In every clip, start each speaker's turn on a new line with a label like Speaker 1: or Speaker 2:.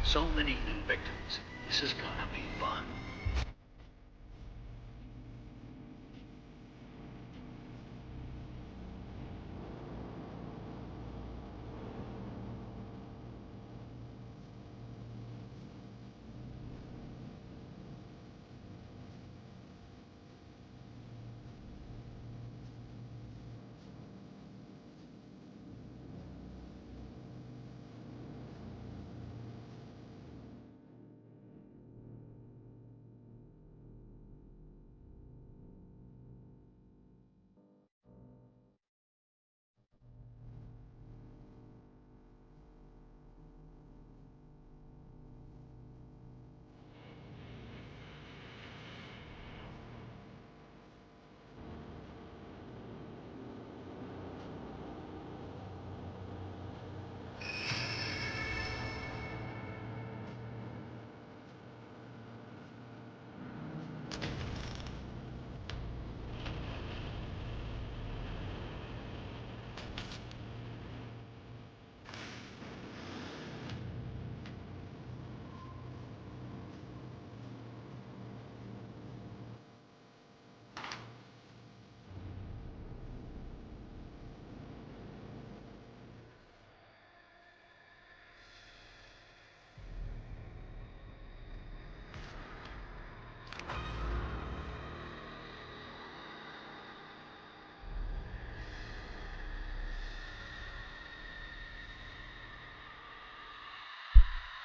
Speaker 1: So many new victims. This is gonna be fun.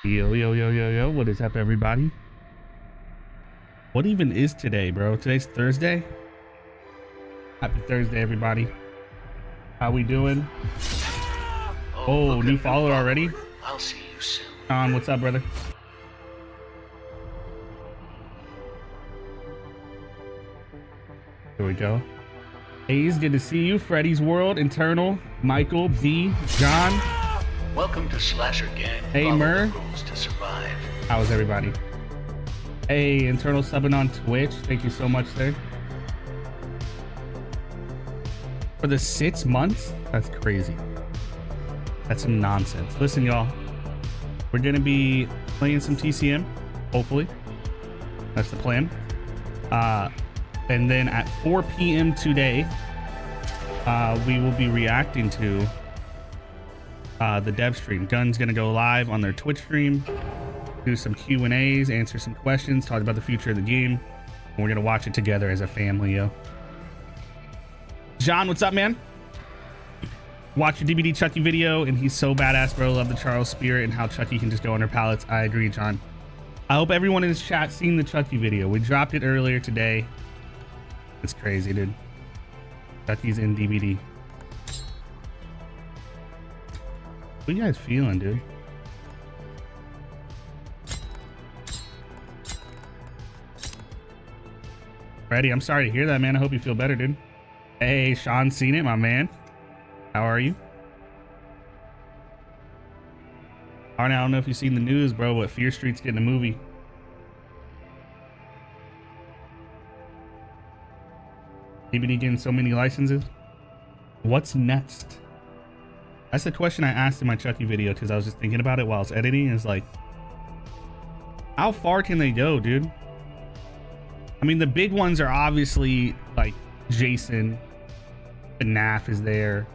Speaker 2: Yo, what is up, everybody? What even is today, bro? Today's Thursday? Happy Thursday, everybody. How we doing? Oh, new follower already?
Speaker 1: I'll see you soon.
Speaker 2: What's up, brother? Here we go. Hayes, good to see you. Freddy's World, Internal, Michael, B, John.
Speaker 1: Welcome to Slasher Gang.
Speaker 2: Hey,
Speaker 1: Follow
Speaker 2: Mur.
Speaker 1: the rules to survive.
Speaker 2: How's everybody? Hey, Internal subbing on Twitch. Thank you so much, sir. For the 6 months? That's crazy. That's some nonsense. Listen, y'all. We're going to be playing some TCM, hopefully. That's the plan. And then at 4 p.m. today, we will be reacting to the dev stream. Gun's gonna go live on their Twitch stream, do some Q&As, answer some questions, talk about the future of the game, and we're gonna watch it together as a family, yo. John, what's up, man? Watch your DBD Chucky video, and he's so badass, bro. Love the Charles spirit and how Chucky can just go under pallets. I agree, John. I hope everyone in this chat seen the Chucky video. We dropped it earlier today. It's crazy, dude. Chucky's in DBD. What are you guys feeling, dude? Freddy, I'm sorry to hear that, man. I hope you feel better, dude. Hey, Sean, seen it, my man. How are you? Arnie, I don't know if you've seen the news, bro, but Fear Street's getting a movie. DBD getting so many licenses. What's next? That's the question I asked in my Chucky video, because I was just thinking about it while I was editing. It's like, how far can they go, dude? I mean, the big ones are obviously like Jason, FNAF is there.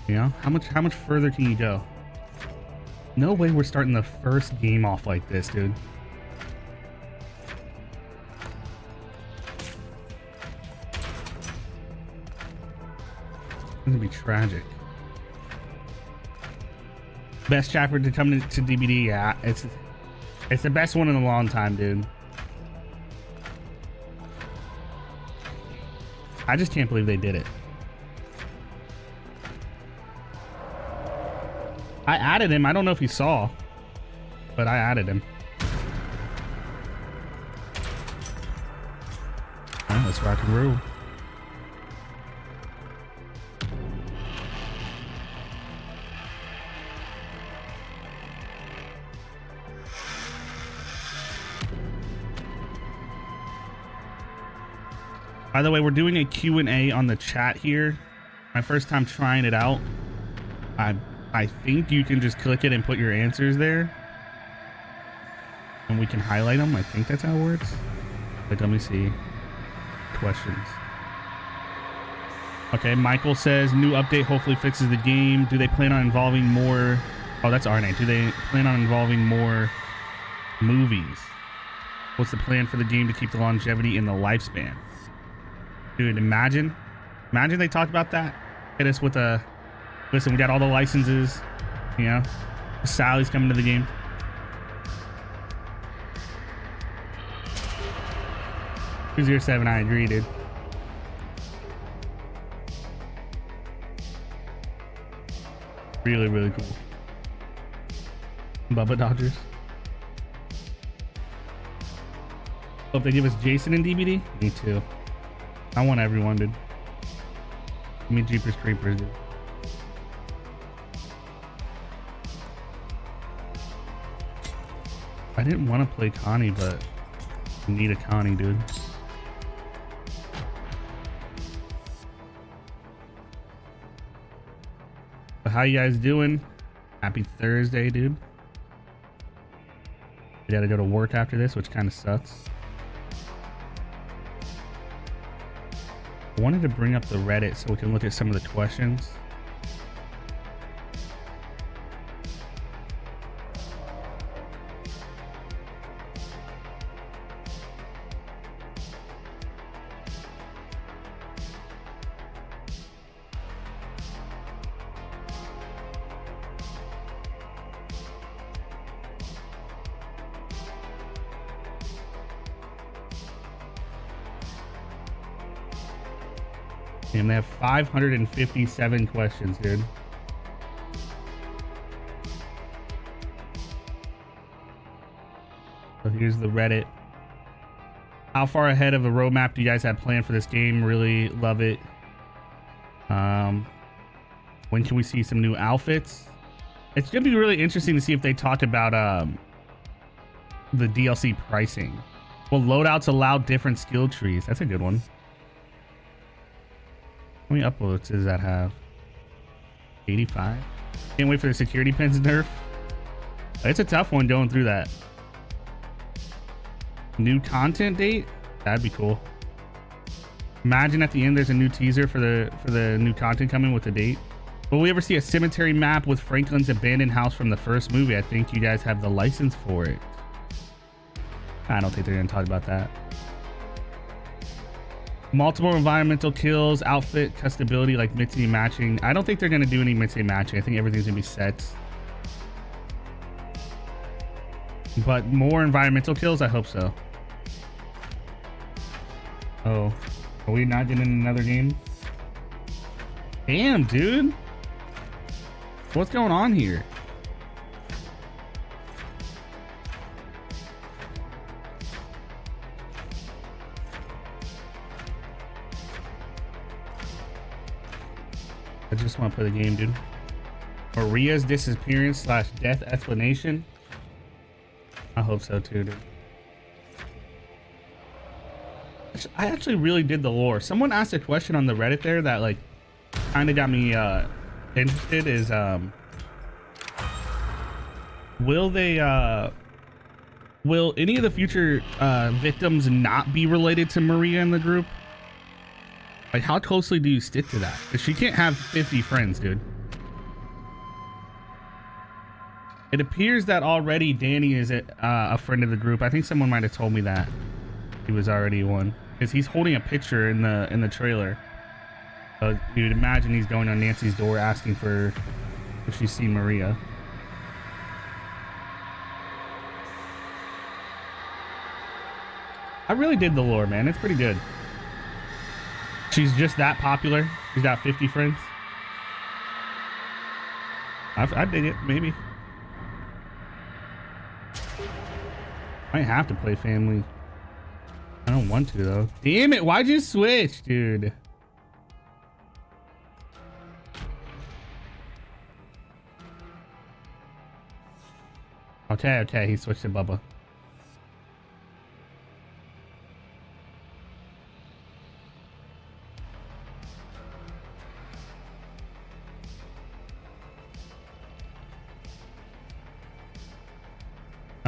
Speaker 2: You know, how much further can you go? No way we're starting the first game off like this, dude. It's gonna be tragic. Best chapter to come to DBD, yeah. It's the best one in a long time, dude. I just can't believe they did it. I added him. I don't know if he saw, but I added him. Alright, let's rock and roll. By the way, we're doing a Q&A on the chat here. My first time trying it out. I think you can just click it and put your answers there. And we can highlight them. I think that's how it works. Like, let me see. Questions. Okay, Michael says, new update hopefully fixes the game. Do they plan on involving more... Oh, that's RNA. Do they plan on involving more movies? What's the plan for the game to keep the longevity in the lifespan? Dude, imagine they talked about that. Hit us with a... Listen, we got all the licenses. You know? Sally's coming to the game. .207, I agree, dude. Really, really cool. Bubba Dodgers. Hope they give us Jason in DVD. Me too. I want everyone, dude. Give me Jeepers Creepers, dude. I didn't want to play Connie, but I need a Connie, dude. But how you guys doing? Happy Thursday, dude. I gotta go to work after this, which kind of sucks. I wanted to bring up the Reddit so we can look at some of the questions. And they have 557 questions, dude. So here's the Reddit. How far ahead of a roadmap do you guys have planned for this game? Really love it. When can we see some new outfits? It's gonna be really interesting to see if they talk about the DLC pricing. Will loadouts allow different skill trees? That's a good one. How many uploads does that have? 85. Can't wait for the security pins nerf. It's a tough one going through that. New content date? That'd be cool. Imagine at the end there's a new teaser for the new content coming with the date. Will we ever see a cemetery map with Franklin's abandoned house from the first movie? I think you guys have the license for it. I don't think they're gonna talk about that. Multiple environmental kills, outfit customability like Mitzi matching. I don't think they're gonna do any Mitzi matching. I think everything's gonna be set. But more environmental kills, I hope so. Oh, are we not getting another game? Damn, dude. What's going on here? I just want to play the game, dude. Maria's disappearance / death explanation. I hope so too, dude. I actually really did the lore. Someone asked a question on the Reddit there that like kind of got me interested. Is will any of the future victims not be related to Maria in the group? Like, how closely do you stick to that? Because she can't have 50 friends, dude. It appears that already Danny is a friend of the group. I think someone might have told me that he was already one, because he's holding a picture in the trailer. So you'd imagine he's going on Nancy's door asking for if she's seen Maria. I really did the lore, man. It's pretty good. She's just that popular. She's got 50 friends. I dig it, maybe. Might have to play family. I don't want to though. Damn it, why'd you switch, dude? Okay, he switched to Bubba.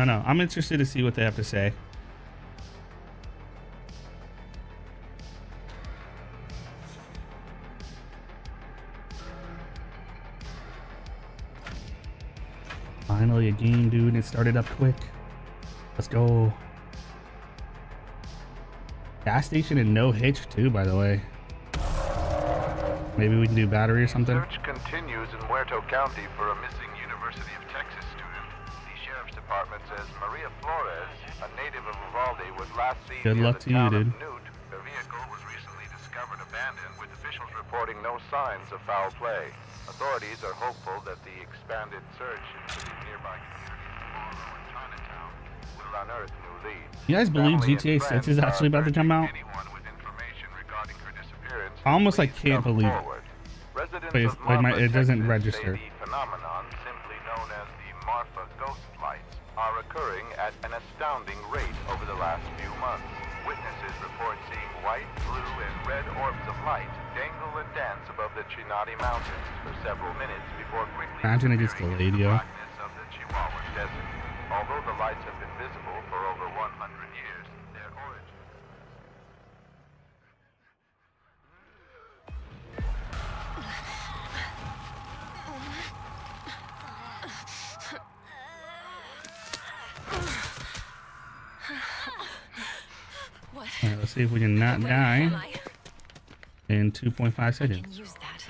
Speaker 2: I know. I'm interested to see what they have to say. Finally a game, dude. It started up quick. Let's go. Gas station and no hitch too, by the way. Maybe we can do battery or something.
Speaker 3: Search continues in Muerto County for a missing University of Texas student. The sheriff's department says Maria Flores, a native of Uvalde, was last seen
Speaker 2: Good
Speaker 3: near
Speaker 2: luck
Speaker 3: the
Speaker 2: to you,
Speaker 3: town of
Speaker 2: dude.
Speaker 3: Newt. Her vehicle was recently discovered abandoned, with officials reporting no signs of foul play. Authorities are hopeful that the expanded search into the nearby communities of Morrow and Chinatown will unearth new leads.
Speaker 2: You guys believe
Speaker 3: Family
Speaker 2: GTA
Speaker 3: and
Speaker 2: 6 is
Speaker 3: friends
Speaker 2: actually
Speaker 3: are
Speaker 2: about to come out?
Speaker 3: urging anyone with information regarding her disappearance,
Speaker 2: I almost like
Speaker 3: please
Speaker 2: can't
Speaker 3: come
Speaker 2: believe it.
Speaker 3: forward. Residents
Speaker 2: Wait,
Speaker 3: of
Speaker 2: like
Speaker 3: Marfa,
Speaker 2: it doesn't
Speaker 3: Texas,
Speaker 2: register.
Speaker 3: say the phenomenon, simply known as the Marfa ghost lights, are occurring at an astounding rate over the last few months. Witnesses report seeing white, blue, and red orbs of light dangle and dance above the Chinati Mountains for several minutes before quickly
Speaker 2: Imagine it gets
Speaker 3: disappearing
Speaker 2: delayed,
Speaker 3: into the
Speaker 2: yo.
Speaker 3: blackness of the Chihuahua Desert. Although the lights have been visible for over 100 years, their origin...
Speaker 2: Alright, let's see if we can not die in 2.5 seconds.
Speaker 4: Use that.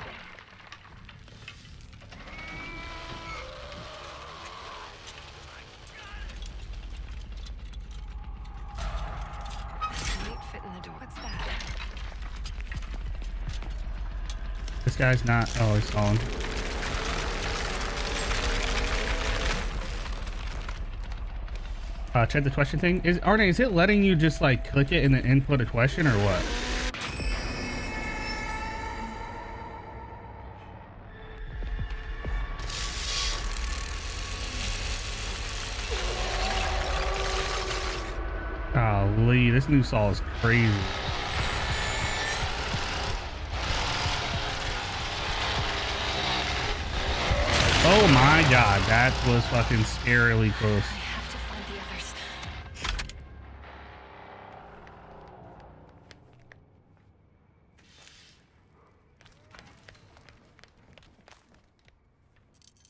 Speaker 4: Might fit in the door. What's that?
Speaker 2: This guy's not. Oh, he's falling. Check the question thing. Arne, is it letting you just like click it and then input a question or what? Golly, this new saw is crazy. Oh my god, that was fucking scarily close.
Speaker 4: I have to find the others.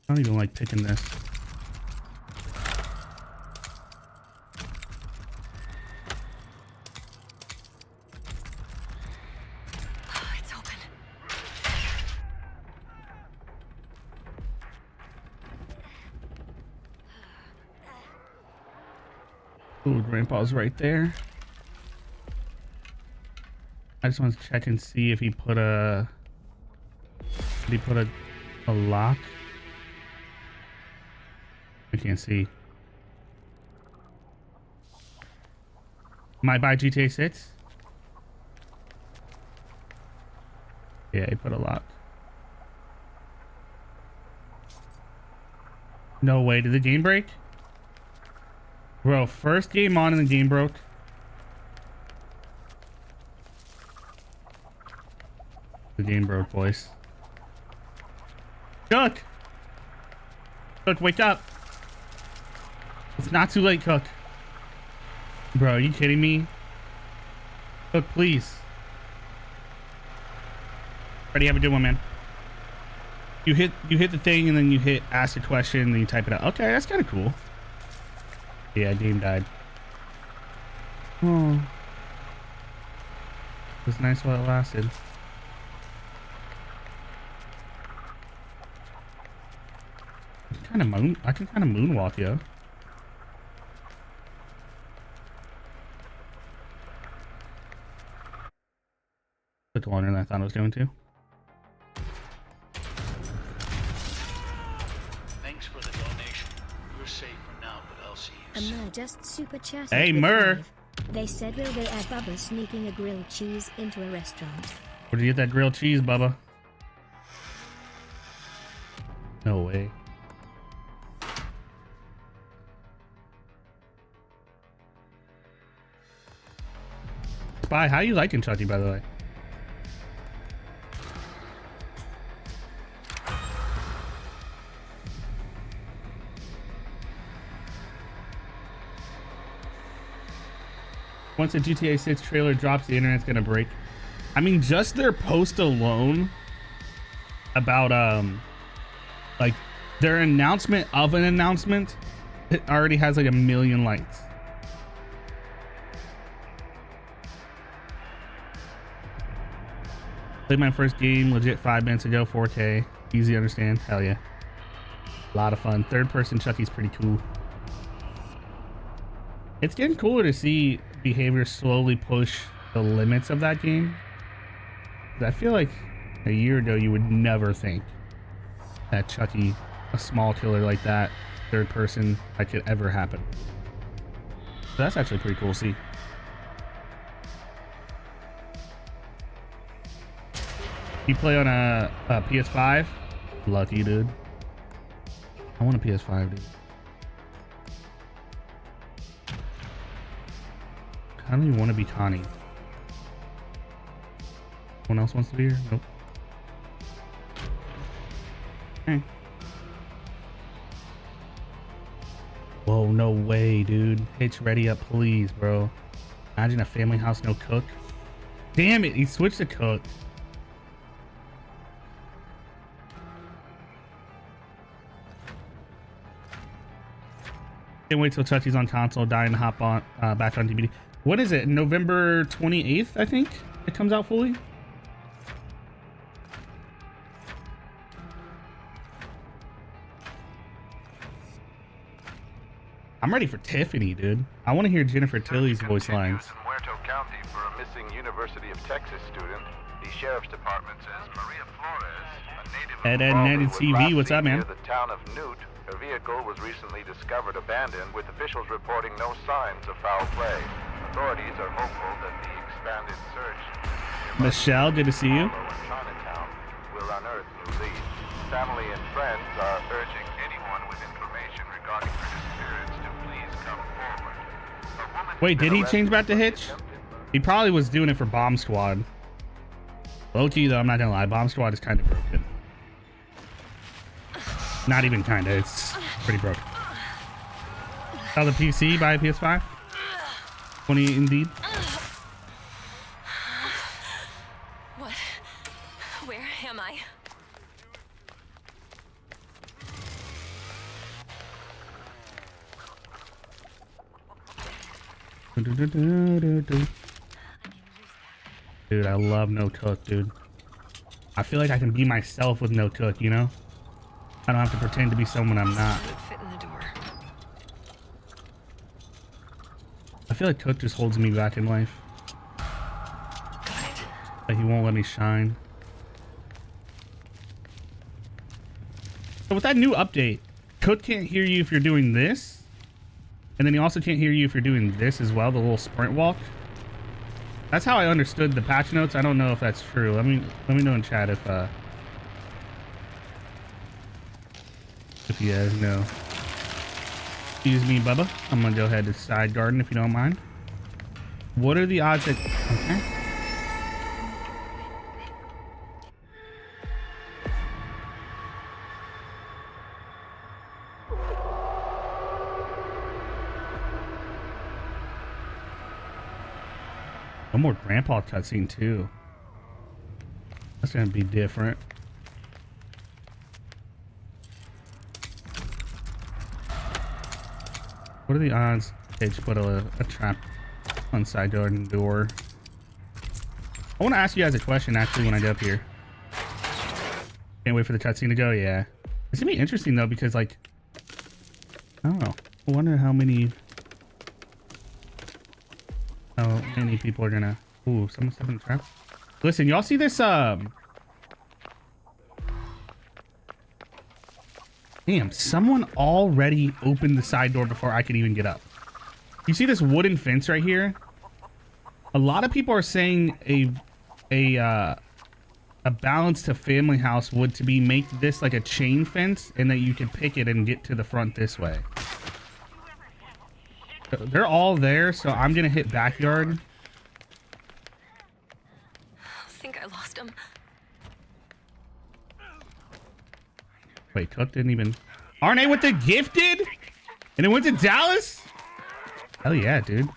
Speaker 2: I don't even like picking this.
Speaker 4: Oh, it's open.
Speaker 2: Ooh, Grandpa's right there. I just want to check and see if he put a... Did he put a lock? I can't see. Might buy GTA 6? Yeah, he put a lock. No way, did the game break? Bro, first game on and the game broke. The game broke, boys. Cook! Cook, wake up! It's not too late, Cook. Bro, are you kidding me? Cook, please. Ready, have a good one, man. You hit the thing and then you hit ask a question and then you type it out. Okay, that's kind of cool. Yeah, game died. Oh. It was nice while it lasted. I can kind of moonwalk, yo. Took longer than I thought it was going to.
Speaker 1: Thanks for the donation. You're safe for now, but I'll see you soon.
Speaker 5: Amur just super chatted
Speaker 2: Hey,
Speaker 5: with
Speaker 2: Mur.
Speaker 5: Five. They said will they add Bubba sneaking a grilled cheese into a restaurant.
Speaker 2: Where'd you get that grilled cheese, Bubba? No way. Spy, how you liking Chucky, by the way? Once the GTA 6 trailer drops, the internet's gonna break. I mean, just their post alone about like their announcement of an announcement, it already has like 1 million likes. Played my first game legit 5 minutes ago, 4K, easy to understand. Hell yeah, a lot of fun. Third person Chucky's pretty cool. It's getting cooler to see behavior slowly push the limits of that game. I feel like a year ago you would never think that Chucky, a small killer like that, third person, that could ever happen. So that's actually pretty cool to see. You play on a PS5? Lucky, dude. I want a PS5, dude. I don't even want to be Connie. Someone else wants to be here? Nope. Okay. Whoa, no way, dude. Hitch ready up, please, bro. Imagine a family house, no cook. Damn it, he switched to cook. Can't wait till Chucky's on console, dying to hop on back on DVD. What is it? November 28th, I think it comes out fully. I'm ready for Tiffany, dude. I want to hear Jennifer Tilly's voice lines.
Speaker 3: In Muerto County for a missing University of Texas student. The sheriff's department says Maria Flores, a native of
Speaker 2: Ed
Speaker 3: Uvalde,
Speaker 2: Ned
Speaker 3: was
Speaker 2: TV,
Speaker 3: last
Speaker 2: what's
Speaker 3: seen
Speaker 2: up, man?
Speaker 3: near the town of Newt. Her vehicle was recently discovered abandoned, with officials reporting no signs of foul play. Authorities are hopeful that the expanded search
Speaker 2: Michelle, good to see you.
Speaker 3: in Chinatown will unearth new leads. Family and friends are urging anyone with information regarding her disappearance to please come forward. A woman
Speaker 2: Wait,
Speaker 3: has
Speaker 2: did
Speaker 3: been
Speaker 2: he change back to
Speaker 3: arrested
Speaker 2: Hitch?
Speaker 3: for attempted
Speaker 2: He probably was doing it for Bomb Squad. Low-key, though, I'm not gonna lie. Bomb Squad is kind of broken. Not even kind of. It's pretty broken. Sell the PC, buy a PS5. 20 indeed.
Speaker 4: What? Where am I?
Speaker 2: Dude, I love no cook, dude. I feel like I can be myself with no cook, you know? I don't have to pretend to be someone I'm not.
Speaker 4: Would fit in the door.
Speaker 2: I feel like Cook just holds me back in life.
Speaker 4: Got it.
Speaker 2: Like he won't let me shine. So with that new update, Cook can't hear you if you're doing this. And then he also can't hear you if you're doing this as well, the little sprint walk. That's how I understood the patch notes. I don't know if that's true. Let me know in chat if you guys know. Excuse me, Bubba. I'm gonna go ahead to side garden if you don't mind. What are the odds that... Okay. One more grandpa cutscene too. That's gonna be different. What are the odds they just put a trap on side garden door? I want to ask you guys a question actually when I get up here. Can't wait for the cutscene to go. Yeah, it's gonna be interesting though because like I don't know. I wonder how many people are gonna. Ooh, someone's in the trap. Listen, y'all see this? Damn, someone already opened the side door before I could even get up. You see this wooden fence right here? A lot of people are saying a balance to family house would to be make this like a chain fence and that you can pick it and get to the front this way. They're all there, so I'm gonna hit backyard.
Speaker 4: I think I lost him.
Speaker 2: Wait, Cook didn't even... RNA went to Gifted? And it went to Dallas? Hell yeah, dude.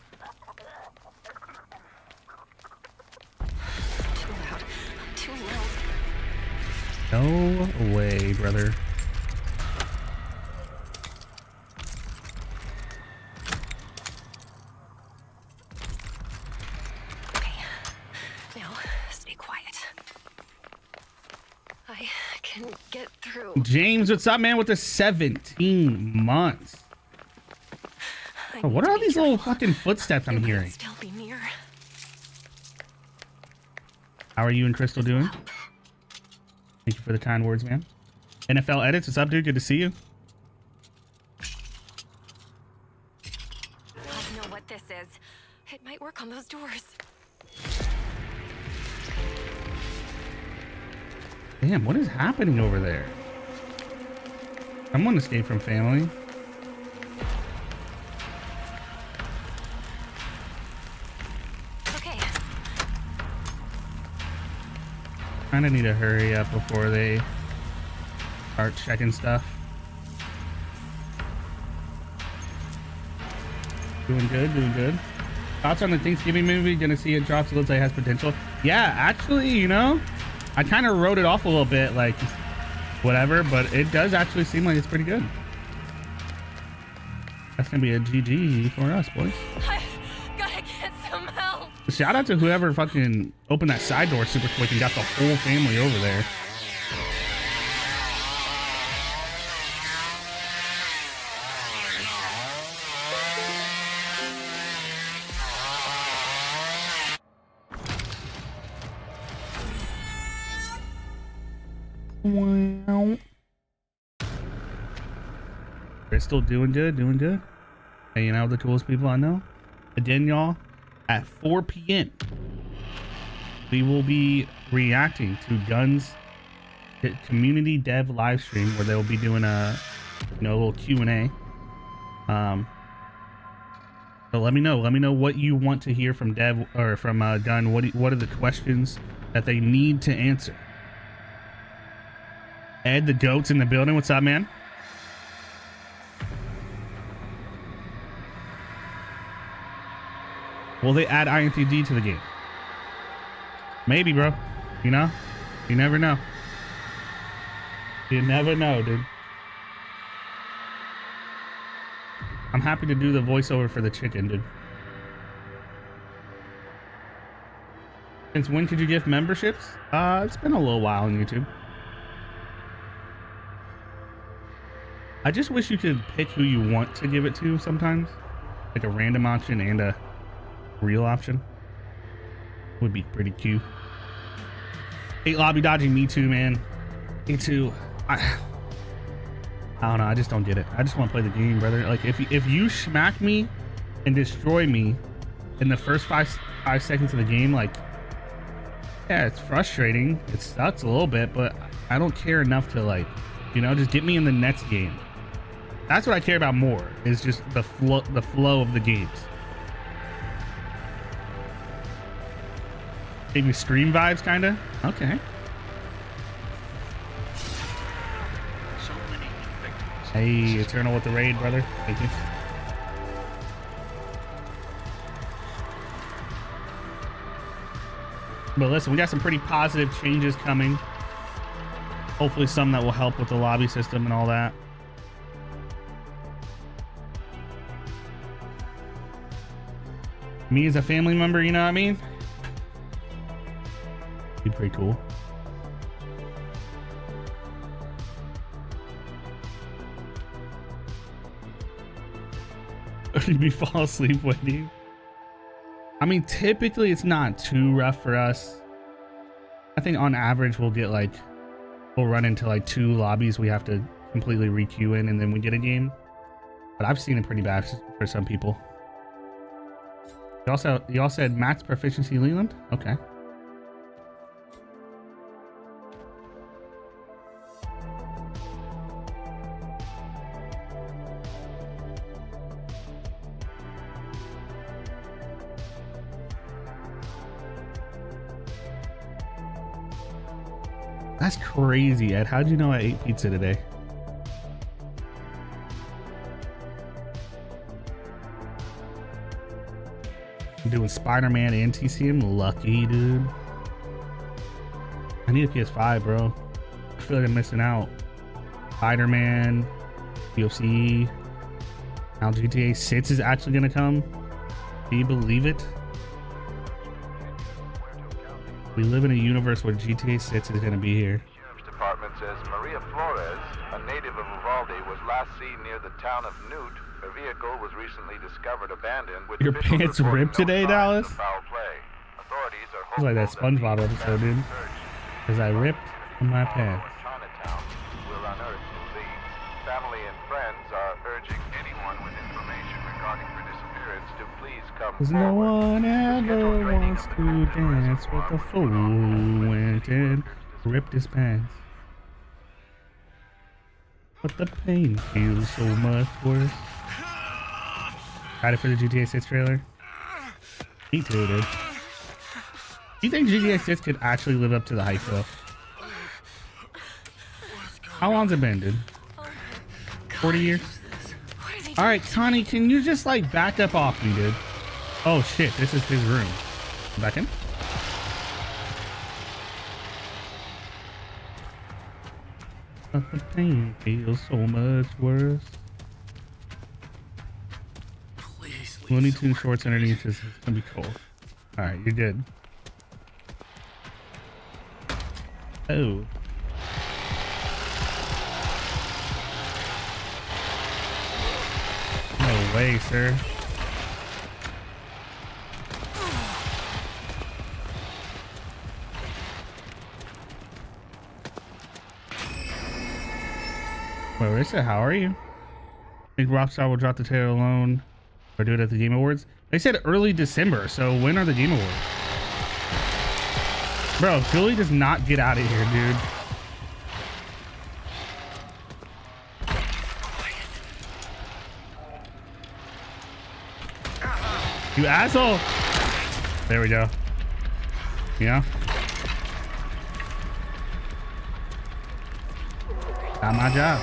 Speaker 2: No way, brother.
Speaker 4: Okay. Now, stay quiet. I can get through.
Speaker 2: James, what's up, man? With the 17 months. Oh, what are all these little fucking footsteps I'm hearing?
Speaker 4: Still be near.
Speaker 2: How are you and Crystal doing? Thank you for the kind words, man. NFL Edits, what's up, dude? Good to see you.
Speaker 4: I know what this is. It might work on those doors.
Speaker 2: Damn, what is happening over there? Someone escaped from family.
Speaker 4: Okay.
Speaker 2: Kinda need to hurry up before they start checking stuff. Doing good, doing good. Thoughts on the Thanksgiving movie? Gonna see it drops. It looks like it has potential. Yeah, actually, you know, I kind of wrote it off a little bit, like whatever, but it does actually seem like it's pretty good. That's gonna be a GG for us, boys.
Speaker 4: I gotta get some help.
Speaker 2: Shout out to whoever fucking opened that side door super quick and got the whole family over there. Wow. Crystal doing good, doing good. Hanging out with the coolest people I know. Again, y'all, at 4 p.m. we will be reacting to Guns community dev live stream where they'll be doing a little Q&A. So let me know what you want to hear from Dev or from Gun. What are the questions that they need to answer? Ed the goat's in the building. What's up, man? Will they add IAnthonyD to the game? Maybe, bro. You know? You never know. You never know, dude. I'm happy to do the voiceover for the chicken, dude. Since when could you gift memberships? It's been a little while on YouTube. I just wish you could pick who you want to give it to sometimes. Like a random option and a real option. Would be pretty cute. Hate lobby dodging, me too, man. Me too. I don't know, I just don't get it. I just want to play the game, brother. Like if you smack me and destroy me in the first five seconds of the game, like, yeah, it's frustrating. It sucks a little bit, but I don't care enough to, like, you know, just get me in the next game. That's what I care about more, is just the flow of the games. Maybe Scream vibes, kinda? Okay.
Speaker 1: So many infected.
Speaker 2: Hey, Eternal with the raid, brother. Thank you. But listen, we got some pretty positive changes coming. Hopefully some that will help with the lobby system and all that. Me as a family member, you know what I mean? Be pretty cool. You fall asleep waiting. I mean, typically it's not too rough for us. I think on average we'll get like, we'll run into like 2 lobbies we have to completely re-queue in and then we get a game. But I've seen it pretty bad for some people. Y'all said max proficiency Leland? Okay. That's crazy, Ed. How'd you know I ate pizza today? I'm doing Spider-Man and TCM. Lucky, dude. I need a PS5, bro. feel like I'm missing out. Spider-Man, UFC. Now GTA 6 is actually gonna come. Do you believe it? We live in a universe where GTA 6 is gonna be here.
Speaker 3: Sheriff's Department says Maria Flores, a native of Uvalde, was last seen near the town of Newt. Her vehicle was recently discovered abandoned. With
Speaker 2: Your
Speaker 3: officials
Speaker 2: pants
Speaker 3: reporting
Speaker 2: ripped today,
Speaker 3: signs
Speaker 2: Dallas?
Speaker 3: of foul play. Authorities are
Speaker 2: It's like that
Speaker 3: hopeful
Speaker 2: SpongeBob
Speaker 3: the
Speaker 2: episode, dude.
Speaker 3: search
Speaker 2: Because I ripped my pants.
Speaker 3: Chinatown will unearth new leads. Family and friends are urging anyone with information regarding her disappearance to please come
Speaker 2: Cause no
Speaker 3: forward.
Speaker 2: one ever wants to dance with a fool who went and ripped his pants. But the pain feels so much worse. Excited for the GTA 6 trailer? Me too, dude. Do you think GTA 6 could actually live up to the hype though? How long's it been, dude? 40 years? Alright, Connie, can you just like back up off me, dude? Oh shit, this is his room. Back in? But the pain feels so much worse.
Speaker 1: Please leave.
Speaker 2: Looney Tunes shorts underneath is gonna be cool. Alright, you're good. Oh. No way, sir. Wait, Rissa, how are you? Think Rockstar will drop the trailer alone or do it at the Game Awards? They said early December, so when are the Game Awards? Bro, Julie does not get out of here, dude. You asshole! There we go. Yeah. Not my job.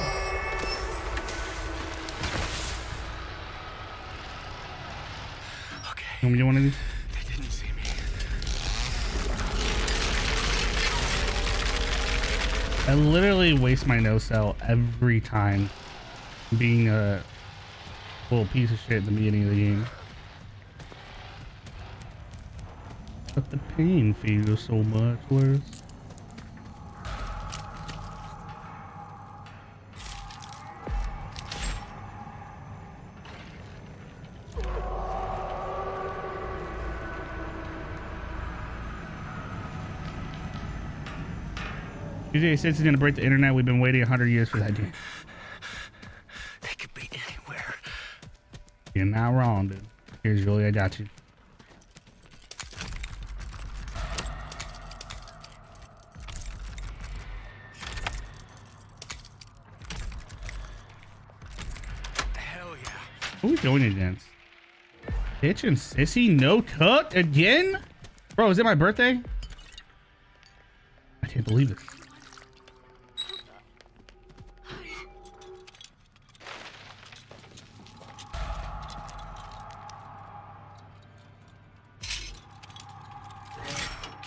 Speaker 1: Okay.
Speaker 2: You want me to do one of these?
Speaker 1: They didn't see me.
Speaker 2: I literally waste my no cell every time being a little piece of shit at the beginning of the game. But the pain feels so much worse. GTA 6 is gonna break the internet. We've been waiting 100 years for that game.
Speaker 1: They could be anywhere.
Speaker 2: You're not wrong, dude. Here's Julie, I got you.
Speaker 1: Hell yeah.
Speaker 2: Who are we going against? Bitch and Sissy, no cut again? Bro, is it my birthday? I can't believe it.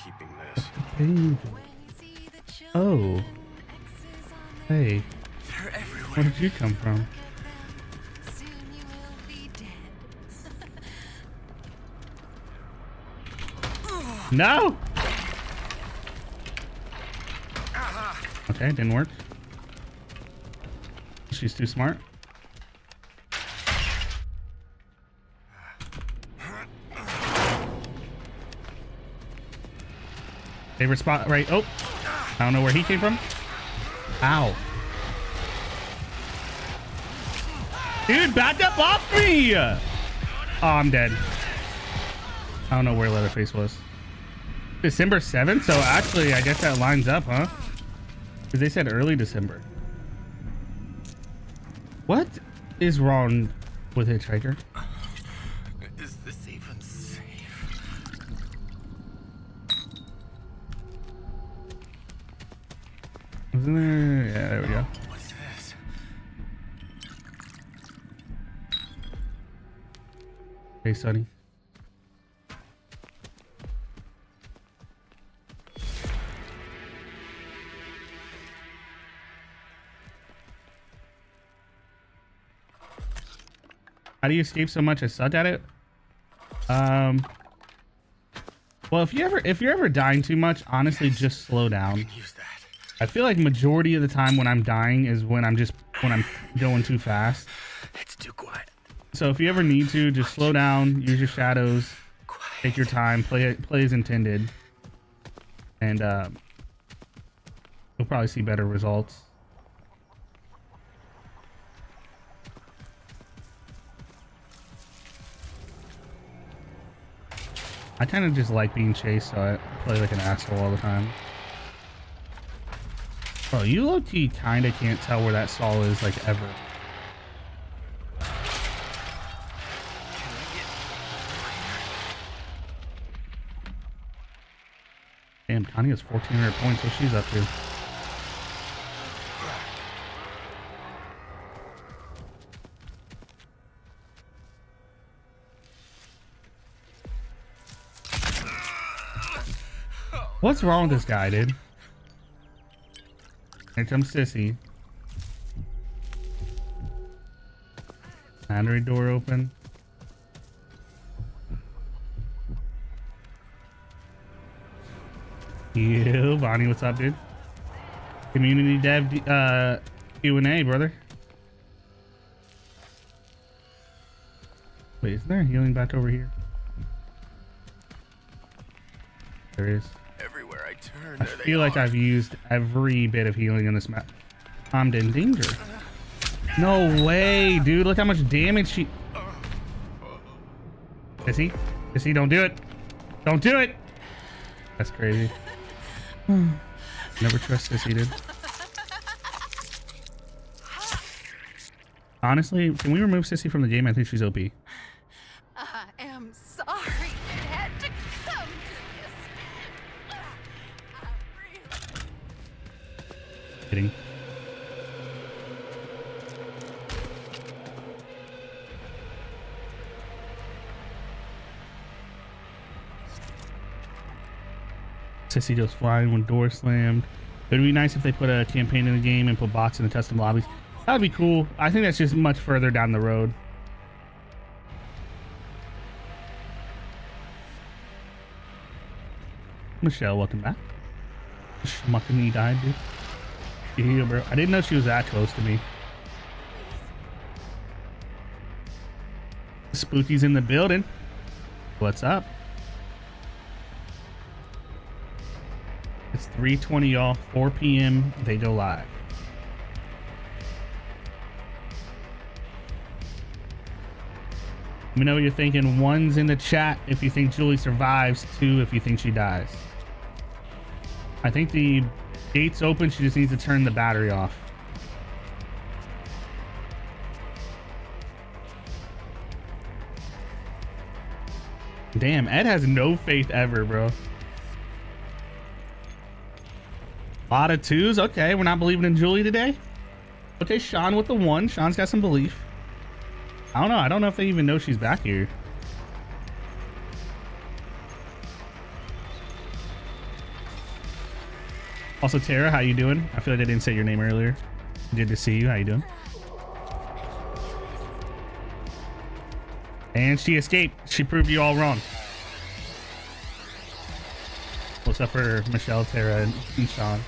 Speaker 1: Keeping this.
Speaker 2: Oh. Hey,
Speaker 1: They're everywhere.
Speaker 2: where did you come from? No! Okay, didn't work. She's too smart. Favorite spot, right? Oh, I don't know where he came from. Ow. Dude, back up off me! Oh, I'm dead. I don't know where Leatherface was. December 7th? So actually, I guess that lines up, huh? Because they said early December. What is wrong with Hitchhiker?
Speaker 1: Is this even safe?
Speaker 2: Wasn't there? Yeah, there we go.
Speaker 1: What's this?
Speaker 2: Hey, Sonny. How do you escape so much? I sucked at it. Well, if you're ever dying too much, honestly, just slow down. I feel like majority of the time when I'm dying is when I'm going too fast.
Speaker 1: It's too quiet.
Speaker 2: So if you ever need to, just slow down, use your shadows, take your time, play as intended, and you'll probably see better results. I kind of just like being chased, so I play like an asshole all the time. Bro, you low-key kind of can't tell where that stall is, like, ever. Damn, Connie has 1,400 points. What she's up to? What's wrong with this guy, dude? Here comes Sissy. Battery door open. Yo, Bonnie, what's up, dude? Community dev, QnA, brother. Wait, isn't there healing back over here? There is.
Speaker 1: Everywhere I turn,
Speaker 2: I feel like I've used every bit of healing in this map. I'm in danger. No way, dude. Look how much damage she... Sissy? Sissy, don't do it. Don't do it. That's crazy. Never trust Sissy, dude. Honestly, can we remove Sissy from the game? I think she's OP.
Speaker 4: I am sorry it had to come to this.
Speaker 2: Kidding. Sissy goes flying when door slammed. It would be nice if they put a campaign in the game and put bots in the custom lobbies. That would be cool. I think that's just much further down the road. Michelle, welcome back. Schmuckany died, dude. Yeah, bro. I didn't know she was that close to me. Spooky's in the building. What's up? It's 3:20, y'all. 4 p.m. They go live. Let me know what you're thinking. 1's in the chat if you think Julie survives. 2 if you think she dies. I think the gate's open. She just needs to turn the battery off. Damn, Ed has no faith ever, bro. A lot of 2s. Okay, we're not believing in Julie today. Okay, Sean with the 1. Sean's got some belief. I don't know. I don't know if they even know she's back here. Also, Tara, how you doing? I feel like I didn't say your name earlier. Good to see you. How you doing? And she escaped. She proved you all wrong. What's up for Michelle, Tara, and Sean?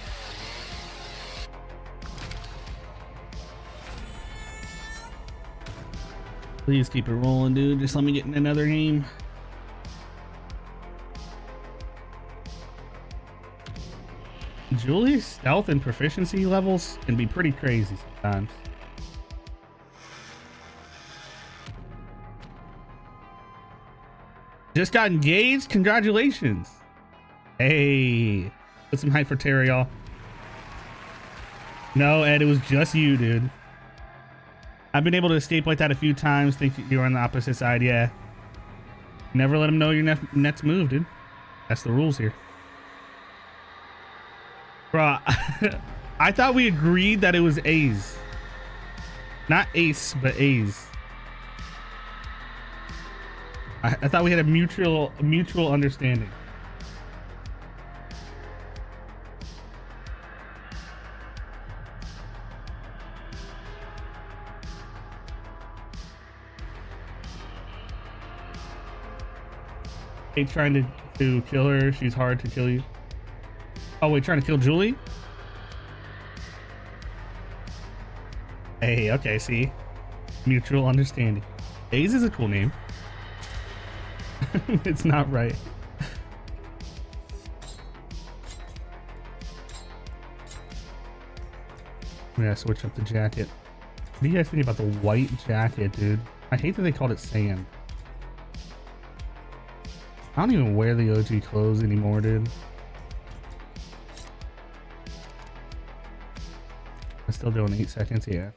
Speaker 2: Please keep it rolling, dude. Just let me get in another game. Julie's stealth and proficiency levels can be pretty crazy sometimes. Just got engaged? Congratulations. Hey, put some hype for Terry, y'all. No, Ed, it was just you, dude. I've been able to escape like that a few times. Think you're on the opposite side. Yeah. Never let them know your next move, dude. That's the rules here. Bro, I thought we agreed that it was A's. Not Ace, but A's. I thought we had a mutual understanding. Hate trying to kill her. She's hard to kill you. Oh wait, trying to kill Julie? Hey, okay, see? Mutual understanding. Daze is a cool name. It's not right. I'm gonna switch up the jacket. What do you guys think about the white jacket, dude? I hate that they called it sand. I don't even wear the OG clothes anymore, dude. I'm still doing 8 seconds, yeah.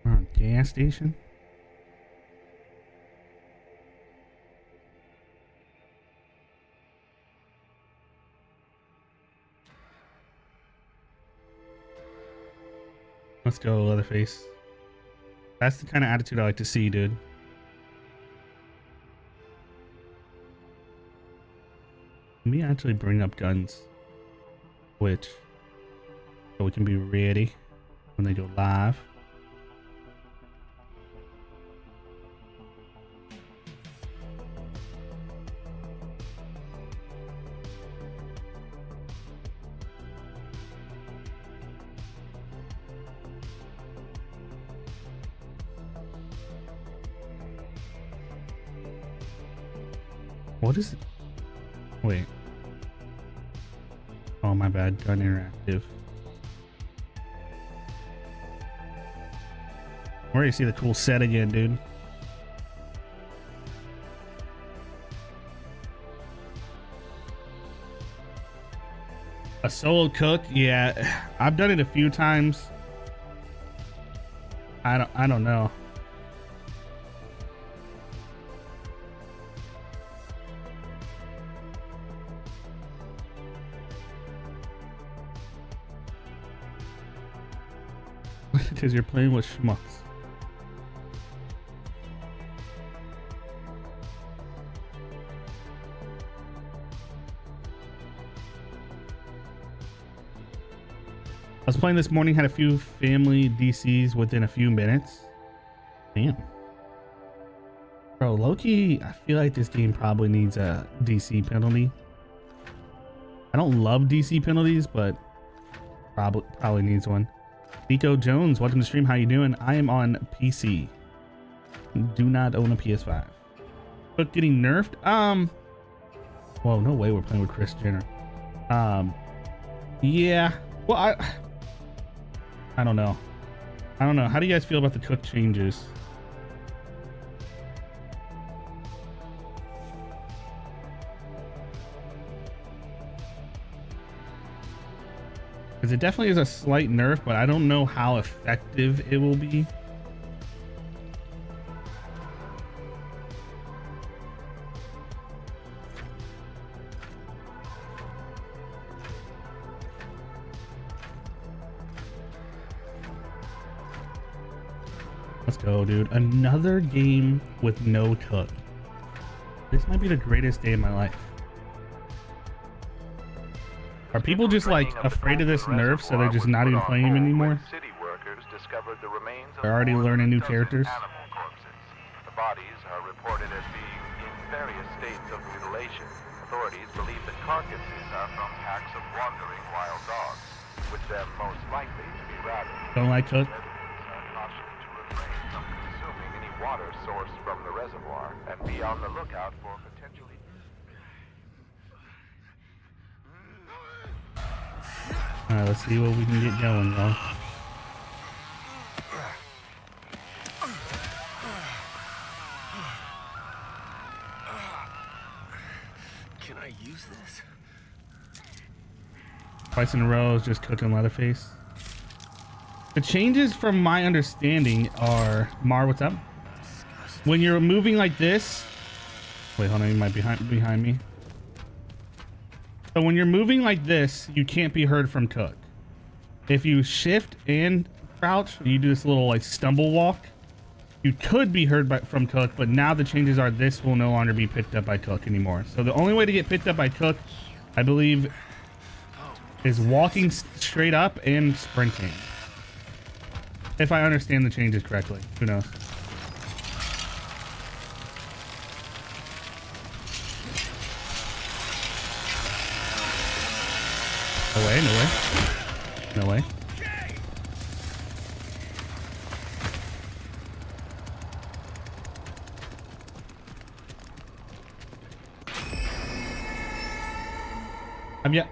Speaker 2: We're on gas station. Let's go, Leatherface. That's the kind of attitude I like to see, dude. Let me actually bring up guns. Which, so we can be ready when they go live. What is it? Wait. Oh, my bad. Gun interactive. Where do you see the cool set again, dude? A solo cook? Yeah, I've done it a few times. I don't know. Because you're playing with schmucks. I was playing this morning, had a few family DCs within a few minutes. Damn. Bro, low-key, I feel like this game probably needs a DC penalty. I don't love DC penalties, but probably needs one. Nico Jones, welcome to stream. How you doing? I am on PC. Do not own a PS5. But getting nerfed? Well, no way we're playing with Chris Jenner. Yeah. Well, I don't know. I don't know. How do you guys feel about the cook changes? Because it definitely is a slight nerf, but I don't know how effective it will be. Let's go, dude. Another game with no cook. This might be the greatest day of my life. Are people just like afraid of this nerf, so they're just not even playing him anymore?
Speaker 3: City workers discovered the remains of
Speaker 2: They're already learning new characters.
Speaker 3: animal corpses. The bodies are reported as being in various states of mutilation. Authorities believe the carcasses are from packs of wandering wild dogs, with them most likely to be rabid.
Speaker 2: Don't like cook?
Speaker 3: Residents are cautioned to refrain from consuming any water sourced from the reservoir and be on the lookout for potentially.
Speaker 2: Alright, let's see what we can get going, y'all.
Speaker 6: Can I use this?
Speaker 2: Twice in a row is just cooking Leatherface. The changes from my understanding are... Mar, what's up? When you're moving like this... Wait, hold on, you might be behind me. So when you're moving like this, you can't be heard from cook. If you shift and crouch, you do this little like stumble walk, you could be heard from cook, but now the changes are this will no longer be picked up by cook anymore. So the only way to get picked up by cook, I believe, is walking straight up and sprinting. If I understand the changes correctly. Who knows? No way, no way. No way.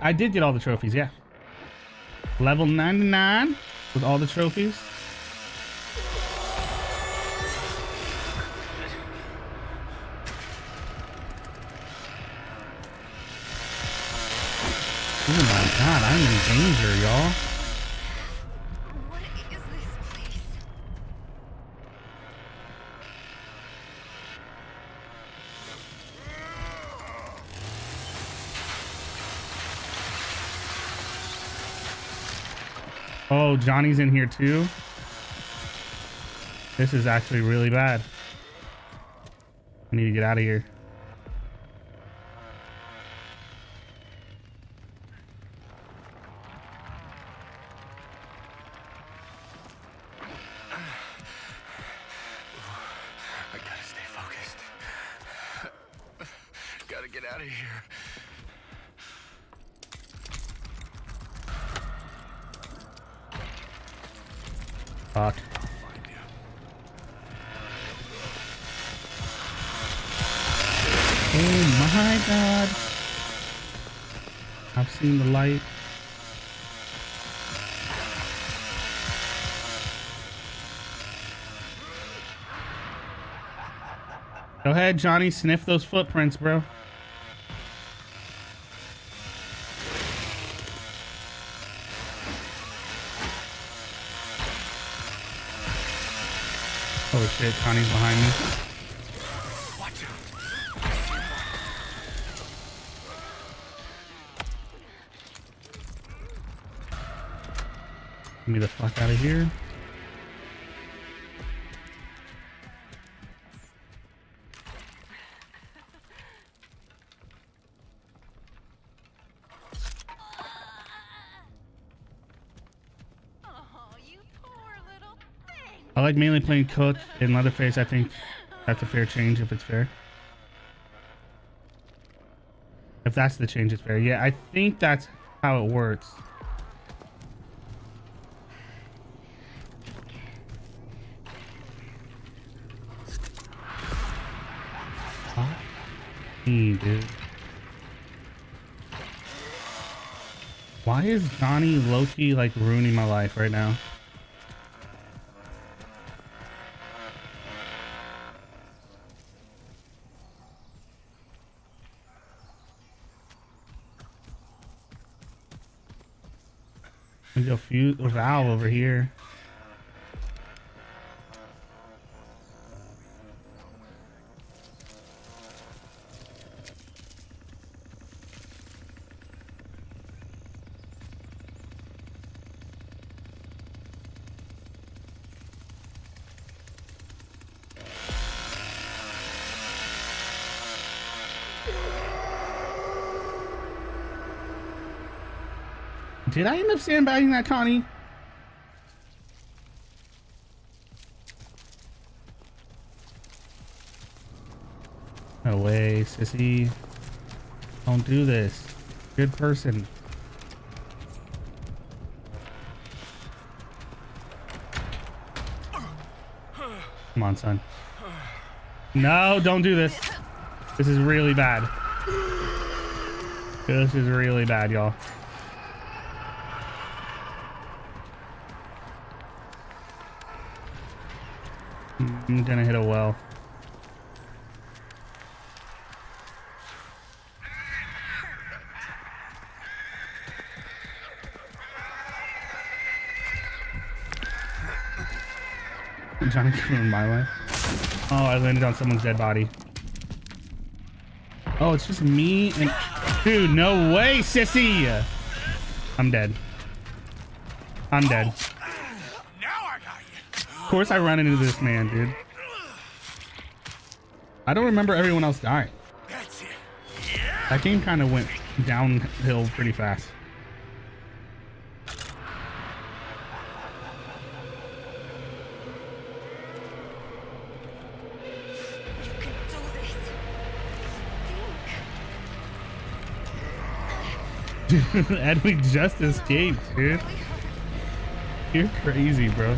Speaker 2: I did get all the trophies, yeah. Level 99 with all the trophies. Oh my god, I'm in danger, y'all.
Speaker 4: What is this place?
Speaker 2: Oh, Johnny's in here too. This is actually really bad. I need to get out of here.
Speaker 6: I gotta stay focused. Gotta get out of here.
Speaker 2: Fuck. Oh my god. I've seen the light. Go ahead, Johnny. Sniff those footprints, bro. Oh shit, Johnny's behind me.
Speaker 6: Watch out.
Speaker 2: Get me the fuck out of here.
Speaker 4: Oh, you poor little thing.
Speaker 2: I like mainly playing Cook and Leatherface. I think that's a fair change if it's fair. If that's the change, it's fair. Yeah, I think that's how it works. Dude. Why is Johnny low-key like ruining my life right now? There's a valve over here. Did I end up sandbagging that, Connie? No way, sissy. Don't do this. Good person. Come on, son. No, don't do this. This is really bad. This is really bad, y'all. I'm gonna hit a well. Johnny coming my way. Oh, I landed on someone's dead body. Oh, it's just me and... Dude, no way, sissy! I'm dead. I'm dead.
Speaker 6: Now I got you.
Speaker 2: Of course I run into this man, dude. I don't remember everyone else dying.
Speaker 6: That's it.
Speaker 2: That game kind of went downhill pretty fast. And we just escaped, dude. You're crazy, bro.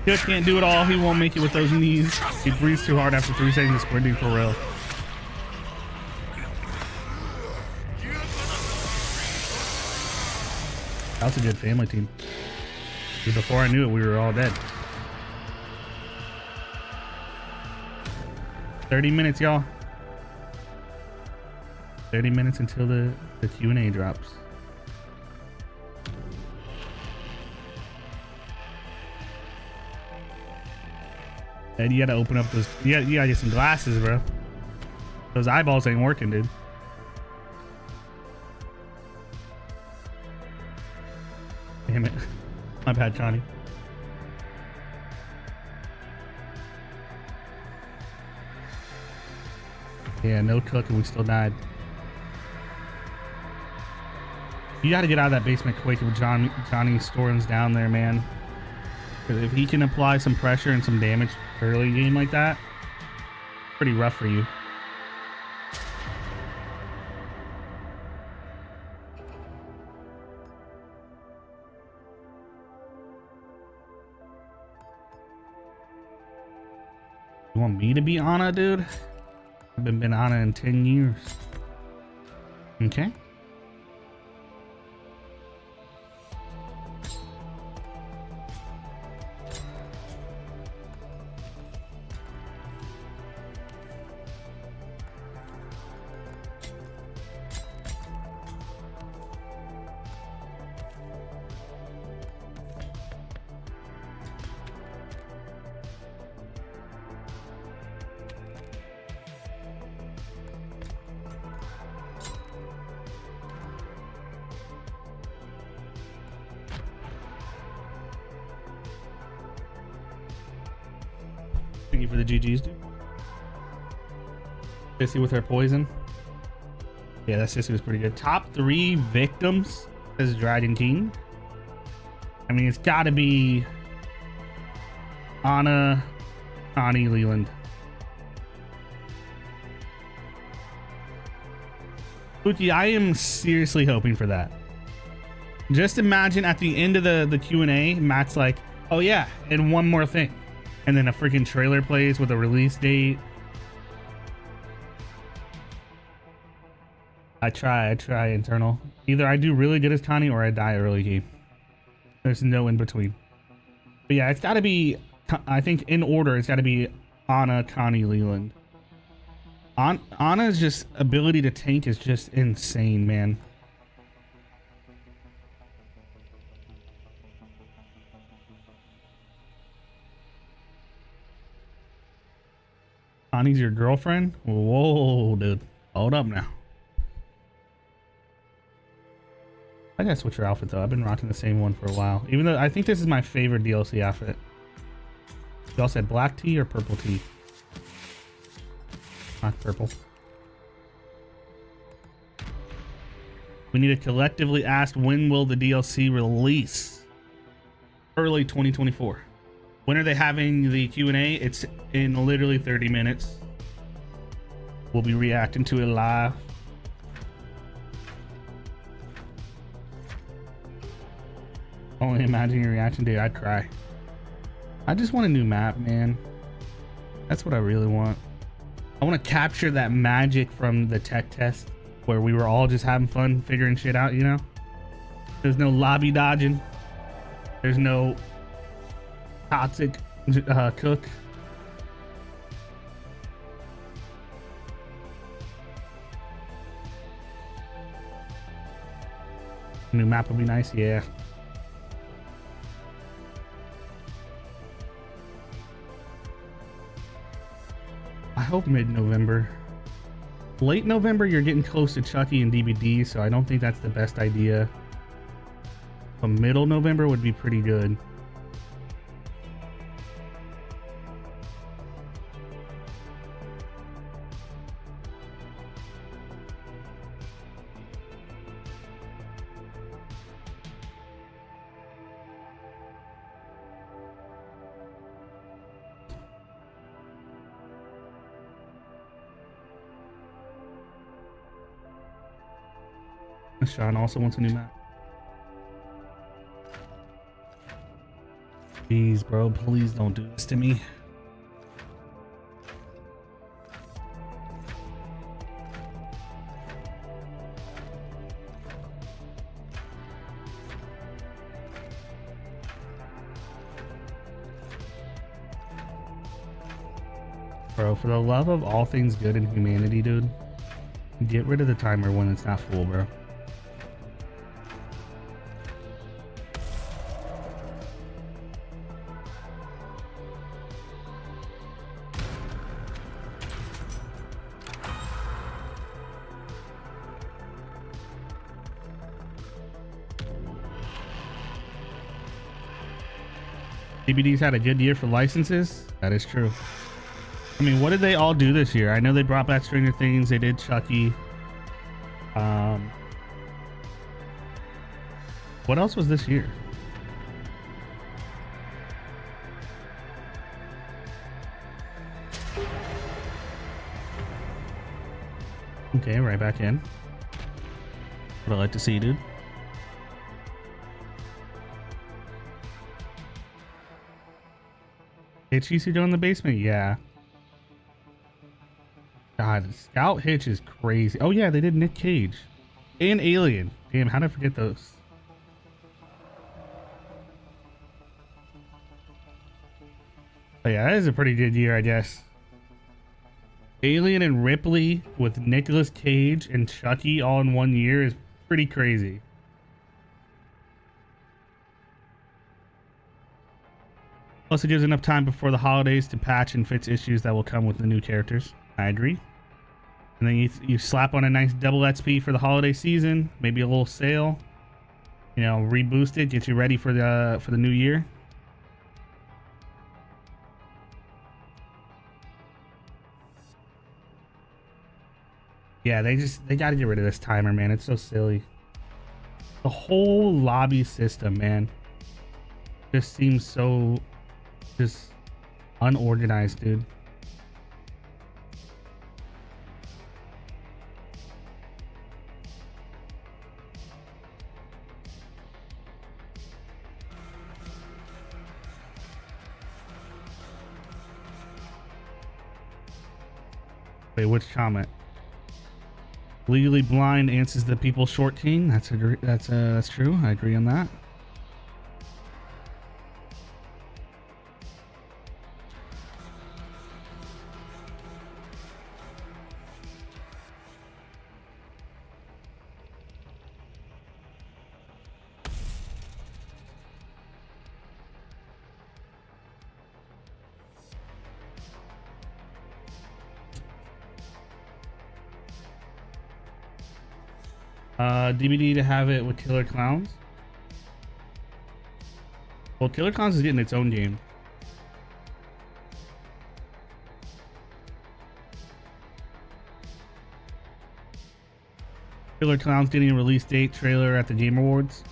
Speaker 2: He can't do it all. He won't make it with those knees. He breathes too hard after 3 seconds of sprinting for real. That was a good family team. Because before I knew it, we were all dead. 30 minutes, y'all. 30 minutes until the QnA drops. And you gotta open up those. You gotta get some glasses, bro. Those eyeballs ain't working, dude. Damn it. My bad, Johnny. Yeah, no cook and we still died. You gotta get out of that basement quick with Johnny Storms down there, man. Because if he can apply some pressure and some damage early game like that, pretty rough for you. You want me to be Anna, dude? I've been Anna in 10 years. Okay. Thank you for the GGs, dude. Sissy with her poison. Yeah, that Sissy was pretty good. Top 3 victims as Dragon King. I mean, it's got to be Anna, Connie, Leland. Spooky, I am seriously hoping for that. Just imagine at the end of the Q&A, Matt's like, oh yeah, and one more thing. And then a freaking trailer plays with a release date. I try internal. Either I do really good as Connie or I die early game. There's no in between. But yeah, it's got to be, I think in order, it's got to be Anna, Connie, Leland. Anna's just ability to tank is just insane, man. Connie's your girlfriend? Whoa, dude. Hold up now. I gotta switch your outfit though. I've been rocking the same one for a while. Even though I think this is my favorite DLC outfit. Y'all said black tea or purple tea? Not purple. We need to collectively ask, when will the DLC release? Early 2024. When are they having the Q&A? It's in literally 30 minutes. We'll be reacting to it live. Only imagine your reaction, dude. I'd cry. I just want a new map, man. That's what I really want. I want to capture that magic from the tech test where we were all just having fun figuring shit out, you know? There's no lobby dodging. There's no toxic cook. New map would be nice, yeah. I hope mid-November. Late November, you're getting close to Chucky and DBD, so I don't think that's the best idea. But middle November would be pretty good. Sean also wants a new map. Jeez, bro, please don't do this to me. Bro, for the love of all things good in humanity, dude, get rid of the timer when it's not full, bro. DBD's had a good year for licenses. That is true. I mean, what did they all do this year? I know they brought back Stranger Things. They did Chucky. What else was this year? Okay, right back in. What I like to see, dude. Hitch used to go in the basement? Yeah. God, Scout Hitch is crazy. Oh yeah, they did Nick Cage. And Alien. Damn, how did I forget those? But yeah, that is a pretty good year, I guess. Alien and Ripley with Nicolas Cage and Chucky all in one year is pretty crazy. Plus, it gives enough time before the holidays to patch and fix issues that will come with the new characters. I agree. And then you slap on a nice double XP for the holiday season, maybe a little sale. You know, reboost it, get you ready for the new year. Yeah, they got to get rid of this timer, man. It's so silly. The whole lobby system, man, just seems so just unorganized, dude. Wait, which comment? Legally Blind answers the people short king. That's true. I agree on that. DVD to have it with Killer Clowns. Well, Killer Clowns is getting its own game. Killer Clowns getting a release date trailer at the Game Awards.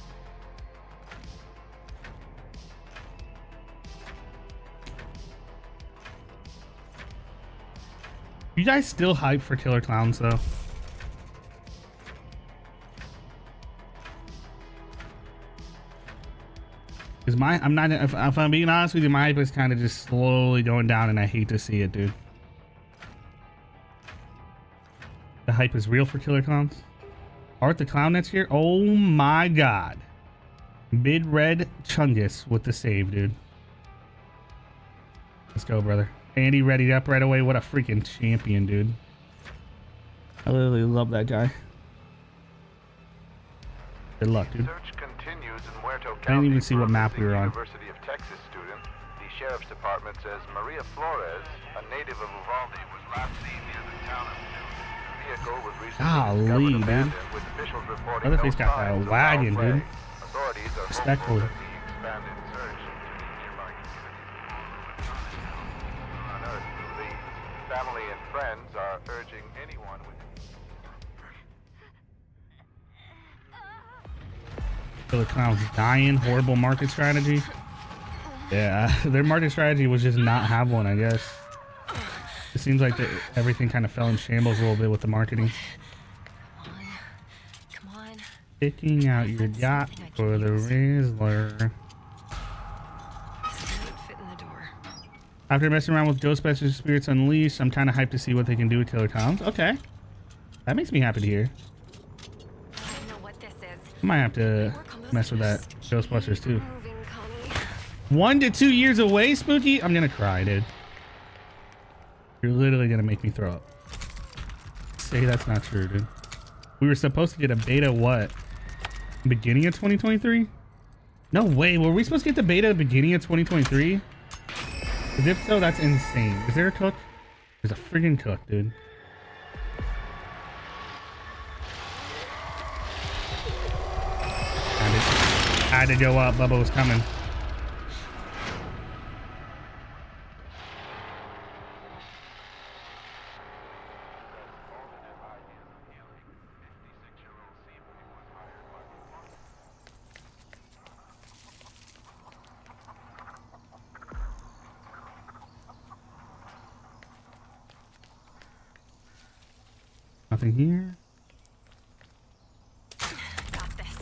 Speaker 2: You guys still hype for Killer Clowns though? Because if I'm being honest with you, my hype is kind of just slowly going down and I hate to see it, dude. The hype is real for Killer Clowns. Art the Clown next year? Oh my god. Mid Red Chungus with the save, dude. Let's go, brother. Andy readied up right away. What a freaking champion, dude. I literally love that guy. Good luck, dude. I didn't even see what map we were on.
Speaker 3: University of Texas student. The sheriff's department says Maria Flores, a native of Uvalde, was last seen near the town of Newt. The vehicle was recently discovered abandoned, with officials reporting
Speaker 2: Leatherface
Speaker 3: no
Speaker 2: got
Speaker 3: signs
Speaker 2: a
Speaker 3: of
Speaker 2: wagon,
Speaker 3: foul play.
Speaker 2: dude.
Speaker 3: Authorities are
Speaker 2: Respectfully.
Speaker 3: hopeful that the expanded search into nearby communities will unearth new leads. Family and friends are urging anyone with
Speaker 2: Killer Clowns dying. Horrible market strategy. Yeah, their market strategy was just not have one, I guess. It seems like everything kind of fell in shambles a little bit with the marketing.
Speaker 4: Come on.
Speaker 2: Picking out your yacht for the Rizzler.
Speaker 4: This won't fit in the door.
Speaker 2: After messing around with Ghostbusters Spirits Unleashed, I'm kind of hyped to see what they can do with Killer Clowns. Okay. That makes me happy to hear.
Speaker 4: I don't know what this is.
Speaker 2: I might have to
Speaker 4: Work on those
Speaker 2: mess with that Ghostbusters too.
Speaker 4: Moving, Connie.
Speaker 2: 1 to 2 years away, Spooky? I'm gonna cry, dude. You're literally gonna make me throw up. Say that's not true, dude. We were supposed to get a beta, what? Beginning of 2023? No way. Were we supposed to get the beta beginning of 2023? Because if so, that's insane. Is there a cook? There's a friggin' cook, dude. Had to go up. Bubba was coming. Nothing here.
Speaker 4: Got this.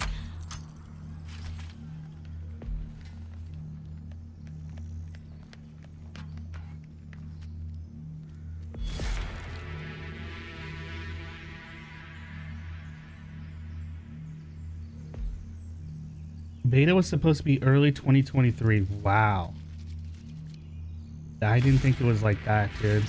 Speaker 2: Beta was supposed to be early 2023. Wow. I didn't think it was like that, dude.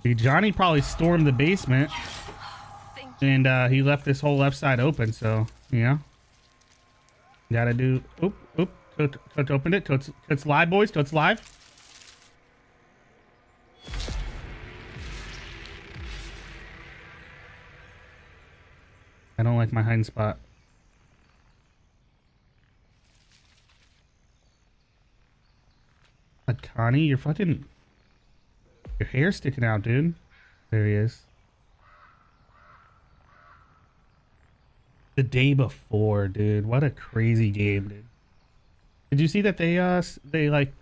Speaker 2: See, Johnny probably stormed the basement and he left this whole left side open, so yeah. Gotta do oop. Coach opened it. Coach live, boys. Coach live. I don't like my hiding spot. Connie, you're fucking... Your hair's sticking out, dude. There he is. The day before, dude. What a crazy game, dude. Did you see that they like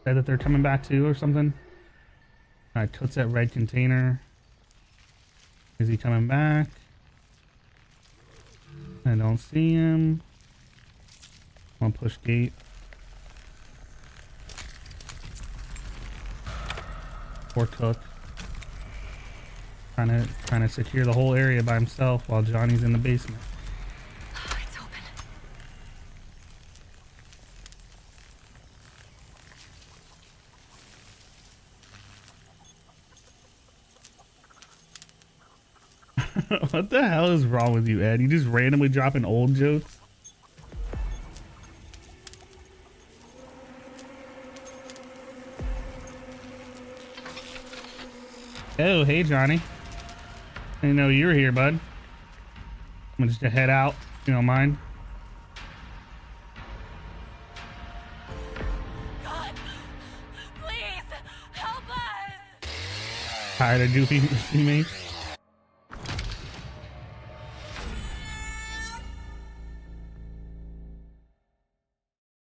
Speaker 2: said that they're coming back too or something? Alright, Coat's that red container. Is he coming back? I don't see him. I'll push gate. Poor Cook. Trying to secure the whole area by himself while Johnny's in the basement.
Speaker 4: Oh, it's open.
Speaker 2: What the hell is wrong with you, Ed? You just randomly dropping old jokes? Oh, hey, Johnny. I didn't know you were here, bud. I'm just gonna head out, if you don't mind.
Speaker 4: God, please help us.
Speaker 2: Tired of goofy teammates?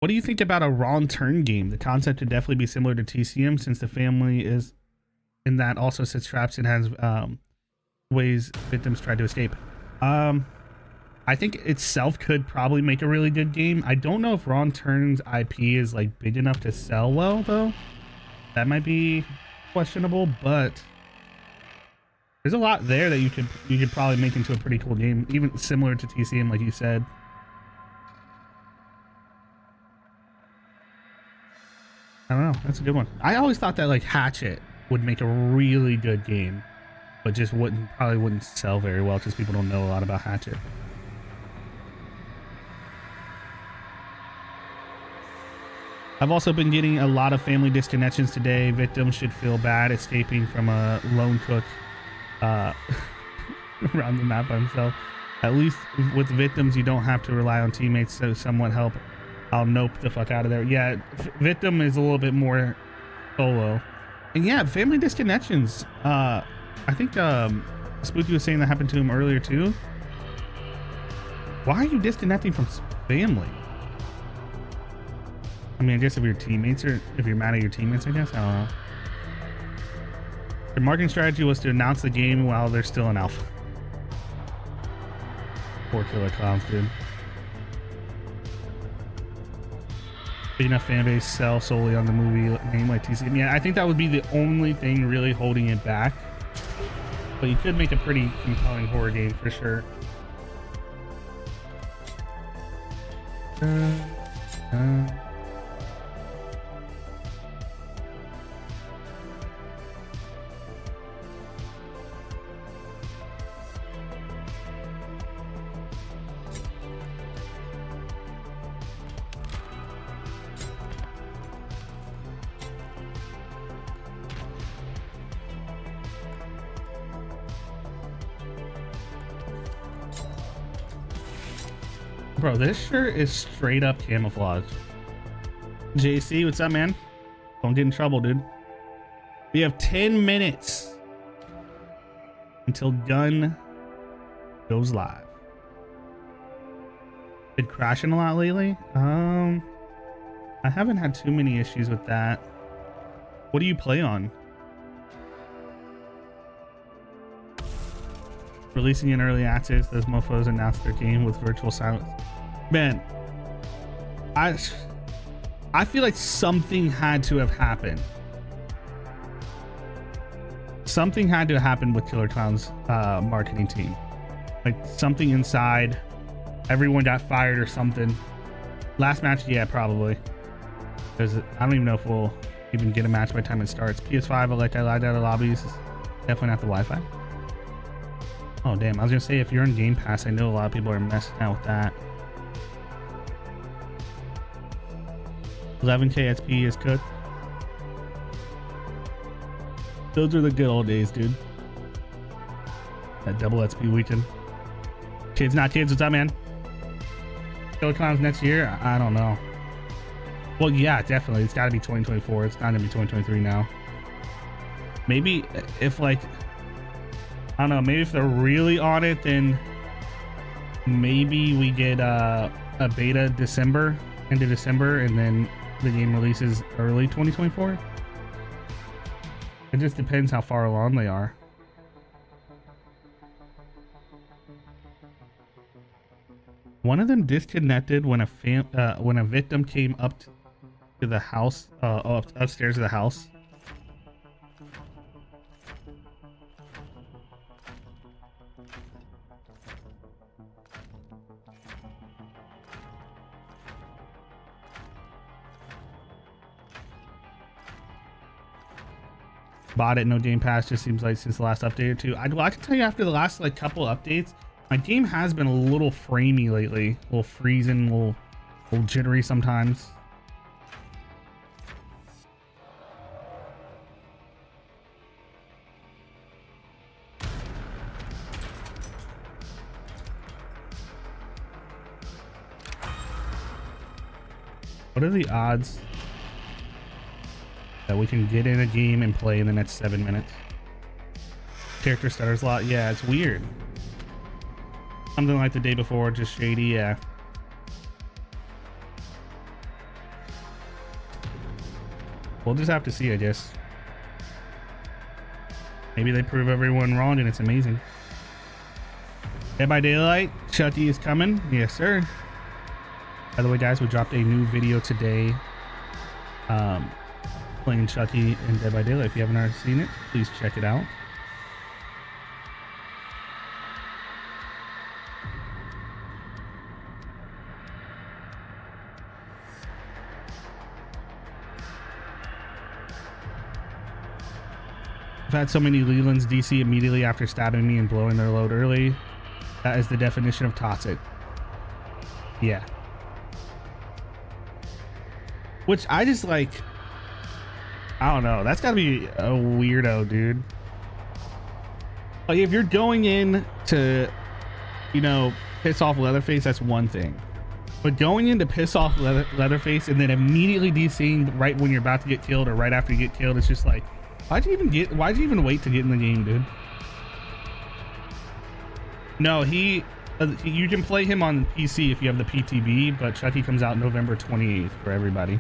Speaker 2: What do you think about a wrong turn game? The concept would definitely be similar to TCM since the family is in that also sets traps and has ways victims try to escape. I think itself could probably make a really good game. I don't know if Wrong Turns IP is like big enough to sell well though. That might be questionable, but there's a lot there that you could probably make into a pretty cool game, even similar to TCM like you said. I don't know. That's a good one. I always thought that like Hatchet would make a really good game, but just probably wouldn't sell very well because people don't know a lot about Hatchet. I've also been getting a lot of family disconnections today. Victims should feel bad escaping from a lone cook around the map by himself. At least with victims, you don't have to rely on teammates to somewhat help. I'll nope the fuck out of there. Yeah, Victim is a little bit more solo. And yeah, family disconnections. I think Spooky was saying that happened to him earlier too. Why are you disconnecting from family? I mean, I guess if your teammates are, if you're mad at your teammates, I guess. I don't know. The marketing strategy was to announce the game while they're still in alpha. Poor Killer Clowns, dude. Big enough fan base sell solely on the movie name like TCM. Yeah, I think that would be the only thing really holding it back. But you could make a pretty compelling horror game for sure. Bro, this shirt is straight up camouflage. JC, what's up, man? Don't get in trouble, dude. We have 10 minutes until Gun goes live. Been crashing a lot lately. I haven't had too many issues with that. What do you play on? Releasing in early access, those mofos announced their game with virtual silence. Man, I feel like something had to have happened. Something had to happen with Killer Clown's marketing team. Like something inside. Everyone got fired or something. Last match, yeah, probably. Because I don't even know if we'll even get a match by the time it starts. PS5, like I lied out of lobbies. Definitely not the Wi-Fi. Oh damn, I was gonna say if you're in Game Pass, I know a lot of people are messing out with that. 11k XP is good. Those are the good old days, dude. That double XP weekend. Kids not kids, what's up, man? Killer Clowns next year? I don't know. Well, yeah, definitely. It's gotta be 2024. It's not gonna be 2023 now. Maybe if like, I don't know, maybe if they're really on it, then maybe we get a beta into December, and then the game releases early 2024. It just depends how far along they are. One of them disconnected when a victim came up to the house, upstairs of the house. Bought it, no Game Pass, just seems like since the last update or two. I can tell you after the last like couple updates, my game has been a little framey lately, a little freezing, a little jittery sometimes. What are the odds that we can get in a game and play in the next 7 minutes? Character stutters a lot. Yeah, it's weird. Something like the day before, just shady. Yeah. We'll just have to see, I guess. Maybe they prove everyone wrong and it's amazing. Dead by Daylight, Chucky is coming. Yes, sir. By the way, guys, we dropped a new video today. Playing Chucky in Dead by Daylight. If you haven't already seen it, please check it out. I've had so many Leland's DC immediately after stabbing me and blowing their load early. That is the definition of toxic. Yeah. Which I just like, I don't know. That's gotta be a weirdo, dude. Like if you're going in to, you know, piss off Leatherface, that's one thing. But going in to piss off Leatherface and then immediately DCing right when you're about to get killed or right after you get killed, it's just like, why'd you even wait to get in the game, dude? No, you can play him on PC if you have the PTB, but Chucky comes out November 28th for everybody.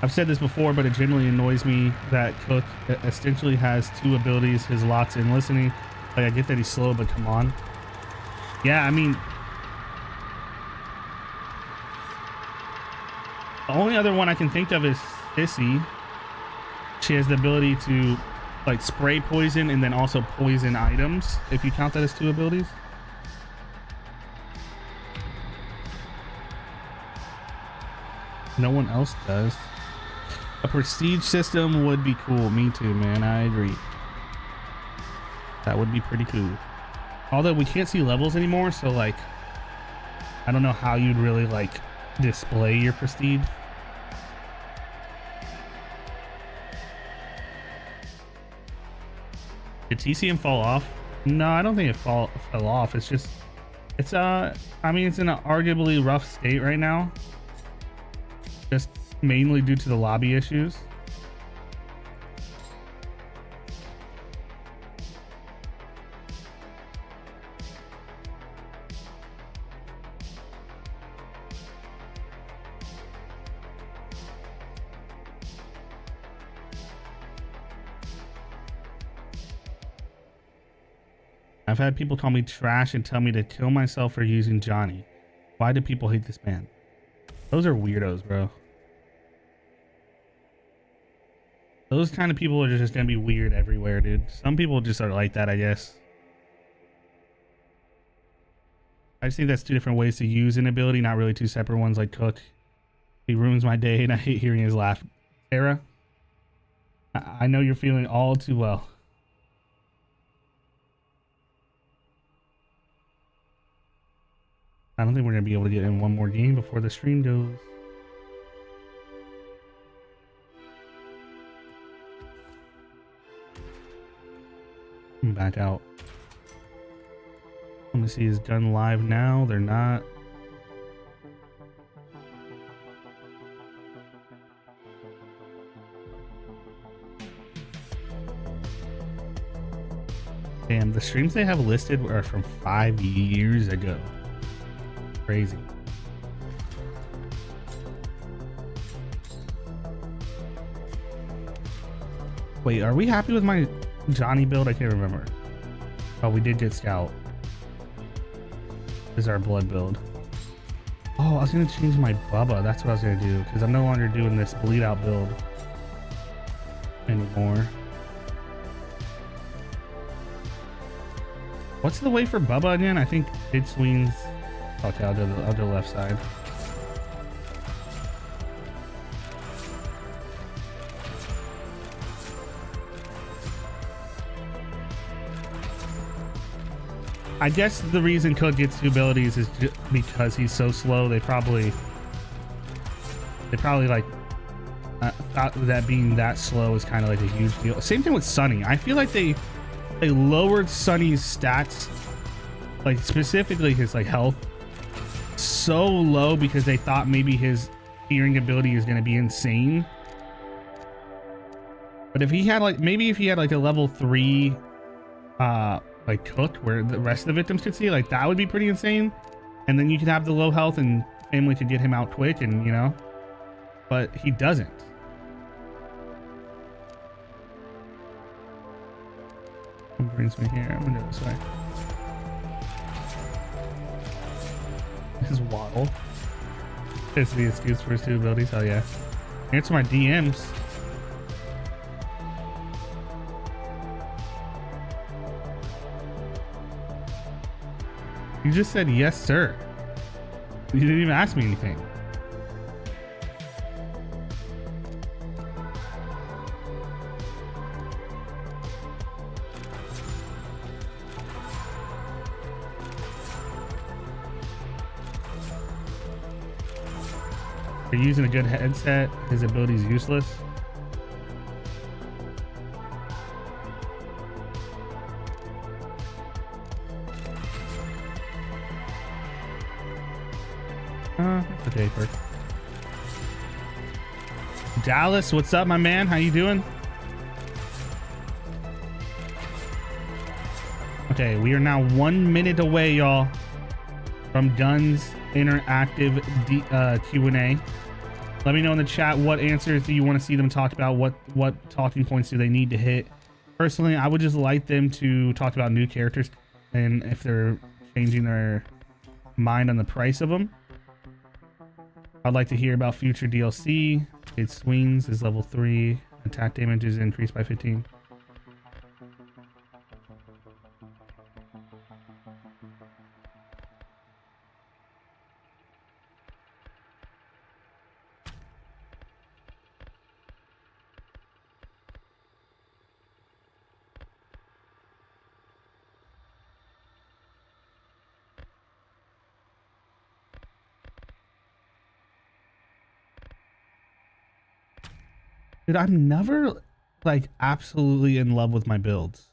Speaker 2: I've said this before, but it genuinely annoys me that Cook essentially has 2 abilities, his locks and listening. Like, I get that he's slow, but come on. Yeah, I mean, the only other one I can think of is Sissy. She has the ability to like spray poison and then also poison items, if you count that as 2 abilities. No one else does. A prestige system would be cool. Me too, man. I agree. That would be pretty cool. Although we can't see levels anymore, so like, I don't know how you'd really like display your prestige. Did TCM fall off? No, I don't think it fell off. It's just, it's I mean, it's in an arguably rough state right now. Just mainly due to the lobby issues. I've had people call me trash and tell me to kill myself for using Johnny. Why do people hate this man? Those are weirdos, bro. Those kind of people are just gonna be weird everywhere, dude. Some people just are like that, I guess. I just think that's 2 different ways to use an ability, not really 2 separate ones like Cook. He ruins my day and I hate hearing his laugh. Sarah, I know you're feeling all too well. I don't think we're gonna be able to get in one more game before the stream goes. I'm back out. Let me see, is gun live now? They're not. Damn, the streams they have listed are from 5 years ago. Crazy. Wait, are we happy with my Johnny build? I can't remember. Oh, we did get Scout. This is our blood build. Oh, I was gonna change my Bubba. That's what I was gonna do, because I'm no longer doing this bleed out build anymore. What's the way for Bubba again? I think it swings. Okay, I'll do the left side. I guess the reason Cook gets 2 abilities is just because he's so slow. They probably like thought that being that slow is kind of like a huge deal. Same thing with Sunny. I feel like they lowered Sunny's stats, like specifically his like health, so low because they thought maybe his hearing ability is going to be insane. But if he had like, maybe if he had like a level 3 like Cook where the rest of the victims could see, like that would be pretty insane, and then you could have the low health and family could get him out quick, and you know, but he doesn't. What brings me here? I'm gonna go this way. This is Waddle. It's the excuse for his 2 abilities. Hell yeah. Answer my DMs. You just said yes, sir. You didn't even ask me anything. If you're using a good headset, his ability is useless. Okay, first. Dallas, what's up, my man? How you doing? Okay, we are now 1 minute away, y'all, from Guns Interactive QnA. Let me know in the chat what answers do you want to see them talk about. What talking points do they need to hit? Personally, I would just like them to talk about new characters and if they're changing their mind on the price of them. I'd like to hear about future DLC. It swings is level 3. Attack damage is increased by 15. Dude, I'm never like absolutely in love with my builds.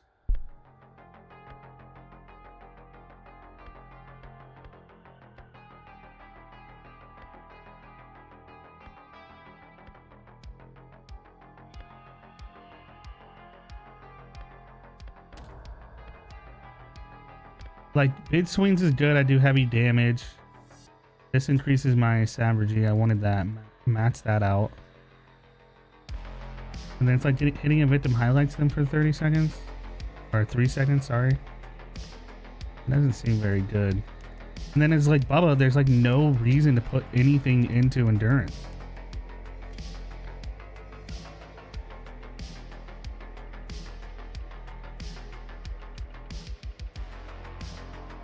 Speaker 2: Like bid swings is good. I do heavy damage. This increases my savagery. I wanted that. Match that out. And then it's like hitting a victim highlights them for 30 seconds. Or 3 seconds, sorry. It doesn't seem very good. And then it's like, Bubba, there's like no reason to put anything into endurance.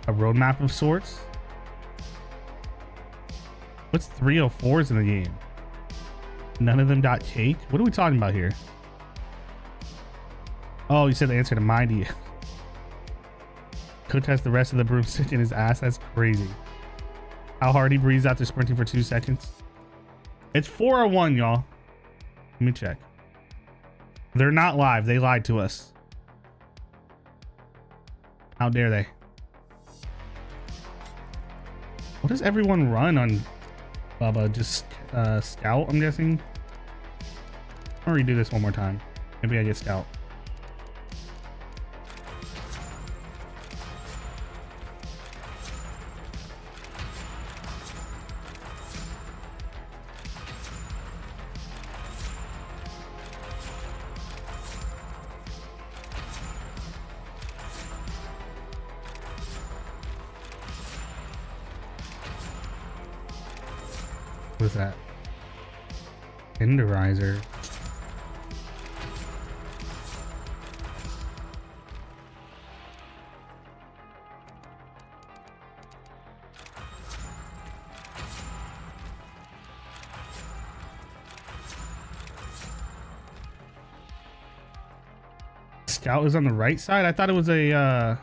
Speaker 2: A roadmap of sorts? What's 304s in the game? None of them got cake? What are we talking about here? Oh, you said the answer to my DM. Coach has the rest of the broomstick in his ass. That's crazy. How hard he breathes after sprinting for 2 seconds. It's 401, y'all. Let me check. They're not live. They lied to us. How dare they? What does everyone run on Bubba? Just scout, I'm guessing. I'll redo this one more time. Maybe I get scout. What is that? Tenderizer. Scout is on the right side? I thought it was a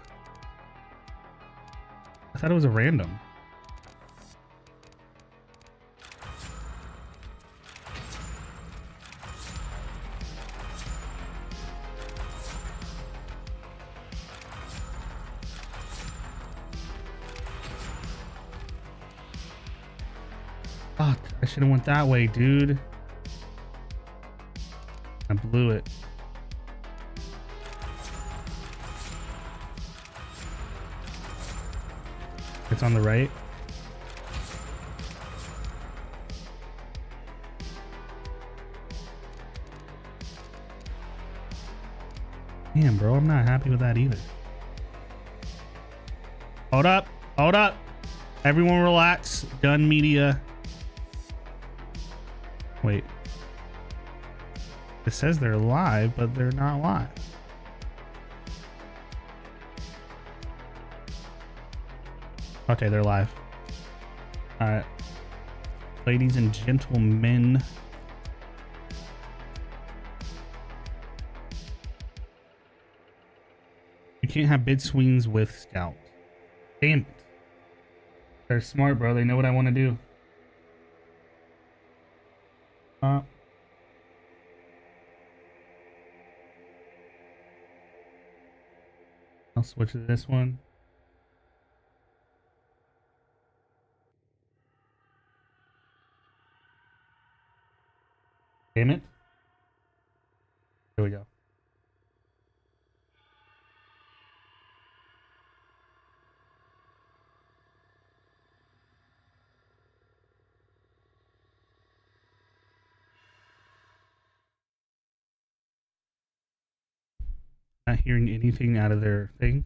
Speaker 2: random. Fuck, I should have went that way, dude. I blew it. It's on the right. Damn, bro, I'm not happy with that either. Hold up, hold up. Everyone relax. Gun media. Wait. It says they're live, but they're not live. Okay, they're live. Alright. Ladies and gentlemen. You can't have bid swings with Scout. Damn it. They're smart, bro. They know what I want to do. I'll switch to this one. Damn it. Here we go. Not hearing anything out of their thing.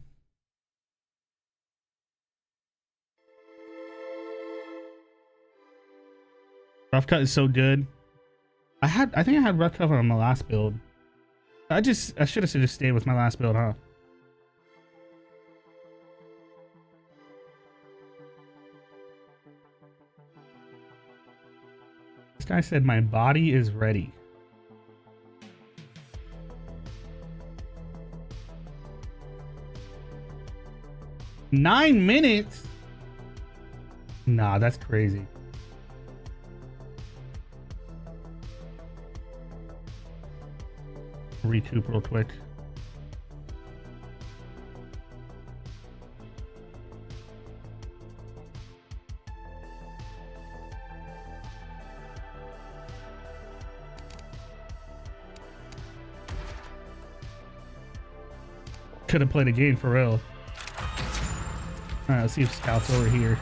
Speaker 2: Rough cut is so good. I think I had rough cut on my last build. I should have just stayed with my last build, huh? This guy said my body is ready. Nine minutes? Nah, that's crazy. Recoup real quick. Could have played a game for real. Alright, let's see if Scout's over here.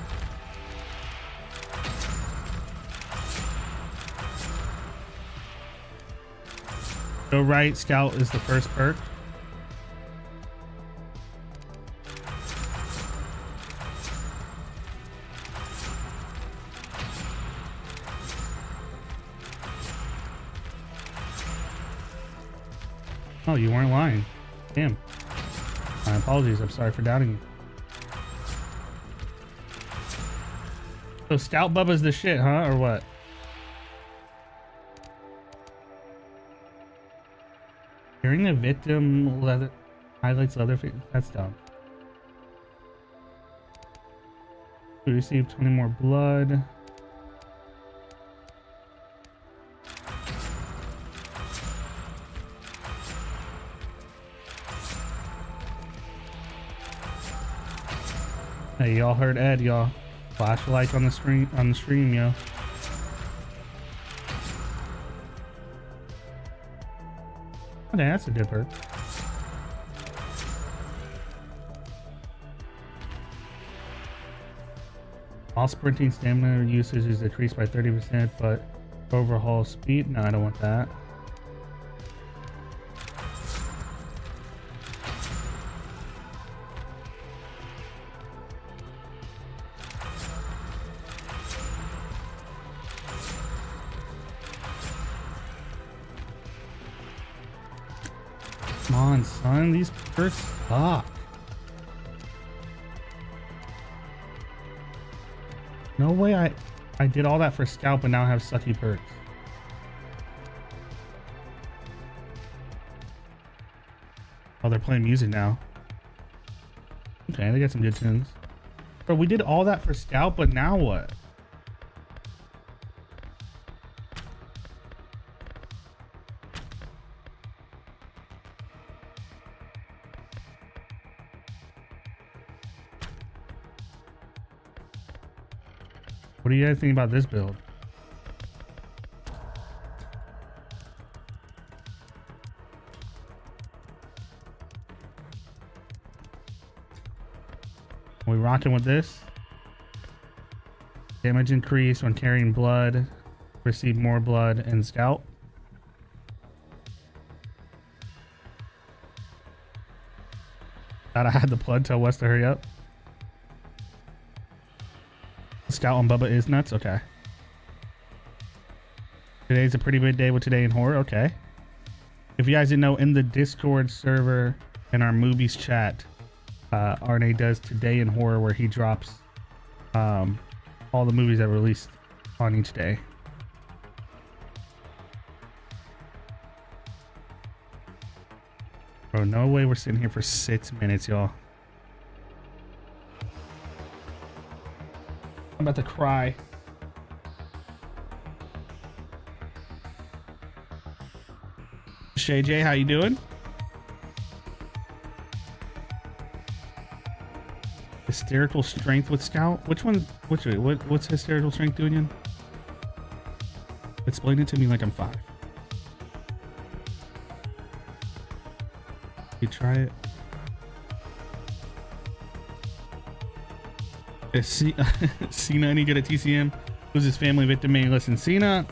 Speaker 2: Go right, Scout is the first perk. Oh, you weren't lying. Damn. My apologies, I'm sorry for doubting you. So Scout Bubba's the shit, huh? Or what? Hearing the victim leather highlights leather face. That's dumb. We received 20 more blood. Hey, y'all heard Ed, y'all. Flash a like on the stream, yo. Okay, that's a good perk. All sprinting stamina usage is decreased by 30%, but overhaul speed? No, I don't want that. Come on, son, these perks suck. No way I did all that for Scalp and now I have sucky perks. Oh, they're playing music now. Okay, they got some good tunes. Bro, we did all that for Scalp, but now what? What do you guys think about this build? Are we rocking with this? Damage increase when carrying blood. Receive more blood and Scout. Thought I had the blood, tell Wes to hurry up. Scout on Bubba is nuts. Okay. Today's a pretty big day with Today in Horror. Okay. If you guys didn't know, in the Discord server in our movies chat, RNA does Today in Horror, where he drops all the movies that were released on each day. Bro, no way we're sitting here for 6 minutes, y'all. I'm about to cry. Shay J, how you doing? Hysterical strength with Scout? Which one? What's hysterical strength doing again? Explain it to me like I'm 5. You try it. Is Cena any good at TCM? Who's his family victim main? Listen, Cena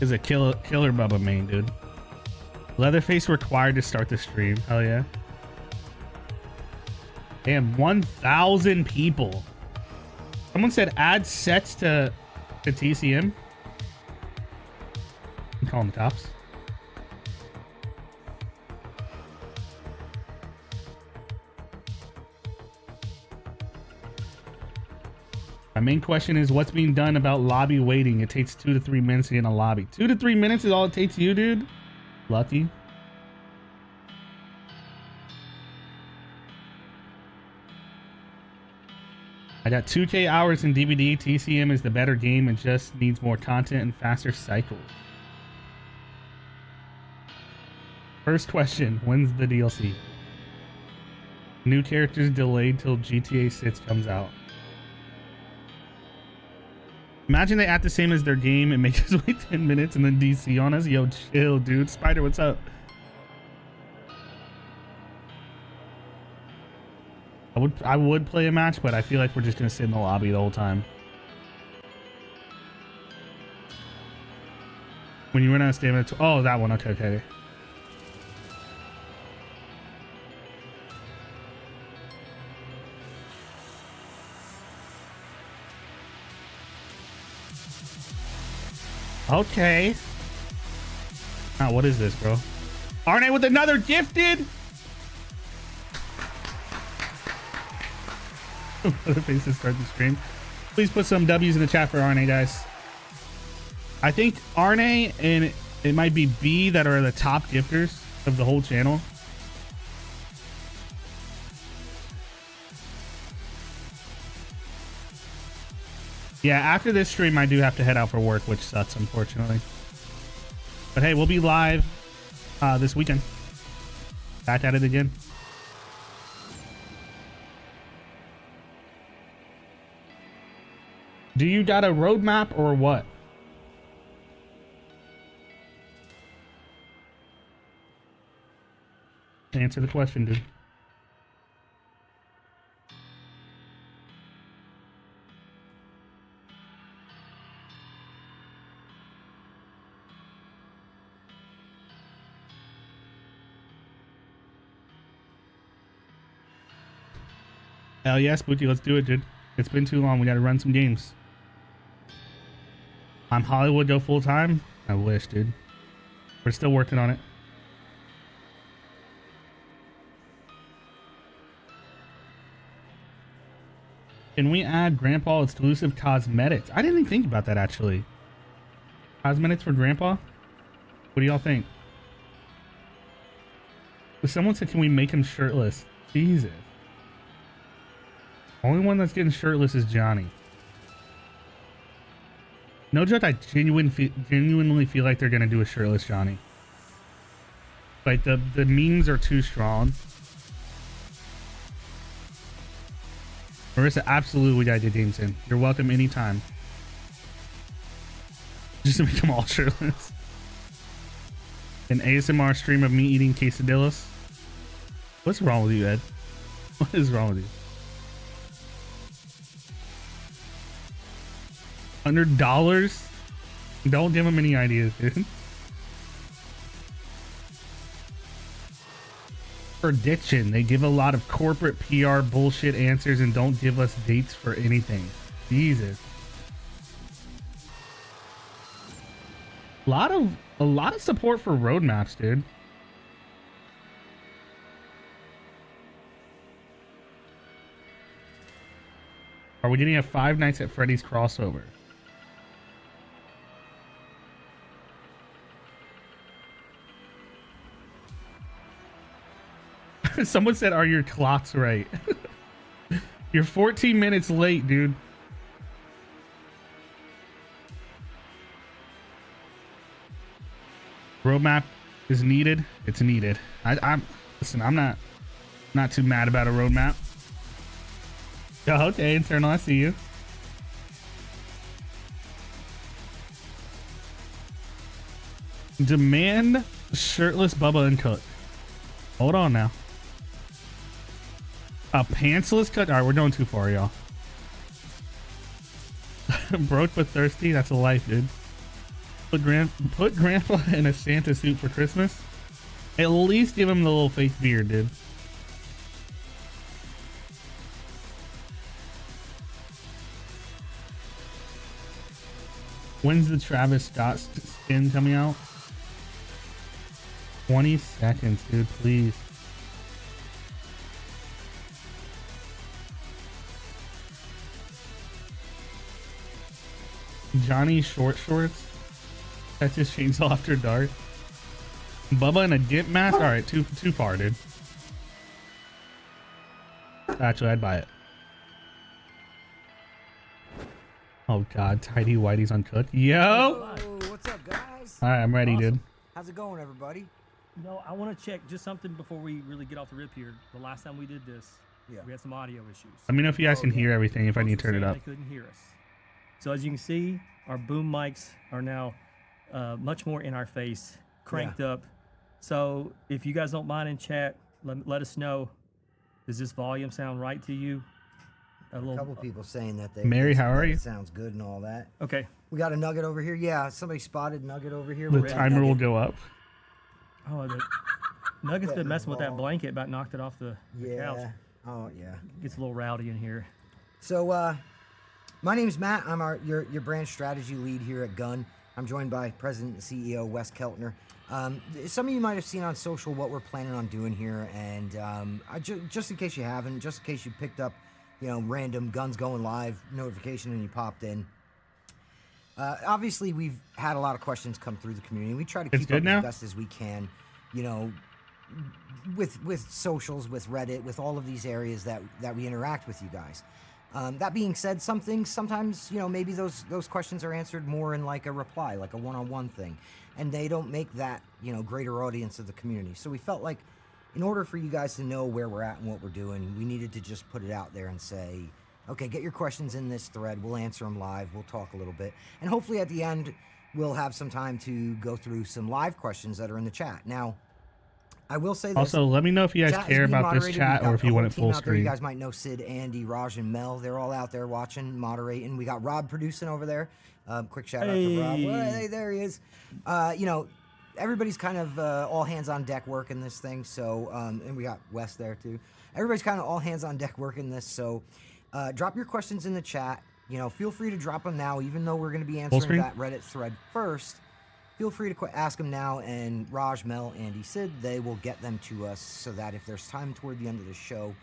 Speaker 2: is a killer Bubba main, dude. Leatherface required to start the stream. Hell yeah. Damn, 1,000 people. Someone said add sets to TCM. I'm calling the cops. My main question is what's being done about lobby waiting? It takes 2 to 3 minutes to get in a lobby. 2 to 3 minutes is all it takes you, dude? Lucky. I got 2K hours in DVD. TCM is the better game and just needs more content and faster cycles. First question, when's the DLC? New characters delayed till GTA 6 comes out. Imagine they act the same as their game and make us wait 10 minutes and then DC on us. Yo, chill, dude. Spider, what's up? I would play a match, but I feel like we're just gonna sit in the lobby the whole time. When you run out of stamina, oh, that one. Okay, okay. Okay. Now, what is this, bro? RNA with another gifted. Other faces start the stream. Please put some W's in the chat for RNA, guys. I think RNA and it might be B that are the top gifters of the whole channel. Yeah, after this stream, I do have to head out for work, which sucks, unfortunately. But hey, we'll be live this weekend. Back at it again. Do you got a roadmap or what? Answer the question, dude. Hell yes, Booty, let's do it, dude. It's been too long. We gotta run some games. I'm Hollywood go full time. I wish, dude. We're still working on it. Can we add Grandpa exclusive cosmetics? I didn't even think about that, actually. Cosmetics for Grandpa? What do y'all think? Someone said, can we make him shirtless? Jesus. Only one that's getting shirtless is Johnny. No joke, I genuinely feel like they're gonna do a shirtless Johnny. Like the memes are too strong. Marissa, absolutely, we gotta get games in. You're welcome anytime. Just to make them all shirtless. An ASMR stream of me eating quesadillas. What's wrong with you, Ed? What is wrong with you? $100? Don't give them any ideas, dude. Prediction. They give a lot of corporate PR bullshit answers and don't give us dates for anything. Jesus. A lot of support for roadmaps, dude. Are we getting a Five Nights at Freddy's crossover? Someone said, are your clocks right? You're 14 minutes late, dude. Roadmap is needed. It's needed. Listen, I'm not too mad about a roadmap. Oh, okay, Internal, I see you. Demand shirtless Bubba and Cook. Hold on now. A pantsless Cook? Alright, we're going too far, y'all. Broke but thirsty? That's a life, dude. Put Grandpa in a Santa suit for Christmas? At least give him the little fake beard, dude. When's the Travis Scott skin coming out? 20 seconds, dude, please. Johnny Short Shorts. That's his chainsaw after dark. Bubba in a dip mask? Alright, too far, dude. Actually, I'd buy it. Oh god, Tidy Whitey's uncooked. Yo!
Speaker 7: Oh, what's up, guys?
Speaker 2: Alright, I'm ready, dude.
Speaker 7: How's it going, everybody?
Speaker 8: No, I want to check just something before we really get off the rip here. The last time we did this, we had some audio issues.
Speaker 2: Let me know if you guys can hear everything, if I need to turn it up.
Speaker 8: They couldn't hear us. So as you can see, our boom mics are now much more in our face, cranked up. So if you guys don't mind in chat, let us know. Does this volume sound right to you?
Speaker 7: A couple people saying that they.
Speaker 2: Mary, how are you?
Speaker 7: Sounds good and all that.
Speaker 8: Okay.
Speaker 7: We got a nugget over here. Yeah, somebody spotted Nugget over here.
Speaker 2: The timer will go up.
Speaker 8: Oh, the Nugget's been messing with that blanket, about knocked it off the couch.
Speaker 7: Oh, yeah.
Speaker 8: Gets a little rowdy in here.
Speaker 7: So, my name's Matt. I'm your brand strategy lead here at Gun. I'm joined by President and CEO Wes Keltner. Some of you might have seen on social what we're planning on doing here, and just in case you haven't, just in case you picked up, random Guns Going Live notification and you popped in. Obviously, we've had a lot of questions come through the community. We try to keep up as best as we can, with socials, with Reddit, with all of these areas that we interact with you guys. That being said, sometimes, maybe those questions are answered more in like a reply, like a one-on-one thing, and they don't make that, greater audience of the community. So we felt like in order for you guys to know where we're at and what we're doing, we needed to just put it out there and say, okay, get your questions in this thread. We'll answer them live. We'll talk a little bit. And hopefully at the end, we'll have some time to go through some live questions that are in the chat. Now, I will say this.
Speaker 2: Also, let me know if you guys care about this chat or if you want it full screen.
Speaker 7: You guys might know Sid, Andy, Raj, and Mel. They're all out there watching, moderating. We got Rob producing over there. Quick shout out to Rob. Well, hey, there he is. Everybody's kind of all hands on deck working this thing. So, and we got Wes there too. Everybody's kind of all hands on deck working this. So, drop your questions in the chat. Feel free to drop them now, even though we're going to be answering that Reddit thread first. Feel free to ask them now, and Raj, Mel, Andy, Sid, they will get them to us so that if there's time toward the end of the show,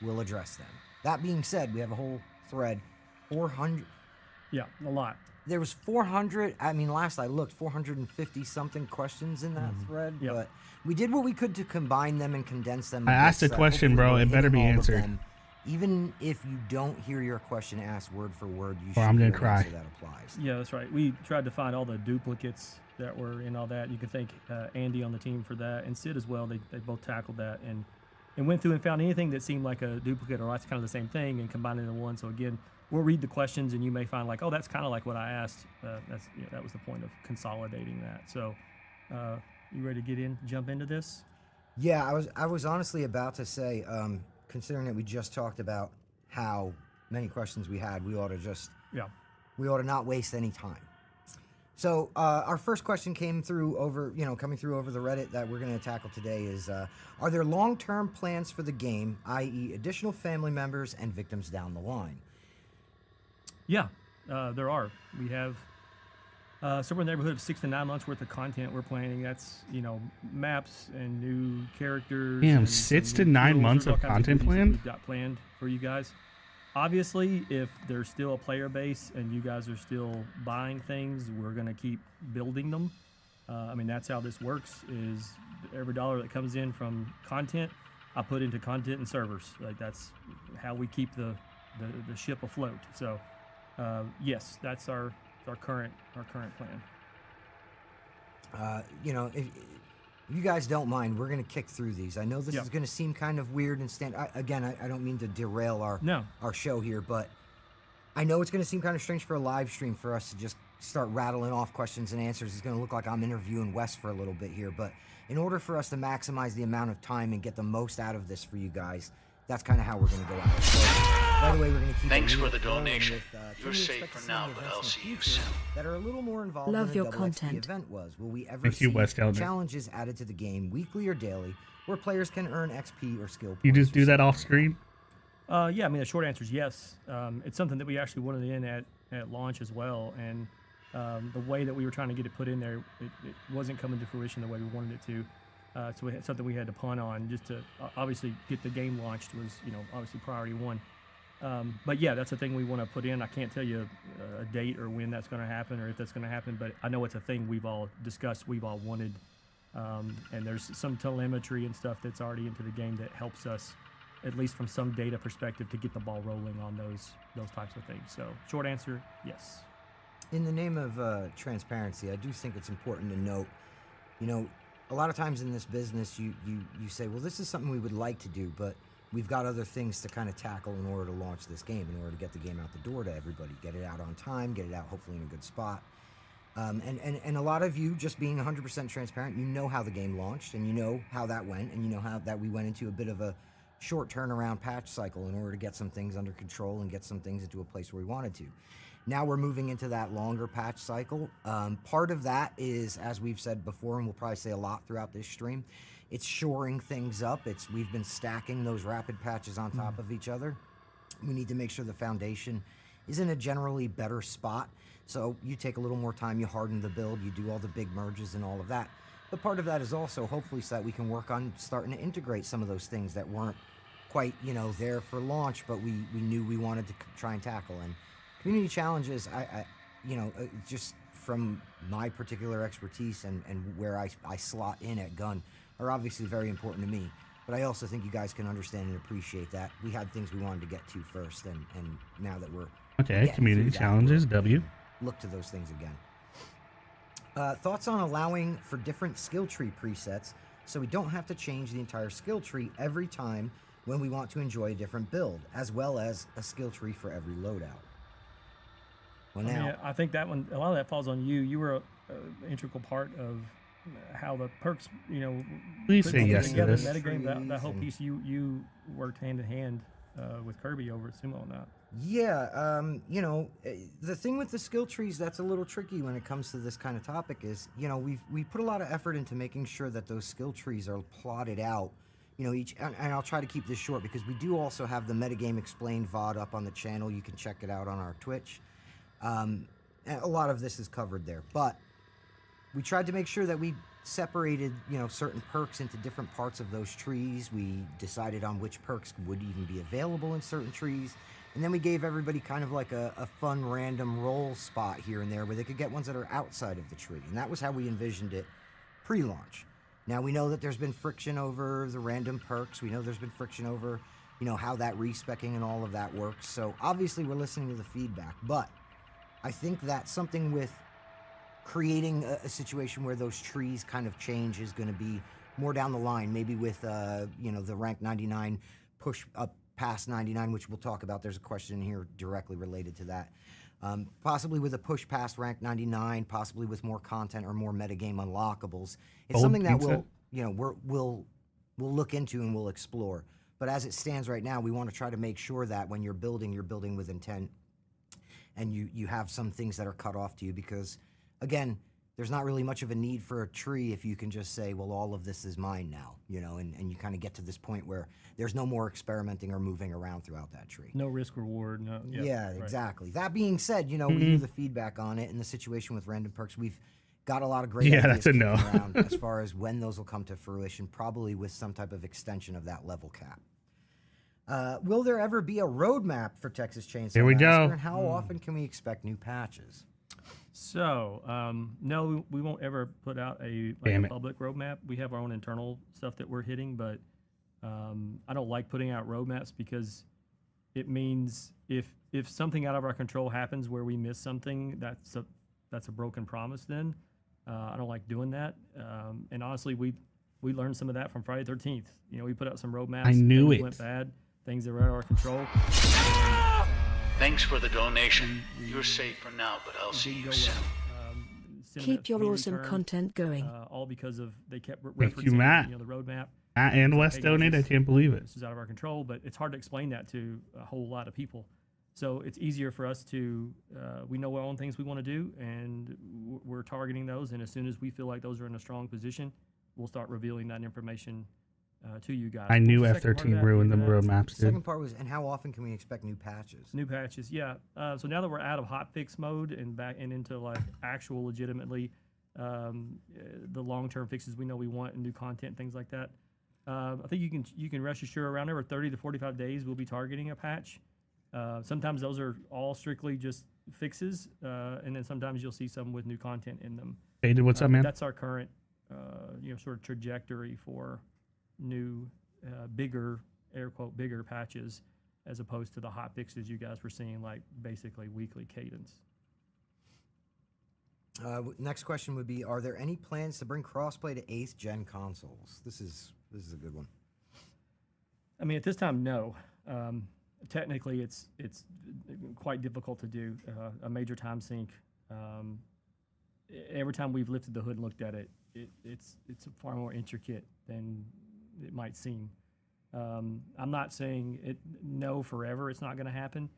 Speaker 7: we'll address them. That being said, we have a whole thread, 400.
Speaker 8: Yeah, a lot.
Speaker 7: There was 400, last I looked, 450 something questions in that thread, but we did what we could to combine them and condense them.
Speaker 2: I asked a question, bro. It better be answered.
Speaker 7: Even if you don't hear your question asked word for word, you should
Speaker 2: I'm gonna cry.
Speaker 7: that applies.
Speaker 8: Yeah, that's right. We tried to find all the duplicates that were in all that. You can thank Andy on the team for that, and Sid as well. They both tackled that and went through and found anything that seemed like a duplicate or that's kind of the same thing and combined it into one. So again, we'll read the questions and you may find like, oh, that's kind of like what I asked. That was the point of consolidating that. So you ready to jump into this?
Speaker 7: Yeah, I was honestly about to say, considering that we just talked about how many questions we had, we ought to not waste any time. So our first question coming through over the Reddit that we're going to tackle today is, are there long-term plans for the game, i.e. additional family members and victims down the line?
Speaker 8: Yeah, there are. We have somewhere in the neighborhood of 6 to 9 months worth of content we're planning. That's, maps and new characters.
Speaker 2: Damn, 6 to 9 months of content planned?
Speaker 8: We've got planned for you guys. Obviously, if there's still a player base and you guys are still buying things, we're going to keep building them. That's how this works, is every dollar that comes in from content, I put into content and servers. Like, that's how we keep the ship afloat. So, yes, that's our current plan.
Speaker 7: If you guys don't mind, we're going to kick through these. I know this is going to seem kind of weird and I don't mean to derail our show here, but I know it's going to seem kind of strange for a live stream for us to just start rattling off questions and answers. It's going to look like I'm interviewing Wes for a little bit here, but in order for us to maximize the amount of time and get the most out of this for you guys, that's kind of how we're going to go out. So, By the way, we're going to keep.
Speaker 1: Thanks
Speaker 7: it
Speaker 1: for
Speaker 7: real
Speaker 1: the
Speaker 7: rolling
Speaker 1: donation.
Speaker 7: with,
Speaker 1: You're
Speaker 7: can we
Speaker 1: safe
Speaker 7: expect to
Speaker 1: for
Speaker 7: see
Speaker 1: now,
Speaker 7: any
Speaker 1: but
Speaker 7: events
Speaker 1: I'll
Speaker 7: in
Speaker 1: see you
Speaker 7: future
Speaker 1: soon.
Speaker 7: that are a little more involved
Speaker 5: Love
Speaker 7: than
Speaker 5: your
Speaker 7: the XP
Speaker 5: content.
Speaker 7: event was. Will we ever
Speaker 2: Thank you,
Speaker 7: see
Speaker 2: West Elder.
Speaker 7: challenges added to the game, weekly or daily, where players can earn XP or skill points?
Speaker 2: You just do that
Speaker 7: or
Speaker 2: off screen?
Speaker 8: Yeah, I mean, the short answer is yes. It's something that we actually wanted in at launch as well, and the way that we were trying to get it put in there, it wasn't coming to fruition the way we wanted it to. So we had something we had to punt on just to obviously get the game launched was, obviously priority one. But yeah, that's a thing we want to put in. I can't tell you a date or when that's going to happen or if that's going to happen, but I know it's a thing we've all discussed, we've all wanted. And there's some telemetry and stuff that's already into the game that helps us, at least from some data perspective, to get the ball rolling on those types of things. So short answer, yes.
Speaker 7: In the name of transparency, I do think it's important to note, a lot of times in this business, you say, well, this is something we would like to do, but we've got other things to kind of tackle in order to launch this game, in order to get the game out the door to everybody, get it out on time, get it out hopefully in a good spot. And a lot of you, just being 100% transparent, you know how the game launched, and you know how that went, and you know how that we went into a bit of a short turnaround patch cycle in order to get some things under control and get some things into a place where we wanted to. Now we're moving into that longer patch cycle. Part of that is, as we've said before, and we'll probably say a lot throughout this stream, it's shoring things up. We've been stacking those rapid patches on top of each other. We need to make sure the foundation is in a generally better spot. So you take a little more time, you harden the build, you do all the big merges and all of that. But part of that is also hopefully so that we can work on starting to integrate some of those things that weren't quite, there for launch, but we knew we wanted to try and tackle. And community challenges, just from my particular expertise and where I slot in at Gun, are obviously very important to me. But I also think you guys can understand and appreciate that we had things we wanted to get to first, and now that we're
Speaker 2: Okay,
Speaker 7: getting
Speaker 2: community
Speaker 7: through that,
Speaker 2: challenges,
Speaker 7: we're
Speaker 2: W.
Speaker 7: look to those things again. Thoughts on allowing for different skill tree presets so we don't have to change the entire skill tree every time when we want to enjoy a different build, as well as a skill tree for every loadout. Well, now
Speaker 8: I think that one, a lot of that falls on you. You were an integral part of how the perks,
Speaker 2: Please
Speaker 8: put
Speaker 2: say
Speaker 8: things
Speaker 2: yes to
Speaker 8: together,
Speaker 2: this.
Speaker 8: metagame, that whole
Speaker 7: And-
Speaker 8: piece, you worked hand in hand with Kirby over at Sumo on that.
Speaker 7: Yeah, the thing with the skill trees that's a little tricky when it comes to this kind of topic is, we put a lot of effort into making sure that those skill trees are plotted out, each, and I'll try to keep this short because we do also have the Metagame Explained VOD up on the channel. You can check it out on our Twitch. And a lot of this is covered there, but we tried to make sure that we separated, certain perks into different parts of those trees. We decided on which perks would even be available in certain trees. And then we gave everybody kind of like a fun random roll spot here and there where they could get ones that are outside of the tree. And that was how we envisioned it pre-launch. Now we know that there's been friction over the random perks. We know there's been friction over, how that respecing and all of that works. So obviously we're listening to the feedback, but I think that something with creating a situation where those trees kind of change is going to be more down the line, maybe with, the rank 99 push up past 99, which we'll talk about. There's a question in here directly related to that. Possibly with a push past rank 99, possibly with more content or more metagame unlockables. It's
Speaker 2: Old
Speaker 7: something that
Speaker 2: pizza?
Speaker 7: we'll look into and we'll explore. But as it stands right now, we want to try to make sure that when you're building with intent, and you have some things that are cut off to you, because again, there's not really much of a need for a tree if you can just say, well, all of this is mine now, and you kind of get to this point where there's no more experimenting or moving around throughout that tree.
Speaker 8: No risk reward. No.
Speaker 7: Yeah,
Speaker 8: right.
Speaker 7: exactly. That being said, we hear the feedback on it, and the situation with random perks, we've got a lot of great
Speaker 2: Yeah,
Speaker 7: ideas
Speaker 2: that's a no.
Speaker 7: kicking around as far as when those will come to fruition, probably with some type of extension of that level cap. Will there ever be a roadmap for Texas Chainsaw
Speaker 2: Here we
Speaker 7: Massacre,
Speaker 2: go.
Speaker 7: and how often can we expect new patches?
Speaker 8: So, no, we won't ever put out a
Speaker 2: Damn it.
Speaker 8: public roadmap. We have our own internal stuff that we're hitting, but I don't like putting out roadmaps because it means if something out of our control happens where we miss something, that's a broken promise. Then I don't like doing that. And honestly, we learned some of that from Friday 13th. We put out some roadmaps.
Speaker 2: I knew
Speaker 8: things
Speaker 2: it.
Speaker 8: went bad. Things that were out of our control.
Speaker 1: Thanks for the donation. You're safe for now, but I'll see
Speaker 8: Didn't
Speaker 1: you
Speaker 8: go
Speaker 1: soon.
Speaker 8: well.
Speaker 5: Keep your
Speaker 8: Community
Speaker 5: awesome
Speaker 8: term,
Speaker 5: content going.
Speaker 8: all because of they kept
Speaker 2: Thank
Speaker 8: referencing
Speaker 2: you, Matt.
Speaker 8: the roadmap.
Speaker 2: And
Speaker 8: It's
Speaker 2: West
Speaker 8: hey, guys,
Speaker 2: donate. I can't believe it.
Speaker 8: This is out of our control, but it's hard to explain that to a whole lot of people. So it's easier for us to, we know our own things we want to do, and we're targeting those. And as soon as we feel like those are in a strong position, we'll start revealing that information to you guys.
Speaker 2: I
Speaker 8: What was
Speaker 2: knew
Speaker 8: the second part of
Speaker 2: F13
Speaker 8: that?
Speaker 2: ruined the
Speaker 8: You had-
Speaker 2: roadmaps,
Speaker 7: The
Speaker 2: dude.
Speaker 7: second part was, and how often can we expect new patches?
Speaker 8: New patches, yeah. So now that we're out of hotfix mode and back and into like actual legitimately the long-term fixes we know we want and new content, things like that. I think you can rest assured around every 30 to 45 days we'll be targeting a patch. Sometimes those are all strictly just fixes, and then sometimes you'll see some with new content in them.
Speaker 2: Faded, what's up, man?
Speaker 8: That's our current, sort of trajectory for new, bigger, air quote, bigger patches, as opposed to the hot fixes you guys were seeing, like basically weekly cadence.
Speaker 7: Next question would be: are there any plans to bring crossplay to 8th gen consoles? This is a good one.
Speaker 8: I mean, at this time, no. Technically, it's quite difficult to do a major time sync. Every time we've lifted the hood and looked at it, it's far more intricate than it might seem. I'm not saying no forever. It's not going to happen,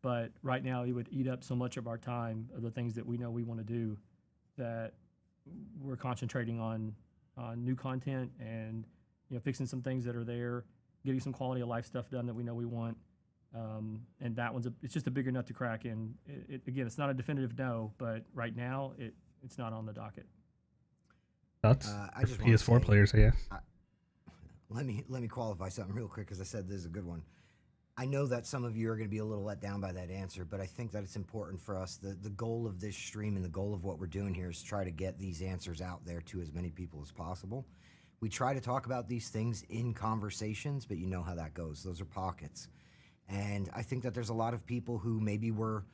Speaker 8: but right now it would eat up so much of our time of the things that we know we want to do that we're concentrating on new content and fixing some things that are there, getting some quality of life stuff done that we know we want. And that it's just a bigger nut to crack. And again, it's not a definitive no, but right now it's not on the docket.
Speaker 2: Thoughts?
Speaker 7: I just wanna
Speaker 2: PS4
Speaker 7: say,
Speaker 2: players, I guess.
Speaker 7: Let me qualify something real quick, because I said this is a good one. I know that some of you are going to be a little let down by that answer, but I think that it's important for us. The goal of this stream and the goal of what we're doing here is to try to get these answers out there to as many people as possible. We try to talk about these things in conversations, but you know how that goes. Those are pockets. And I think that there's a lot of people who maybe were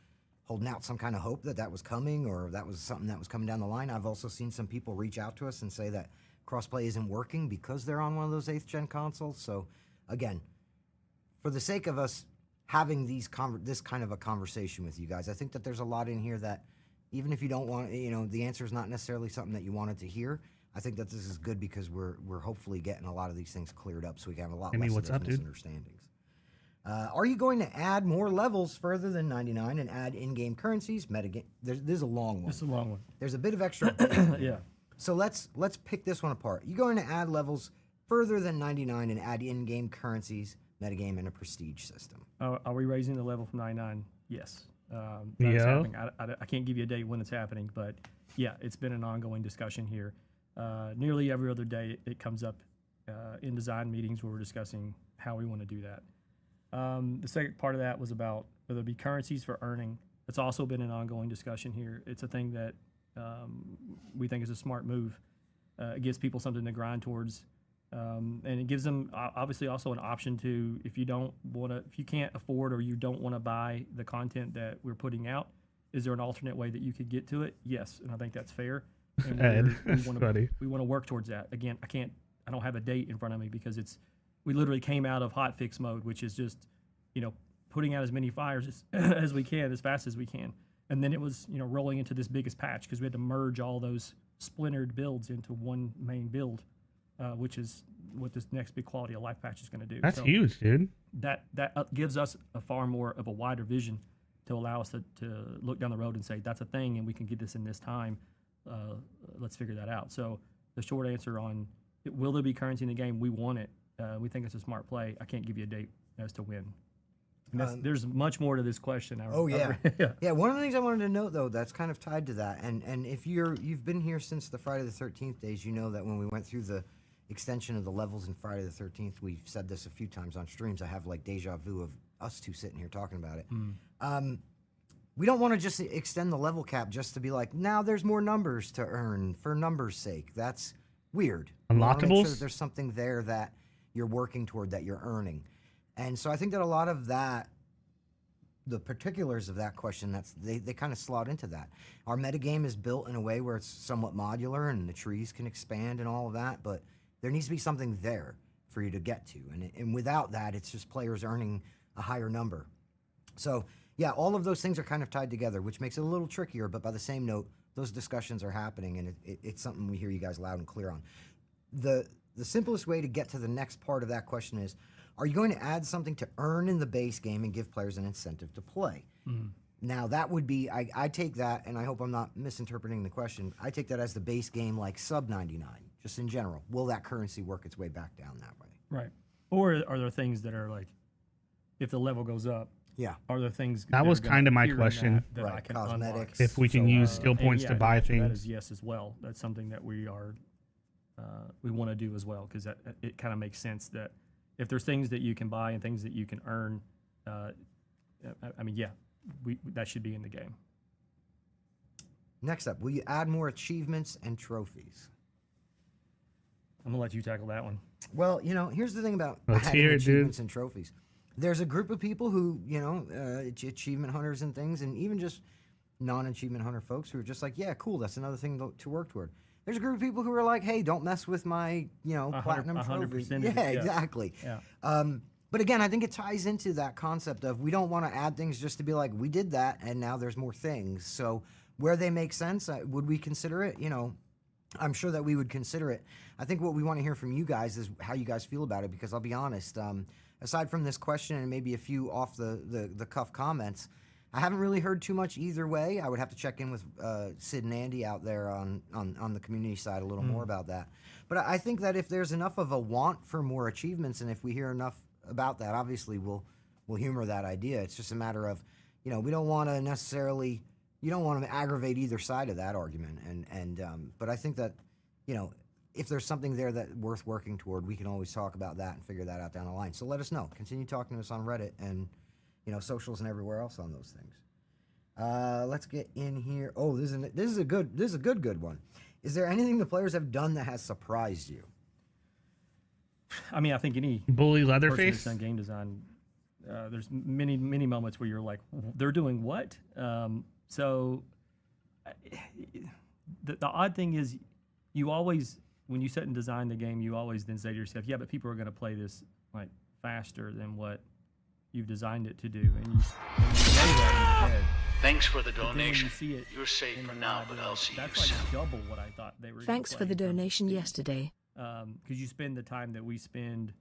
Speaker 7: holding out some kind of hope that that was coming, or that was something that was coming down the line. I've also seen some people reach out to us and say that crossplay isn't working because they're on one of those 8th gen consoles. So again, for the sake of us having this kind of a conversation with you guys, I think that there's a lot in here that, even if you don't want, the answer is not necessarily something that you wanted to hear. I think that this is good because we're hopefully getting a lot of these things cleared up, so we can have a lot less of
Speaker 2: what's
Speaker 7: those
Speaker 2: up, dude?
Speaker 7: misunderstandings. Are you going to add more levels further than 99 and add in-game currencies, metagame? This is a long one.
Speaker 8: It's a long one.
Speaker 7: There's a bit of extra.
Speaker 8: Yeah.
Speaker 7: So let's pick this one apart. You going to add levels further than 99 and add in-game currencies, metagame, and a prestige system?
Speaker 8: Are we raising the level from 99? Yes. That is
Speaker 2: Yeah.
Speaker 8: happening. I can't give you a date when it's happening, but yeah, it's been an ongoing discussion here. Nearly every other day it comes up in design meetings where we're discussing how we want to do that. The second part of that was about whether it be currencies for earning. It's also been an ongoing discussion here. It's a thing that we think is a smart move. It gives people something to grind towards. And it gives them obviously also an option to, if you can't afford or you don't want to buy the content that we're putting out, is there an alternate way that you could get to it? Yes, and I think that's fair. And we want to work towards that. Again, I don't have a date in front of me because we literally came out of hotfix mode, which is just, putting out as many fires as we can, as fast as we can. And then it was, rolling into this biggest patch because we had to merge all those splintered builds into one main build. Which is what this next big quality of life patch is going to do.
Speaker 2: That's huge, dude.
Speaker 8: That gives us a far more of a wider vision to allow us to look down the road and say, that's a thing and we can get this in this time. Let's figure that out. So the short answer on, will there be currency in the game? We want it. We think it's a smart play. I can't give you a date as to when. And there's much more to this question.
Speaker 7: Yeah. One of the things I wanted to note, though, that's kind of tied to that, and if you've been here since the Friday the 13th days, you know that when we went through the extension of the levels in Friday the 13th, we've said this a few times on streams. I have like deja vu of us two sitting here talking about it. We don't want to just extend the level cap just to be like, now there's more numbers to earn for numbers' sake. That's weird. We wanna make sure that there's something there that you're working toward, that you're earning. And so I think that a lot of that, the particulars of that question, they kind of slot into that. Our metagame is built in a way where it's somewhat modular and the trees can expand and all of that, but there needs to be something there for you to get to. And without that, it's just players earning a higher number. So yeah, all of those things are kind of tied together, which makes it a little trickier, but by the same note, those discussions are happening and it's something we hear you guys loud and clear on. The the simplest way to get to the next part of that question is, are you going to add something to earn in the base game and give players an incentive to play? Now that would be, I take that, and I hope I'm not misinterpreting the question. I take that as the base game, like sub 99, just in general. Will that currency work its way back down that way?
Speaker 8: Right. Or are there things that are like, if the level goes up,
Speaker 7: Yeah.
Speaker 8: are there things
Speaker 2: That was
Speaker 8: are gonna
Speaker 2: kind of my
Speaker 8: appear in
Speaker 2: question.
Speaker 8: that I
Speaker 7: Right,
Speaker 8: can
Speaker 7: cosmetics.
Speaker 8: unlock?
Speaker 2: If we can use skill
Speaker 8: And
Speaker 2: points to buy
Speaker 8: the answer to That
Speaker 2: things.
Speaker 8: is yes as well. That's something that we are, we want to do as well, because it kind of makes sense that if there's things that you can buy and things that you can earn, I mean, yeah, that should be in the game.
Speaker 7: Next up, will you add more achievements and trophies?
Speaker 8: I'm gonna let you tackle that one.
Speaker 7: Well, you know, here's the thing about
Speaker 2: Let's
Speaker 7: adding
Speaker 2: hear it, dude.
Speaker 7: achievements and trophies. There's a group of people who, you know, achievement hunters and things, and even just non-achievement hunter folks who are just like, yeah, cool, that's another thing to work toward. There's a group of people who are like, hey, don't mess with my, you know, platinum trophy.
Speaker 8: 100% of
Speaker 7: Yeah,
Speaker 8: it, yeah.
Speaker 7: exactly.
Speaker 8: Yeah.
Speaker 7: But again, I think it ties into that concept of we don't want to add things just to be like, we did that, and now there's more things. So where they make sense, would we consider it? You know, I'm sure that we would consider it. I think what we want to hear from you guys is how you guys feel about it, because I'll be honest, aside from this question and maybe a few off the cuff comments, I haven't really heard too much either way. I would have to check in with Sid and Andy out there on the community side a little more about that. But I think that if there's enough of a want for more achievements, and if we hear enough about that, obviously we'll humor that idea. It's just a matter of, you know, we don't want to necessarily, you don't want to aggravate either side of that argument. But I think that, you know, if there's something there that's worth working toward, we can always talk about that and figure that out down the line. So let us know. Continue talking to us on Reddit and, you know, socials and everywhere else on those things. Let's get in here. Oh, this is a good one. Is there anything the players have done that has surprised you?
Speaker 8: I mean, I think any
Speaker 2: Bully
Speaker 8: person
Speaker 2: Leatherface?
Speaker 8: that's done game design, there's many moments where you're like, they're doing what? So the odd thing is, you always, when you sit and design the game, you always then say to yourself, yeah, but people are going to play this like faster than what you've designed it to do, and you know that in your head.
Speaker 1: Thanks for the
Speaker 8: But then when
Speaker 1: donation.
Speaker 8: you see it
Speaker 1: You're safe
Speaker 8: in
Speaker 1: for
Speaker 8: the
Speaker 1: now,
Speaker 8: live,
Speaker 1: but
Speaker 8: you're
Speaker 1: I'll
Speaker 8: like,
Speaker 1: see you
Speaker 8: that's like
Speaker 1: soon.
Speaker 8: double what I thought they were.
Speaker 5: Thanks for the donation yesterday.
Speaker 8: Because you spend the time that we spend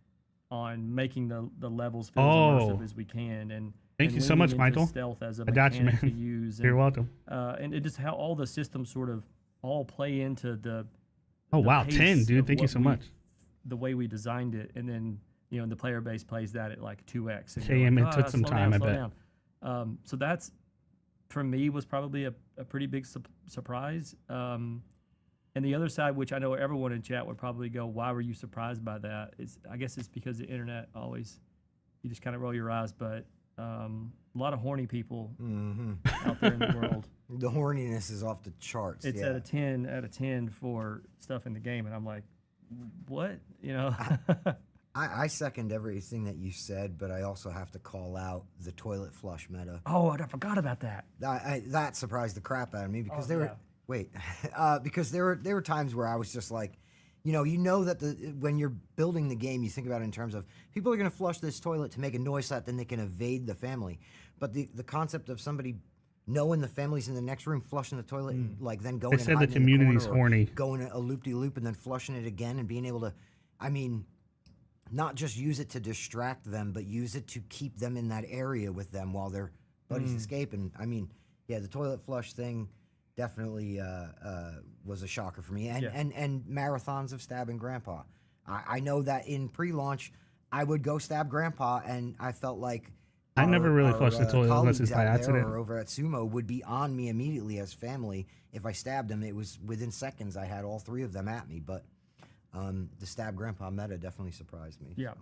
Speaker 8: on making the levels feel
Speaker 2: Oh.
Speaker 8: as immersive as we can, and
Speaker 2: Thank
Speaker 8: and
Speaker 2: you so
Speaker 8: leaning
Speaker 2: much,
Speaker 8: into
Speaker 2: Michael.
Speaker 8: Stealth as a
Speaker 2: I got you,
Speaker 8: mechanic
Speaker 2: man.
Speaker 8: to use.
Speaker 2: You're
Speaker 8: and,
Speaker 2: welcome.
Speaker 8: And it just how all the systems sort of all play into the.
Speaker 2: Oh,
Speaker 8: the
Speaker 2: wow.
Speaker 8: pace
Speaker 2: 10, dude.
Speaker 8: of
Speaker 2: Thank you
Speaker 8: what
Speaker 2: so
Speaker 8: we-
Speaker 2: much.
Speaker 8: The way we designed it, and then you know the player base plays that at like 2x. And
Speaker 2: Okay,
Speaker 8: you're
Speaker 2: and
Speaker 8: like,
Speaker 2: it took some
Speaker 8: slow
Speaker 2: time,
Speaker 8: down,
Speaker 2: I
Speaker 8: slow
Speaker 2: bet.
Speaker 8: down. So that's, for me, was probably a pretty big surprise. And the other side, which I know everyone in chat would probably go, why were you surprised by that? I guess it's because the internet always, you just kind of roll your eyes, but a lot of horny people out there in the world.
Speaker 7: The horniness is off the charts.
Speaker 8: It's
Speaker 7: yeah.
Speaker 8: at a 10 out of 10 for stuff in the game, and I'm like, what? You know?
Speaker 7: I second everything that you said, but I also have to call out the toilet flush meta.
Speaker 8: Oh, I forgot about that.
Speaker 7: That surprised the crap out of me because
Speaker 8: Oh,
Speaker 7: because there were times where I was just like, you know that when you're building the game, you think about it in terms of people are going to flush this toilet to make a noise so that then they can evade the family. But the concept of somebody knowing the family's in the next room, flushing the toilet, and like then going
Speaker 2: They
Speaker 7: and
Speaker 2: said the
Speaker 7: hiding in
Speaker 2: community's
Speaker 7: corner or
Speaker 2: horny.
Speaker 7: going a loop-de-loop and then flushing it again and being able to, I mean, not just use it to distract them, but use it to keep them in that area with them while their buddies escape. And I mean, yeah, the toilet flush thing definitely was a shocker for me. And,
Speaker 8: Yeah.
Speaker 7: and marathons of stabbing Grandpa. I know that in pre-launch, I would go stab Grandpa, and I felt like
Speaker 2: I never really flushed the toilet unless
Speaker 7: colleagues
Speaker 2: it's by
Speaker 7: out there
Speaker 2: accident.
Speaker 7: or over at Sumo would be on me immediately as family. If I stabbed them, it was within seconds. I had all three of them at me, but the stab Grandpa meta definitely surprised me.
Speaker 8: Yeah.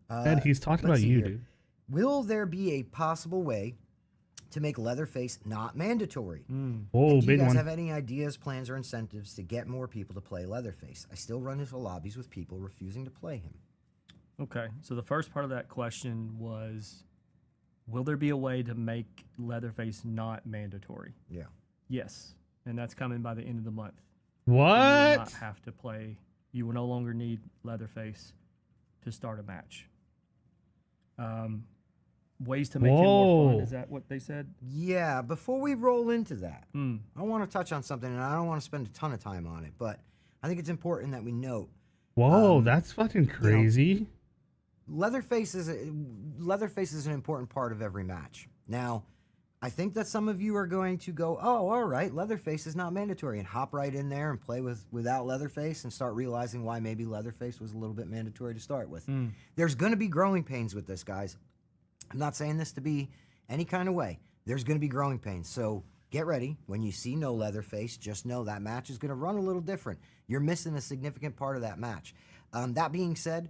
Speaker 2: Ed, he's talking
Speaker 7: let's
Speaker 2: about
Speaker 7: see
Speaker 2: you,
Speaker 7: here.
Speaker 2: dude.
Speaker 7: Will there be a possible way to make Leatherface not mandatory?
Speaker 2: Oh,
Speaker 7: And do you
Speaker 2: big
Speaker 7: guys
Speaker 2: one.
Speaker 7: have any ideas, plans, or incentives to get more people to play Leatherface? I still run into lobbies with people refusing to play him.
Speaker 8: Okay. So the first part of that question was, will there be a way to make Leatherface not mandatory?
Speaker 7: Yeah.
Speaker 8: Yes. And that's coming by the end of the month. You will not
Speaker 2: What?
Speaker 8: have to play. You will no longer need Leatherface to start a match. Ways to make him more fun.
Speaker 2: Whoa.
Speaker 8: Is that what they said?
Speaker 7: Yeah, before we roll into that,
Speaker 8: Mm.
Speaker 7: I want to touch on something, and I don't want to spend a ton of time on it, but I think it's important that we note
Speaker 2: Whoa, that's fucking crazy.
Speaker 7: Leatherface is an important part of every match. Now, I think that some of you are going to go, oh, all right, Leatherface is not mandatory, and hop right in there and play without Leatherface and start realizing why maybe Leatherface was a little bit mandatory to start with. There's going to be growing pains with this, guys. I'm not saying this to be any kind of way. There's going to be growing pains. So get ready. When you see no Leatherface, just know that match is going to run a little different. You're missing a significant part of that match. That being said,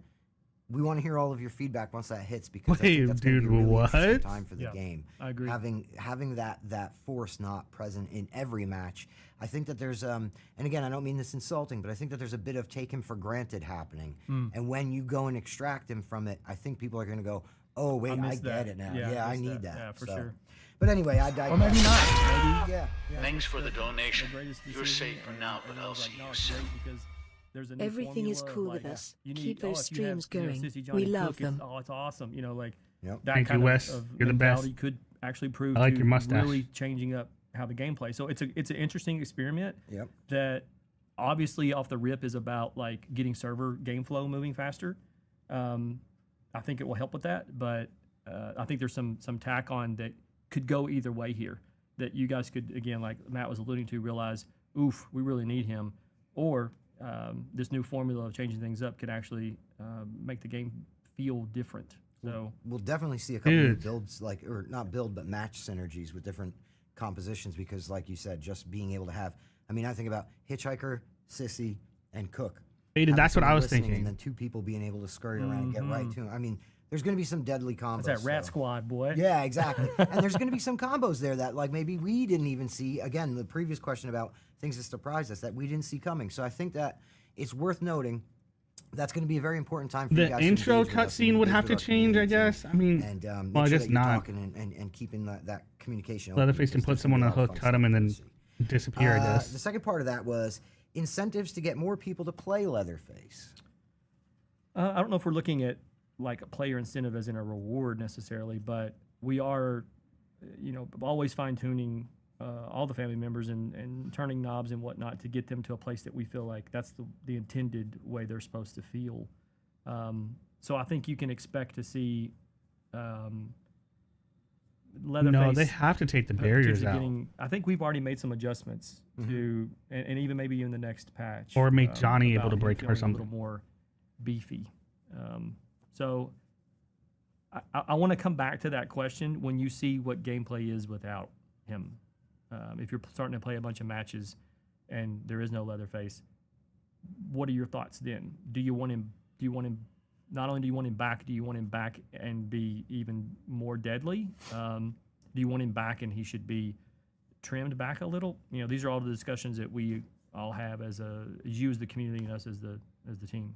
Speaker 7: we want to hear all of your feedback once that hits, because I think that's going to be a really interesting time for the game.
Speaker 8: I agree.
Speaker 7: Having that force not present in every match, I think that there's and again, I don't mean this insulting, but I think that there's a bit of take him for granted happening. And when you go and extract him from it, I think people are going to go, oh wait, I get it now. Yeah, I need that.
Speaker 8: Yeah, for sure.
Speaker 7: But anyway, I digress.
Speaker 8: Or maybe not.
Speaker 7: Yeah.
Speaker 1: Thanks for the donation. You're safe for now, but I'll see you soon.
Speaker 5: Everything is cool with us. Keep those streams going. We love them.
Speaker 8: Oh, it's awesome. You know, like that
Speaker 2: Thank
Speaker 8: kind
Speaker 2: you, Wes.
Speaker 8: of
Speaker 2: You're the best.
Speaker 8: mentality could actually prove
Speaker 2: I like
Speaker 8: to
Speaker 2: your mustache.
Speaker 8: really changing up how the game plays. So it's an interesting experiment.
Speaker 7: Yep.
Speaker 8: That obviously off the rip is about like getting server game flow moving faster. I think it will help with that, but I think there's some tack on that could go either way here. That you guys could, again, like Matt was alluding to, realize, oof, we really need him, or this new formula of changing things up could actually make the game feel different. So
Speaker 7: we'll definitely see a couple of builds, or not build, but match synergies with different compositions, because like you said, just being able to have, I mean, I think about Hitchhiker, Sissy, and Cook.
Speaker 2: That's what I was
Speaker 7: listening,
Speaker 2: thinking.
Speaker 7: And then two people being able to scurry around and get right to him. I mean, there's going to be some deadly combos.
Speaker 8: that's that rat squad, boy.
Speaker 7: Yeah, exactly. And there's going to be some combos there that like maybe we didn't even see. Again, the previous question about things that surprised us that we didn't see coming. So I think that it's worth noting that's going to be a very important time for you guys.
Speaker 2: The intro
Speaker 7: to engage with us and
Speaker 2: cutscene would
Speaker 7: engage
Speaker 2: have
Speaker 7: with
Speaker 2: to
Speaker 7: our
Speaker 2: change, I
Speaker 7: community,
Speaker 2: guess. I mean,
Speaker 7: and
Speaker 2: well, I
Speaker 7: make sure
Speaker 2: guess
Speaker 7: that you're
Speaker 2: not.
Speaker 7: talking and keeping that communication open,
Speaker 2: Leatherface can
Speaker 7: because
Speaker 2: put
Speaker 7: there's
Speaker 2: someone on
Speaker 7: gonna
Speaker 2: a
Speaker 7: be a lot
Speaker 2: hook,
Speaker 7: of
Speaker 2: cut
Speaker 7: fun
Speaker 2: him, and then
Speaker 7: stuff to see.
Speaker 2: disappear, I guess.
Speaker 7: The second part of that was incentives to get more people to play Leatherface.
Speaker 8: I don't know if we're looking at like a player incentive as in a reward necessarily, but we are, always fine tuning all the family members and turning knobs and whatnot to get them to a place that we feel like that's the intended way they're supposed to feel. So I think you can expect to see Leatherface.
Speaker 2: No, they have to take the barriers out.
Speaker 8: I think we've already made some adjustments to, and even maybe in the next patch,
Speaker 2: Or make Johnny able
Speaker 8: about
Speaker 2: to
Speaker 8: him
Speaker 2: break or
Speaker 8: feeling
Speaker 2: something.
Speaker 8: a little more beefy. So I want to come back to that question when you see what gameplay is without him. If you're starting to play a bunch of matches and there is no Leatherface, what are your thoughts then? Do you want him? Not only do you want him back, do you want him back and be even more deadly? Do you want him back and he should be trimmed back a little? These are all the discussions that we all have as you as the community and us as the team.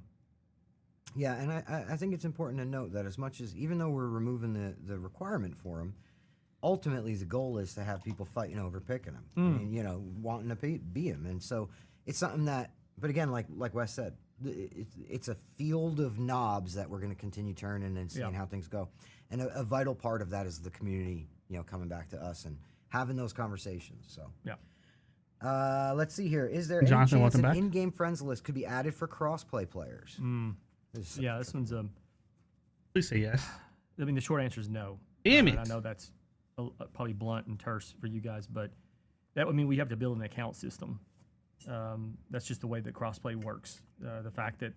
Speaker 7: Yeah, and I think it's important to note that as much as, even though we're removing the requirement for him, ultimately the goal is to have people fighting over picking him, and, wanting to be him. And so it's something that, but again, like Wes said, it's a field of knobs that we're going to continue turning and seeing how things go. And a vital part of that is the community, coming back to us and having those conversations. So
Speaker 8: yeah.
Speaker 7: Let's see here. Is there
Speaker 2: Jonathan,
Speaker 7: any chance an
Speaker 2: welcome back.
Speaker 7: in-game friends list could be added for cross-play players?
Speaker 8: Yeah, this one's
Speaker 2: Please say yes.
Speaker 8: I mean, the short answer is no.
Speaker 2: Damn it.
Speaker 8: And I know that's probably blunt and terse for you guys, but that would mean we have to build an account system. That's just the way that crossplay works. The fact that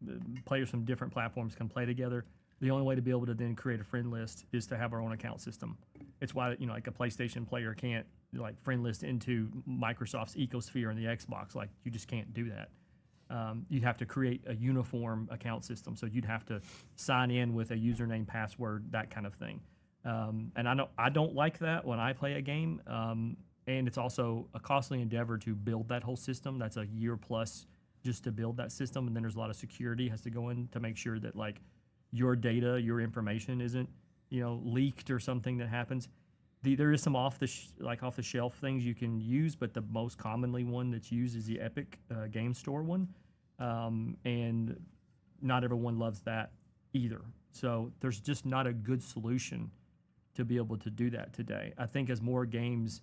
Speaker 8: the players from different platforms can play together. The only way to be able to then create a friend list is to have our own account system. It's why like a PlayStation player can't like friend list into Microsoft's ecosphere and the Xbox. Like you just can't do that. You'd have to create a uniform account system. So you'd have to sign in with a username, password, that kind of thing. And I don't like that when I play a game. And it's also a costly endeavor to build that whole system. That's a year plus just to build that system. And then there's a lot of security has to go in to make sure that like your data, your information isn't, leaked or something that happens. There is some off the shelf things you can use, but the most commonly one that's used is the Epic Game Store one. And not everyone loves that either. So there's just not a good solution to be able to do that today. I think as more games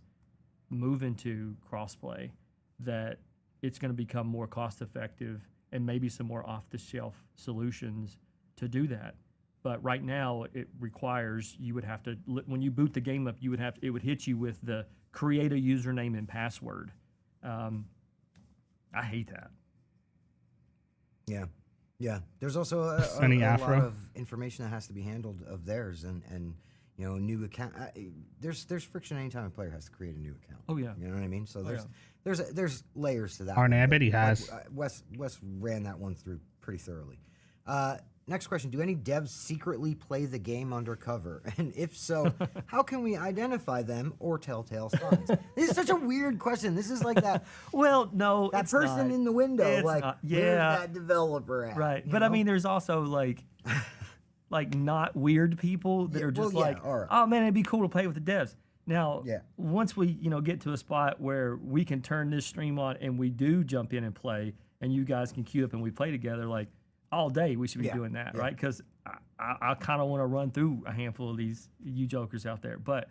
Speaker 8: move into crossplay, that it's going to become more cost effective and maybe some more off-the-shelf solutions to do that. But right now, it requires you would have to, when you boot the game up, you would have, it would hit you with the create a username and password. I hate that.
Speaker 7: Yeah. Yeah. There's also a lot of information that has to be handled of theirs, and you know, new account. There's friction anytime a player has to create a new account.
Speaker 8: Oh yeah.
Speaker 7: You know what I mean? So there's layers to that.
Speaker 2: I bet he has.
Speaker 7: Wes ran that one through pretty thoroughly. Next question: do any devs secretly play the game undercover? And if so, how can we identify them or telltale signs? This is such a weird question. This is like that.
Speaker 8: Well, no,
Speaker 7: that
Speaker 8: it's
Speaker 7: person
Speaker 8: not.
Speaker 7: in the window,
Speaker 8: It's
Speaker 7: like,
Speaker 8: not.
Speaker 7: where's that developer at?
Speaker 8: Right,
Speaker 7: you
Speaker 8: but
Speaker 7: know?
Speaker 8: I mean, there's also like not weird people that are just
Speaker 7: right.
Speaker 8: Oh man, it'd be cool to play with the devs. Now,
Speaker 7: Yeah.
Speaker 8: once we get to a spot where we can turn this stream on and we do jump in and play, and you guys can queue up and we play together, like all day, we should be doing that, right? Because I kind of want to run through a handful of these you jokers out there, but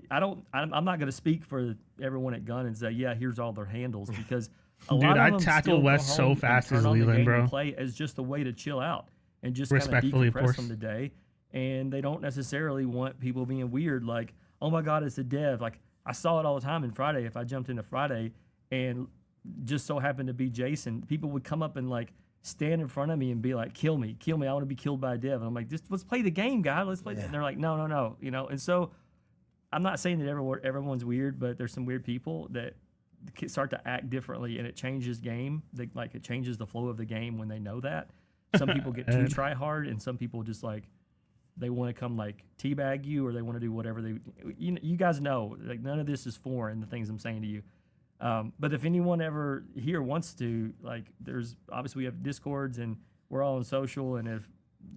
Speaker 8: I'm not going to speak for everyone at Gun and say, yeah, here's all their handles, because a lot of
Speaker 2: I'd
Speaker 8: them
Speaker 2: tackle
Speaker 8: still go
Speaker 2: Wes so
Speaker 8: home
Speaker 2: fast
Speaker 8: and
Speaker 2: as
Speaker 8: turn on the
Speaker 2: Leland,
Speaker 8: game
Speaker 2: bro.
Speaker 8: and play as just a way to chill out and just kind of
Speaker 2: Respectfully, of
Speaker 8: decompress
Speaker 2: course.
Speaker 8: from the day. And they don't necessarily want people being weird, like, oh my God, it's a dev. Like, I saw it all the time in Friday. If I jumped into Friday and just so happened to be Jason, people would come up and like stand in front of me and be like, kill me, I want to be killed by a dev. And I'm like, let's play the game, guy. Let's play. And they're like, no, you know. And so I'm not saying that everyone's weird, but there's some weird people that start to act differently, and it changes game. Like, it changes the flow of the game when they know that. Some people get too try hard, and some people just like, they want to come like teabag you, or they want to do whatever you guys know, like, none of this is foreign, the things I'm saying to you. But if anyone ever here wants to, like, there's obviously we have Discords and we're all on social, and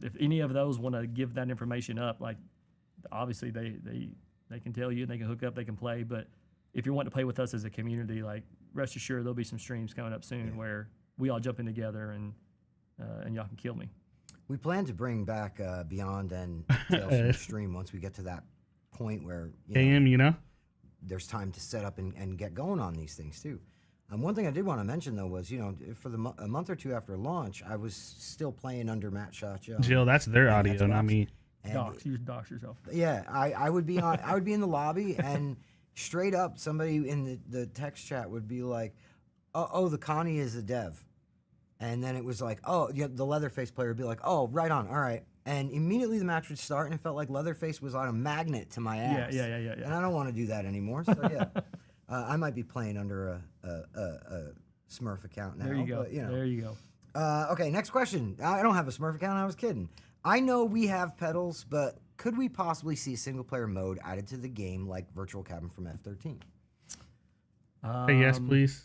Speaker 8: if any of those want to give that information up, like, obviously they can tell you, and they can hook up, they can play. But if you want to play with us as a community, like, rest assured there'll be some streams coming up soon where we all jump in together and y'all can kill me.
Speaker 7: We plan to bring back Beyond and Tales from the Stream once we get to that point where
Speaker 2: you know,
Speaker 7: there's time to set up and get going on these things too. One thing I did want to mention though was, for a month or two after launch, I was still playing under Matt Shot
Speaker 2: Jill, that's their audio, not me.
Speaker 8: You dox yourself.
Speaker 7: Yeah, I would be I would be in the lobby, and straight up somebody in the text chat would be like, oh, the Connie is a dev. And then it was like, the Leatherface player would be like, oh, right on, all right. And immediately the match would start, and it felt like Leatherface was on a magnet to my ass.
Speaker 8: Yeah.
Speaker 7: And I don't want to do that anymore. So yeah, I might be playing under a Smurf account now.
Speaker 8: There you go.
Speaker 7: But,
Speaker 8: There you go.
Speaker 7: Okay, next question. I don't have a Smurf account. I was kidding. I know we have pedals, but could we possibly see a single-player mode added to the game like Virtual Cabin from F13?
Speaker 2: Say yes, please.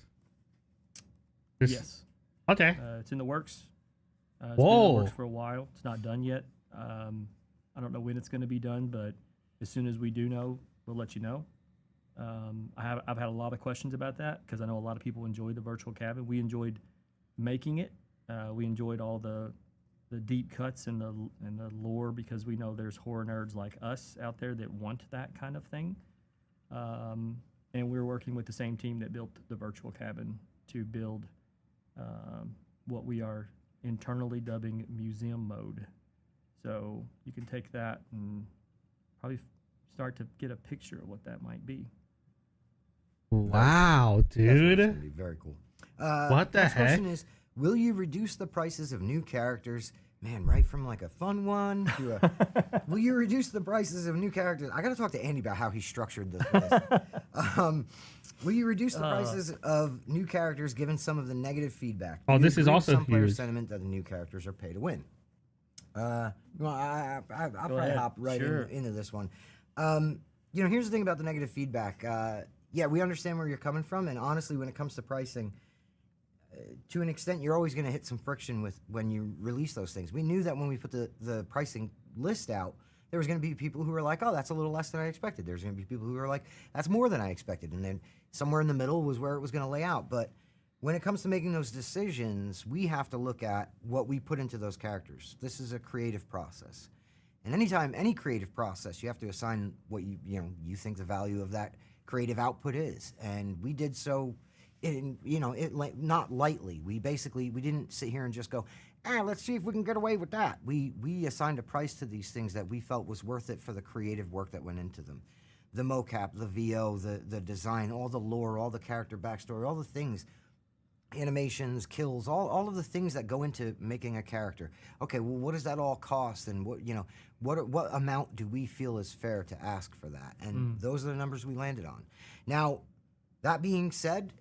Speaker 8: Yes.
Speaker 2: Okay.
Speaker 8: It's in the works. It's
Speaker 2: Whoa.
Speaker 8: been in the works for a while. It's not done yet. I don't know when it's going to be done, but as soon as we do know, we'll let you know. I've had a lot of questions about that because I know a lot of people enjoyed the Virtual Cabin. We enjoyed making it. We enjoyed all the deep cuts and the lore, because we know there's horror nerds like us out there that want that kind of thing. And we're working with the same team that built the Virtual Cabin to build what we are internally dubbing museum mode. So you can take that and probably start to get a picture of what that might be.
Speaker 2: Wow, dude.
Speaker 7: That's gonna be very cool.
Speaker 2: What the
Speaker 7: next
Speaker 2: heck?
Speaker 7: question is, will you reduce the prices of new characters? Man, right from like a fun one to a... Will you reduce the prices of new characters? I got to talk to Andy about how he structured this list. Will you reduce the prices of new characters given some of the negative feedback?
Speaker 2: Oh,
Speaker 7: Do you
Speaker 2: this is
Speaker 7: agree with
Speaker 2: also
Speaker 7: some player
Speaker 2: huge.
Speaker 7: sentiment that the new characters are pay to win. I'll probably
Speaker 8: ahead.
Speaker 7: hop right
Speaker 8: Sure.
Speaker 7: into this one. Here's the thing about the negative feedback. Yeah, we understand where you're coming from, and honestly, when it comes to pricing, to an extent, you're always going to hit some friction with when you release those things. We knew that when we put the pricing list out, there was going to be people who were like, oh, that's a little less than I expected. There's going to be people who were like, that's more than I expected. And then somewhere in the middle was where it was going to lay out. But when it comes to making those decisions, we have to look at what we put into those characters. This is a creative process. And anytime, any creative process, you have to assign what you think the value of that creative output is. And we did so not lightly. We didn't sit here and just go, let's see if we can get away with that. We assigned a price to these things that we felt was worth it for the creative work that went into them. The mocap, the VO, the design, all the lore, all the character backstory, all the things, animations, kills, all of the things that go into making a character. Okay, well, what does that all cost, and what amount do we feel is fair to ask for that? And those are the numbers we landed on. Now, that being said,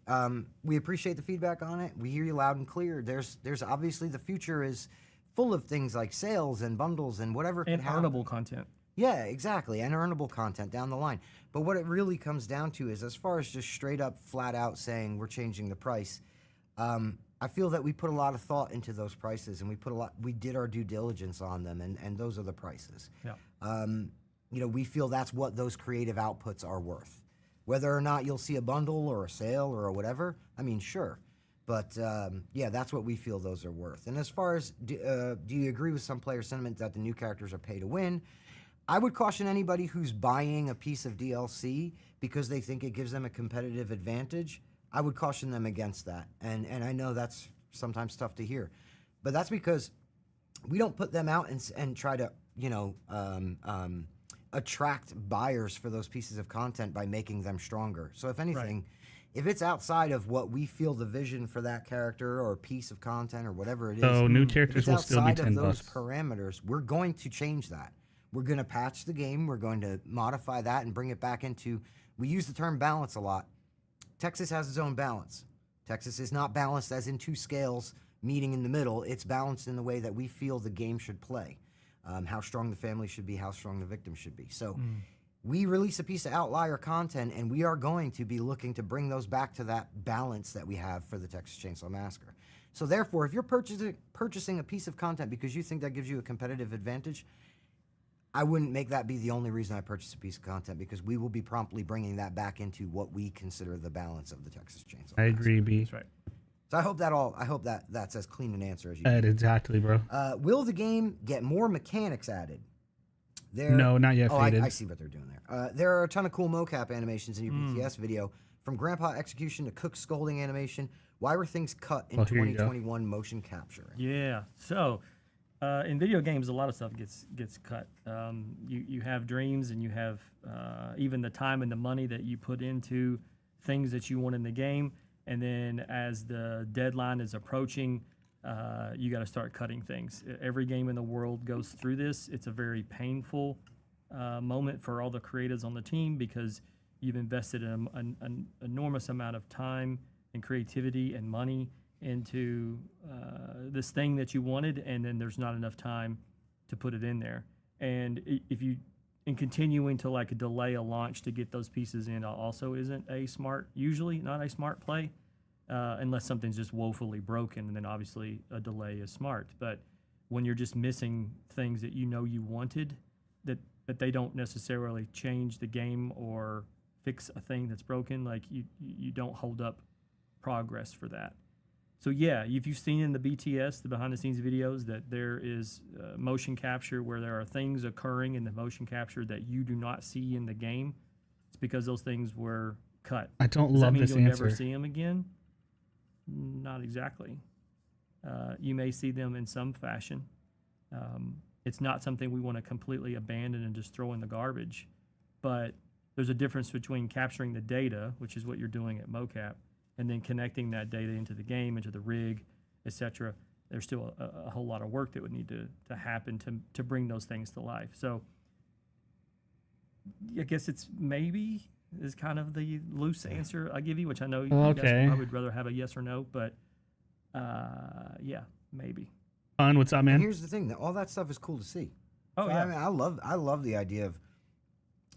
Speaker 7: we appreciate the feedback on it. We hear you loud and clear. There's obviously the future is full of things like sales and bundles and whatever.
Speaker 8: And earnable content.
Speaker 7: Yeah, exactly, and earnable content down the line. But what it really comes down to is, as far as just straight up, flat out saying we're changing the price, I feel that we put a lot of thought into those prices, and we did our due diligence on them, and those are the prices.
Speaker 8: Yeah.
Speaker 7: We feel that's what those creative outputs are worth. Whether or not you'll see a bundle or a sale or whatever, I mean, sure. But yeah, that's what we feel those are worth. And as far as, do you agree with some player sentiment that the new characters are pay to win? I would caution anybody who's buying a piece of DLC because they think it gives them a competitive advantage. I would caution them against that. And I know that's sometimes tough to hear. But that's because we don't put them out and try to, attract buyers for those pieces of content by making them stronger. So if anything, if it's outside of what we feel the vision for that character or piece of content or whatever it is,
Speaker 2: So new characters will still be
Speaker 7: outside of
Speaker 2: $10.
Speaker 7: those parameters, we're going to change that. We're going to patch the game. We're going to modify that and bring it back into, we use the term balance a lot. Texas has its own balance. Texas is not balanced as in two scales meeting in the middle. It's balanced in the way that we feel the game should play. How strong the family should be, how strong the victim should be. So we release a piece of outlier content, and we are going to be looking to bring those back to that balance that we have for the Texas Chainsaw Massacre. So therefore, if you're purchasing a piece of content because you think that gives you a competitive advantage, I wouldn't make that be the only reason I purchase a piece of content, because we will be promptly bringing that back into what we consider the balance of the Texas Chainsaw Massacre.
Speaker 2: I agree, B.
Speaker 8: That's right.
Speaker 7: So I hope that's as clean an answer as you
Speaker 2: That
Speaker 7: can.
Speaker 2: exactly, bro.
Speaker 7: Will the game get more mechanics added?
Speaker 2: No, not yet, Faded.
Speaker 7: I see what they're doing there. There are a ton of cool mocap animations in your BTS video, from Grandpa Execution to Cook Scolding animation. Why were things cut in 2021 motion capture?
Speaker 8: Yeah. So in video games, a lot of stuff gets cut. You have dreams, and you have even the time and the money that you put into things that you want in the game. And then as the deadline is approaching, you got to start cutting things. Every game in the world goes through this. It's a very painful moment for all the creatives on the team, because you've invested an enormous amount of time and creativity and money into this thing that you wanted, and then there's not enough time to put it in there. And if you continuing to delay a launch to get those pieces in also isn't usually not a smart play, unless something's just woefully broken, and then obviously a delay is smart. But when you're just missing things that you wanted, that they don't necessarily change the game or fix a thing that's broken, you don't hold up progress for that. So yeah, if you've seen in the BTS, the behind the scenes videos, that there is motion capture where there are things occurring in the motion capture that you do not see in the game, it's because those things were cut.
Speaker 2: I don't
Speaker 8: Does
Speaker 2: love
Speaker 8: that mean
Speaker 2: this
Speaker 8: you'll
Speaker 2: answer.
Speaker 8: never see them again? Not exactly. You may see them in some fashion. It's not something we want to completely abandon and just throw in the garbage, but there's a difference between capturing the data, which is what you're doing at mocap, and then connecting that data into the game, into the rig, etc. There's still a whole lot of work that would need to happen to bring those things to life. So I guess it's maybe is kind of the loose answer I give you, which I know you guys would rather have a yes or no, but yeah, maybe.
Speaker 2: Fun, what's up, man?
Speaker 7: And here's the thing: that all that stuff is cool to see.
Speaker 8: Oh,
Speaker 7: So,
Speaker 8: yeah.
Speaker 7: I mean, I love the idea of.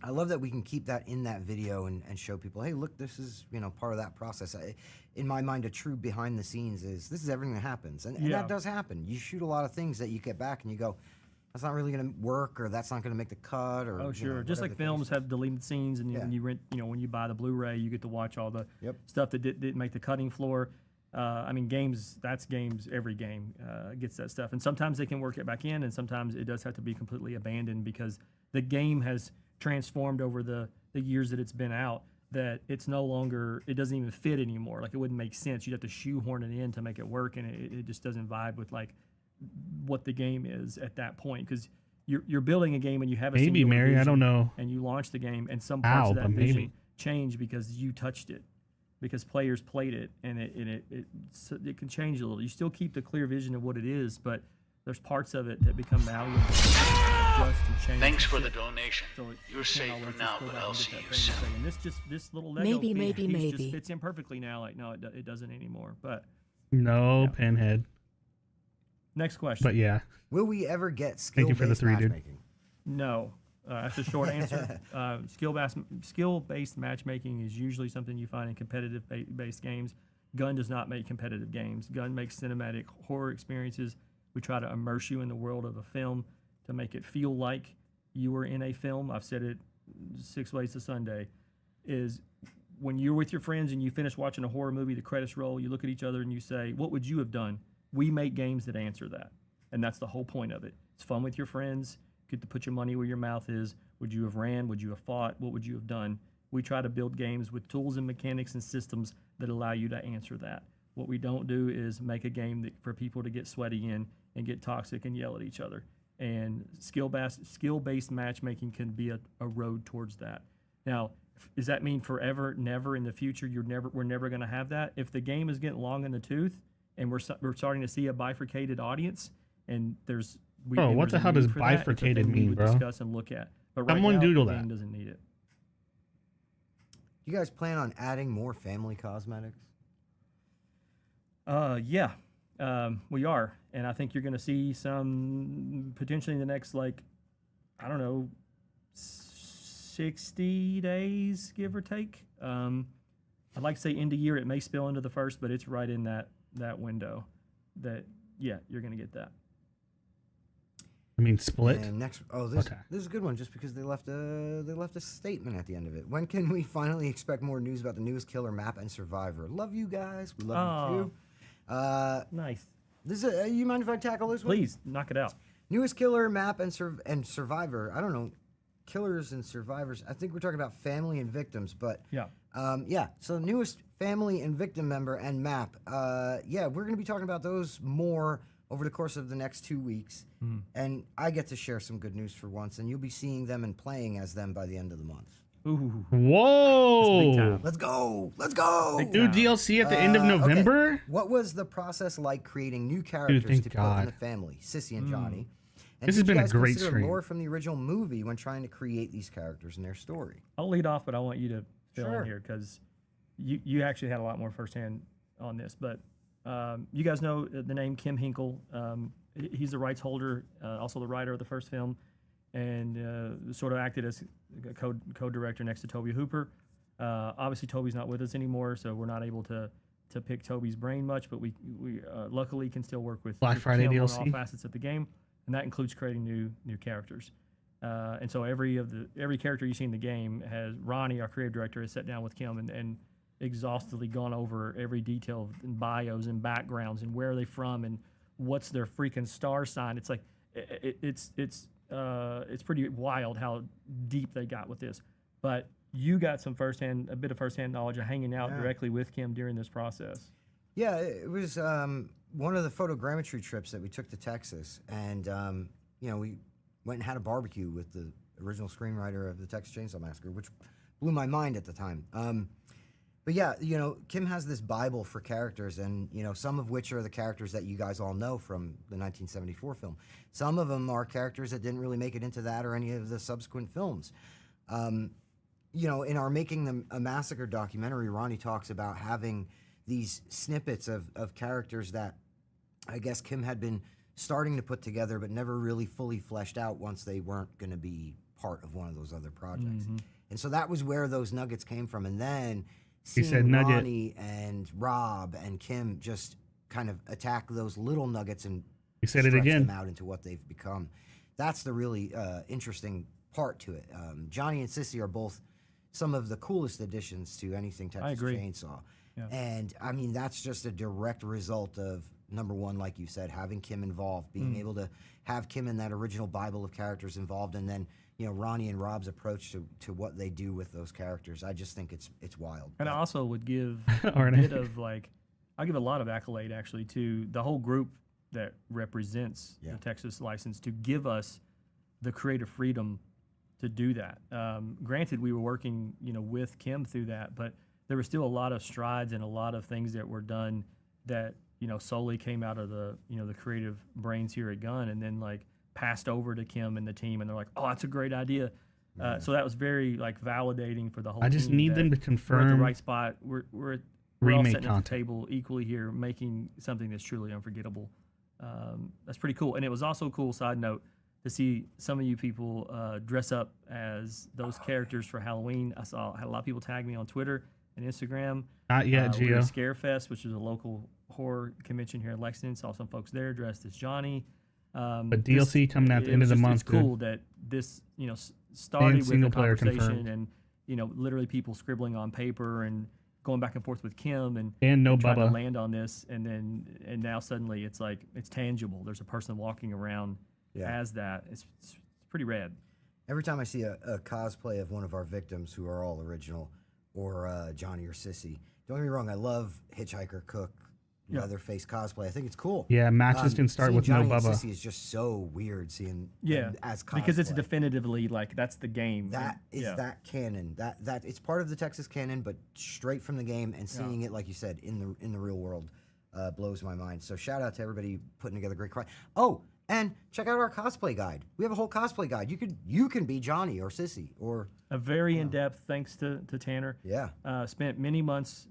Speaker 7: I love that we can keep that in that video and show people, hey, look, this is part of that process. In my mind, a true behind the scenes is this is everything that happens, and that does happen. You shoot a lot of things that you get back and you go, that's not really going to work, or that's not going to make the cut, or
Speaker 8: Oh, sure. Just like films have deleted scenes, and when you rent, when you buy the Blu-ray, you get to watch all the stuff that didn't make the cutting floor. I mean, games. That's games. Every game gets that stuff, and sometimes they can work it back in, and sometimes it does have to be completely abandoned because the game has transformed over the years that it's been out. that it's no longer, it doesn't even fit anymore. Like, it wouldn't make sense. You'd have to shoehorn it in to make it work, and it just doesn't vibe with like what the game is at that point, because you're building a game and you have a
Speaker 2: Maybe,
Speaker 8: singular
Speaker 2: Mary, I
Speaker 8: vision,
Speaker 2: don't know.
Speaker 8: and you launch the game, and some parts of that
Speaker 2: but
Speaker 8: vision
Speaker 2: maybe.
Speaker 8: change because you touched it, because players played it, and it can change a little. You still keep the clear vision of what it is, but there's parts of it that become malleable, adjust and change.
Speaker 1: Thanks
Speaker 8: and
Speaker 1: for the
Speaker 8: shift.
Speaker 1: donation.
Speaker 8: So
Speaker 1: You're
Speaker 8: can't
Speaker 1: safe
Speaker 8: always
Speaker 1: for
Speaker 8: just
Speaker 1: now,
Speaker 8: go
Speaker 1: but
Speaker 8: back
Speaker 1: I'll
Speaker 8: and get
Speaker 1: see
Speaker 8: that
Speaker 1: you
Speaker 8: thing
Speaker 1: soon.
Speaker 8: and this little Lego
Speaker 5: Maybe,
Speaker 8: piece
Speaker 5: maybe.
Speaker 8: just fits in perfectly now. Like, no, it doesn't anymore. But
Speaker 2: No,
Speaker 8: Yeah.
Speaker 2: Pinhead.
Speaker 8: next question.
Speaker 2: But yeah.
Speaker 7: Will we ever get
Speaker 2: Thank you for the
Speaker 7: skill-based
Speaker 2: 3, dude.
Speaker 7: matchmaking?
Speaker 8: No. That's a short answer. Skill-based matchmaking is usually something you find in competitive-based games. Gun does not make competitive games. Gun makes cinematic horror experiences. We try to immerse you in the world of a film to make it feel like you were in a film. I've said it 6 ways to Sunday, is when you're with your friends and you finish watching a horror movie, the credits roll, you look at each other and you say, what would you have done? We make games that answer that. And that's the whole point of it. It's fun with your friends. Get to put your money where your mouth is. Would you have ran? Would you have fought? What would you have done? We try to build games with tools and mechanics and systems that allow you to answer that. What we don't do is make a game that for people to get sweaty in and get toxic and yell at each other. And skill-based matchmaking can be a road towards that. Now, does that mean forever, never in the future, we're never going to have that? If the game is getting long in the tooth and we're starting to see a bifurcated audience, and
Speaker 2: Bro, what the hell does bifurcated mean, bro?
Speaker 8: Discuss and look at. But right
Speaker 2: Someone
Speaker 8: now,
Speaker 2: Google
Speaker 8: the
Speaker 2: that.
Speaker 8: game doesn't need it.
Speaker 7: You guys plan on adding more family cosmetics?
Speaker 8: Yeah, we are, and I think you're going to see some potentially in the next, like, I don't know, 60 days, give or take. I'd like to say end of year. It may spill into the first, but it's right in that window. That you're going to get that.
Speaker 2: I mean, Split.
Speaker 7: And next, this is a good one, just because they left a statement at the end of it. When can we finally expect more news about the newest killer map and Survivor? Love you guys. We love you too.
Speaker 8: Nice.
Speaker 7: This is you mind if I tackle this one?
Speaker 8: Please knock it out.
Speaker 7: Newest killer map and Survivor. I don't know, killers and survivors. I think we're talking about family and victims, but
Speaker 8: Yeah.
Speaker 7: So newest family and victim member and map. We're going to be talking about those more over the course of the next 2 weeks, and I get to share some good news for once, and you'll be seeing them and playing as them by the end of the month.
Speaker 8: Ooh.
Speaker 2: Whoa!
Speaker 8: Big time.
Speaker 7: Let's go! Let's go!
Speaker 2: Dude, DLC at the end of November?
Speaker 7: Okay. What was the process like creating new characters
Speaker 2: thank
Speaker 7: to put
Speaker 2: God.
Speaker 7: in the family, Sissy and Johnny? And
Speaker 2: This has
Speaker 7: did you
Speaker 2: been a
Speaker 7: guys
Speaker 2: great
Speaker 7: consider
Speaker 2: stream.
Speaker 7: lore from the original movie when trying to create these characters and their story?
Speaker 8: I'll lead off, but I want you to fill
Speaker 7: Sure.
Speaker 8: in here because you actually had a lot more firsthand on this. But you guys know the name Kim Hinkle. He's the rights holder, also the writer of the first film, and sort of acted as a co-director next to Toby Hooper. Obviously, Toby's not with us anymore, so we're not able to pick Toby's brain much, but we luckily can still work with
Speaker 2: Black Friday
Speaker 8: Kim on
Speaker 2: DLC.
Speaker 8: all facets of the game, and that includes creating new characters. And so every character you see in the game has Ronnie, our creative director, has sat down with Kim and exhaustively gone over every detail and bios and backgrounds and where are they from and what's their freaking star sign. It's like it's pretty wild how deep they got with this. But you got a bit of firsthand knowledge of hanging out directly with Kim during this process.
Speaker 7: Yeah, it was one of the photogrammetry trips that we took to Texas, and we went and had a barbecue with the original screenwriter of the Texas Chainsaw Massacre, which blew my mind at the time. But yeah, Kim has this Bible for characters, and some of which are the characters that you guys all know from the 1974 film. Some of them are characters that didn't really make it into that or any of the subsequent films. In our Making a Massacre documentary, Ronnie talks about having these snippets of characters that I guess Kim had been starting to put together but never really fully fleshed out once they weren't going to be part of one of those other projects. And so that was where those nuggets came from. And then seeing Ronnie and Rob and Kim just kind of attack those little nuggets and
Speaker 2: stretch
Speaker 7: them out into what they've become. That's the really interesting part to it. Johnny and Sissy are both some of the coolest additions to anything Texas Chainsaw.
Speaker 8: Yeah.
Speaker 7: And I mean, that's just a direct result of, number one, like you said, having Kim involved, being able to have Kim in that original Bible of characters involved, and then Ronnie and Rob's approach to what they do with those characters. I just think it's wild.
Speaker 8: And I also would give a
Speaker 2: Aren't I?
Speaker 8: bit of like, I give a lot of accolade actually to the whole group that represents the Texas license to give us the creative freedom to do that. Granted, we were working, with Kim through that, but there were still a lot of strides and a lot of things that were done that, solely came out of the, the creative brains here at Gun, and then like passed over to Kim and the team, and they're like, oh, that's a great idea. So that was very like validating for the whole
Speaker 2: I just
Speaker 8: team
Speaker 2: need them
Speaker 8: that
Speaker 2: to confirm
Speaker 8: we're at the right spot. We're all
Speaker 2: remake
Speaker 8: sitting at
Speaker 2: content.
Speaker 8: the table equally here, making something that's truly unforgettable. That's pretty cool. And it was also cool, side note, to see some of you people dress up as those characters for Halloween. I had a lot of people tag me on Twitter and Instagram.
Speaker 2: Not yet,
Speaker 8: We were
Speaker 2: Gio.
Speaker 8: at Scarefest, which is a local horror convention here in Lexington. Saw some folks there dressed as Johnny.
Speaker 2: But DLC coming out the end of the month.
Speaker 8: It's cool that this, started with a
Speaker 2: single player
Speaker 8: conversation
Speaker 2: confirmed.
Speaker 8: and, literally people scribbling on paper and going back and forth with Kim and
Speaker 2: no
Speaker 8: trying to
Speaker 2: Bubba.
Speaker 8: land on this, and now suddenly it's like it's tangible. There's a person walking around as that. It's pretty rad.
Speaker 7: Every time I see a cosplay of one of our victims who are all original, or Johnny or Sissy, don't get me wrong, I love Hitchhiker, Cook, Leatherface cosplay. I think it's cool.
Speaker 2: Yeah, matches can start
Speaker 7: seeing
Speaker 2: with no
Speaker 7: Johnny and
Speaker 2: Bubba.
Speaker 7: Sissy is just so weird seeing
Speaker 8: Yeah,
Speaker 7: them as cosplay.
Speaker 8: because it's definitively like that's the game.
Speaker 7: That is that canon. That it's part of the Texas canon, but straight from the game, and seeing it, like you said, in the real world, blows my mind. So shout out to everybody putting together great. Oh, and check out our cosplay guide. We have a whole cosplay guide. You can be Johnny or Sissy or
Speaker 8: a very in depth. Thanks to Tanner.
Speaker 7: Yeah.
Speaker 8: Spent many months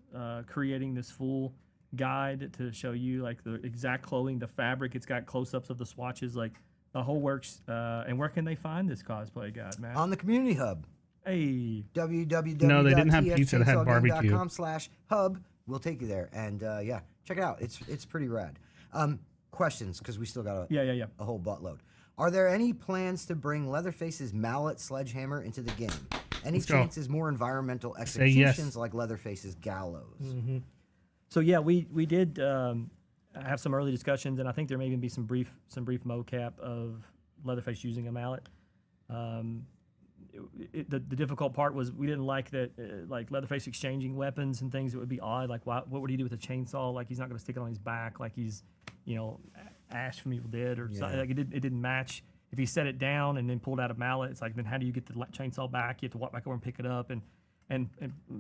Speaker 8: creating this full guide to show you like the exact clothing, the fabric. It's got close-ups of the swatches, like the whole works. And where can they find this cosplay guide, Matt?
Speaker 7: on the community hub.
Speaker 8: Hey,
Speaker 7: www.
Speaker 2: No, they didn't have pizza, they had barbecue.
Speaker 7: /hub. We'll take you there, and check it out. It's pretty rad. Questions, because we still got a whole buttload. Are there any plans to bring Leatherface's mallet sledgehammer into the game? Any
Speaker 2: Let's go.
Speaker 7: chances more environmental
Speaker 2: Say yes.
Speaker 7: executions like Leatherface's gallows?
Speaker 8: So yeah, we did have some early discussions, and I think there may even be some brief mocap of Leatherface using a mallet. The difficult part was we didn't like that, like Leatherface exchanging weapons and things. It would be odd. Like, what would he do with a chainsaw? Like, he's not going to stick it on his back. Like he's, Ash from Evil Dead or something. Like it didn't match. If he set it down and then pulled out a mallet, it's like, then how do you get the chainsaw back? You have to walk back over and pick it up, and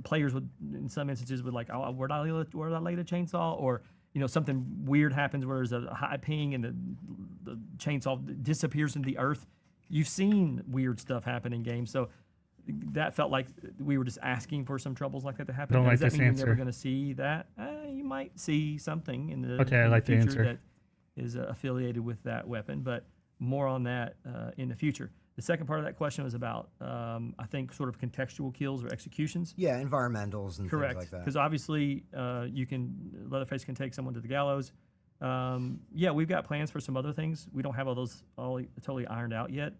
Speaker 8: players would, in some instances, would like, oh, where did I lay the chainsaw? Or something weird happens where there's a high ping and the chainsaw disappears into the earth. You've seen weird stuff happen in games, so that felt like we were just asking for some troubles like that to happen.
Speaker 2: Don't
Speaker 8: Now,
Speaker 2: like
Speaker 8: does that
Speaker 2: this
Speaker 8: mean
Speaker 2: answer.
Speaker 8: you're never going to see that? You might see something in the,
Speaker 2: Okay, I
Speaker 8: in
Speaker 2: like the
Speaker 8: future
Speaker 2: answer.
Speaker 8: that is affiliated with that weapon, but more on that in the future. The second part of that question was about, I think, sort of contextual kills or executions.
Speaker 7: Yeah, environmentals and
Speaker 8: Correct,
Speaker 7: things like that.
Speaker 8: because obviously Leatherface can take someone to the gallows. We've got plans for some other things. We don't have all those all totally ironed out yet.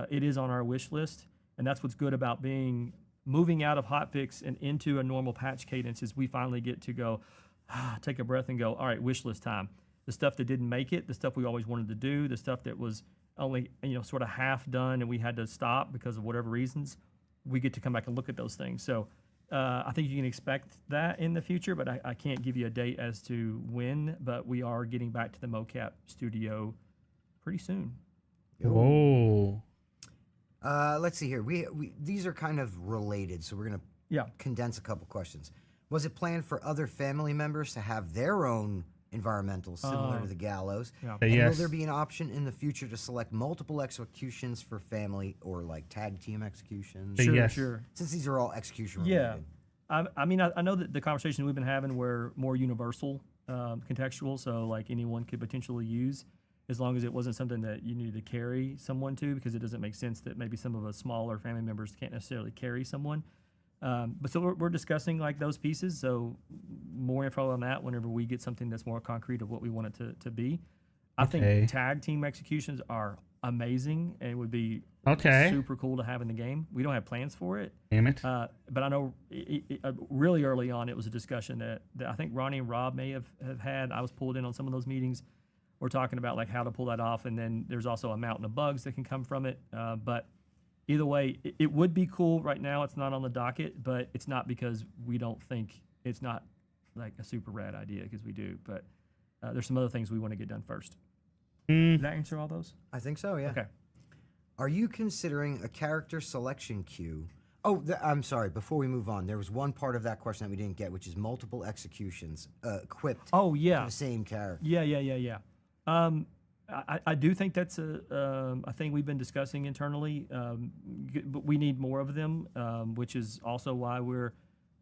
Speaker 8: It is on our wish list, and that's what's good about moving out of hotfix and into a normal patch cadence is we finally get to go, take a breath and go, all right, wish list time. The stuff that didn't make it, the stuff we always wanted to do, the stuff that was only sort of half done and we had to stop because of whatever reasons, we get to come back and look at those things. So I think you can expect that in the future, but I can't give you a date as to when, but we are getting back to the mocap studio pretty soon.
Speaker 2: Whoa.
Speaker 7: Let's see here. We these are kind of related, so we're gonna condense a couple questions. Was it planned for other family members to have their own environmentals similar to the gallows?
Speaker 8: Yeah.
Speaker 7: And
Speaker 2: Yes.
Speaker 7: will there be an option in the future to select multiple executions for family or like tag team executions?
Speaker 2: Say yes.
Speaker 8: Sure.
Speaker 7: Since these are all execution
Speaker 8: Yeah.
Speaker 7: related.
Speaker 8: I know that the conversation we've been having were more universal, contextual, so like anyone could potentially use, as long as it wasn't something that you needed to carry someone to, because it doesn't make sense that maybe some of us smaller family members can't necessarily carry someone. But so we're discussing like those pieces, so more info on that whenever we get something that's more concrete of what we want it to be. I think tag team executions are amazing and would be super cool to have in the game. We don't have plans for it.
Speaker 2: Damn it.
Speaker 8: But I know really early on it was a discussion that I think Ronnie and Rob may have had. I was pulled in on some of those meetings. We're talking about like how to pull that off, and then there's also a mountain of bugs that can come from it. But either way, it would be cool. Right now, it's not on the docket, but it's not because we don't think it's not like a super rad idea, because we do. But there's some other things we want to get done first. Did that answer all those?
Speaker 7: I think so, yeah.
Speaker 8: Okay.
Speaker 7: Are you considering a character selection queue? Oh, I'm sorry. Before we move on, there was one part of that question that we didn't get, which is multiple executions equipped
Speaker 8: Oh, yeah.
Speaker 7: to the same character.
Speaker 8: Yeah. I do think that's a thing we've been discussing internally, but we need more of them, which is also why we're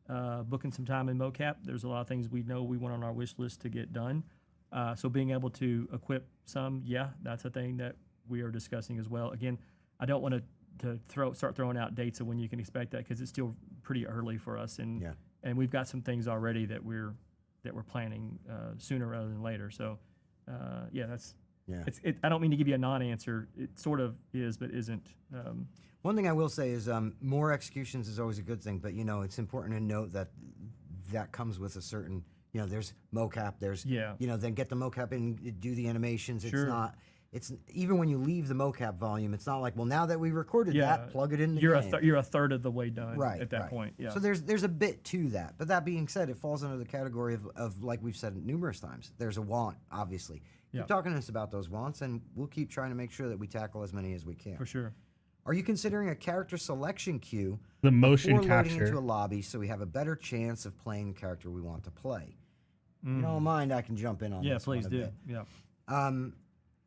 Speaker 8: booking some time in mocap. There's a lot of things we know we want on our wish list to get done. So being able to equip some, that's a thing that we are discussing as well. Again, I don't want to start throwing out dates of when you can expect that, because it's still pretty early for us, and we've got some things already that we're planning sooner rather than later. So that's. Yeah. I don't mean to give you a non-answer. It sort of is, but isn't.
Speaker 7: One thing I will say is more executions is always a good thing, but it's important to note that comes with a certain, there's mocap, there's, then get the mocap and do the animations. It's not. It's even when you leave the mocap volume, it's not like, well, now that we recorded that, plug it in the game.
Speaker 8: You're a third of the way done at that point. Yeah.
Speaker 7: So there's a bit to that. But that being said, it falls under the category of like we've said numerous times, there's a want, obviously. Keep talking to us about those wants, and we'll keep trying to make sure that we tackle as many as we can.
Speaker 8: For sure.
Speaker 7: Are you considering a character selection queue
Speaker 2: the motion
Speaker 7: before loading
Speaker 2: capture
Speaker 7: into a lobby so we have a better chance of playing the character we want to play? You don't mind, I can jump in on this.
Speaker 8: Yeah, please do.
Speaker 7: Bit.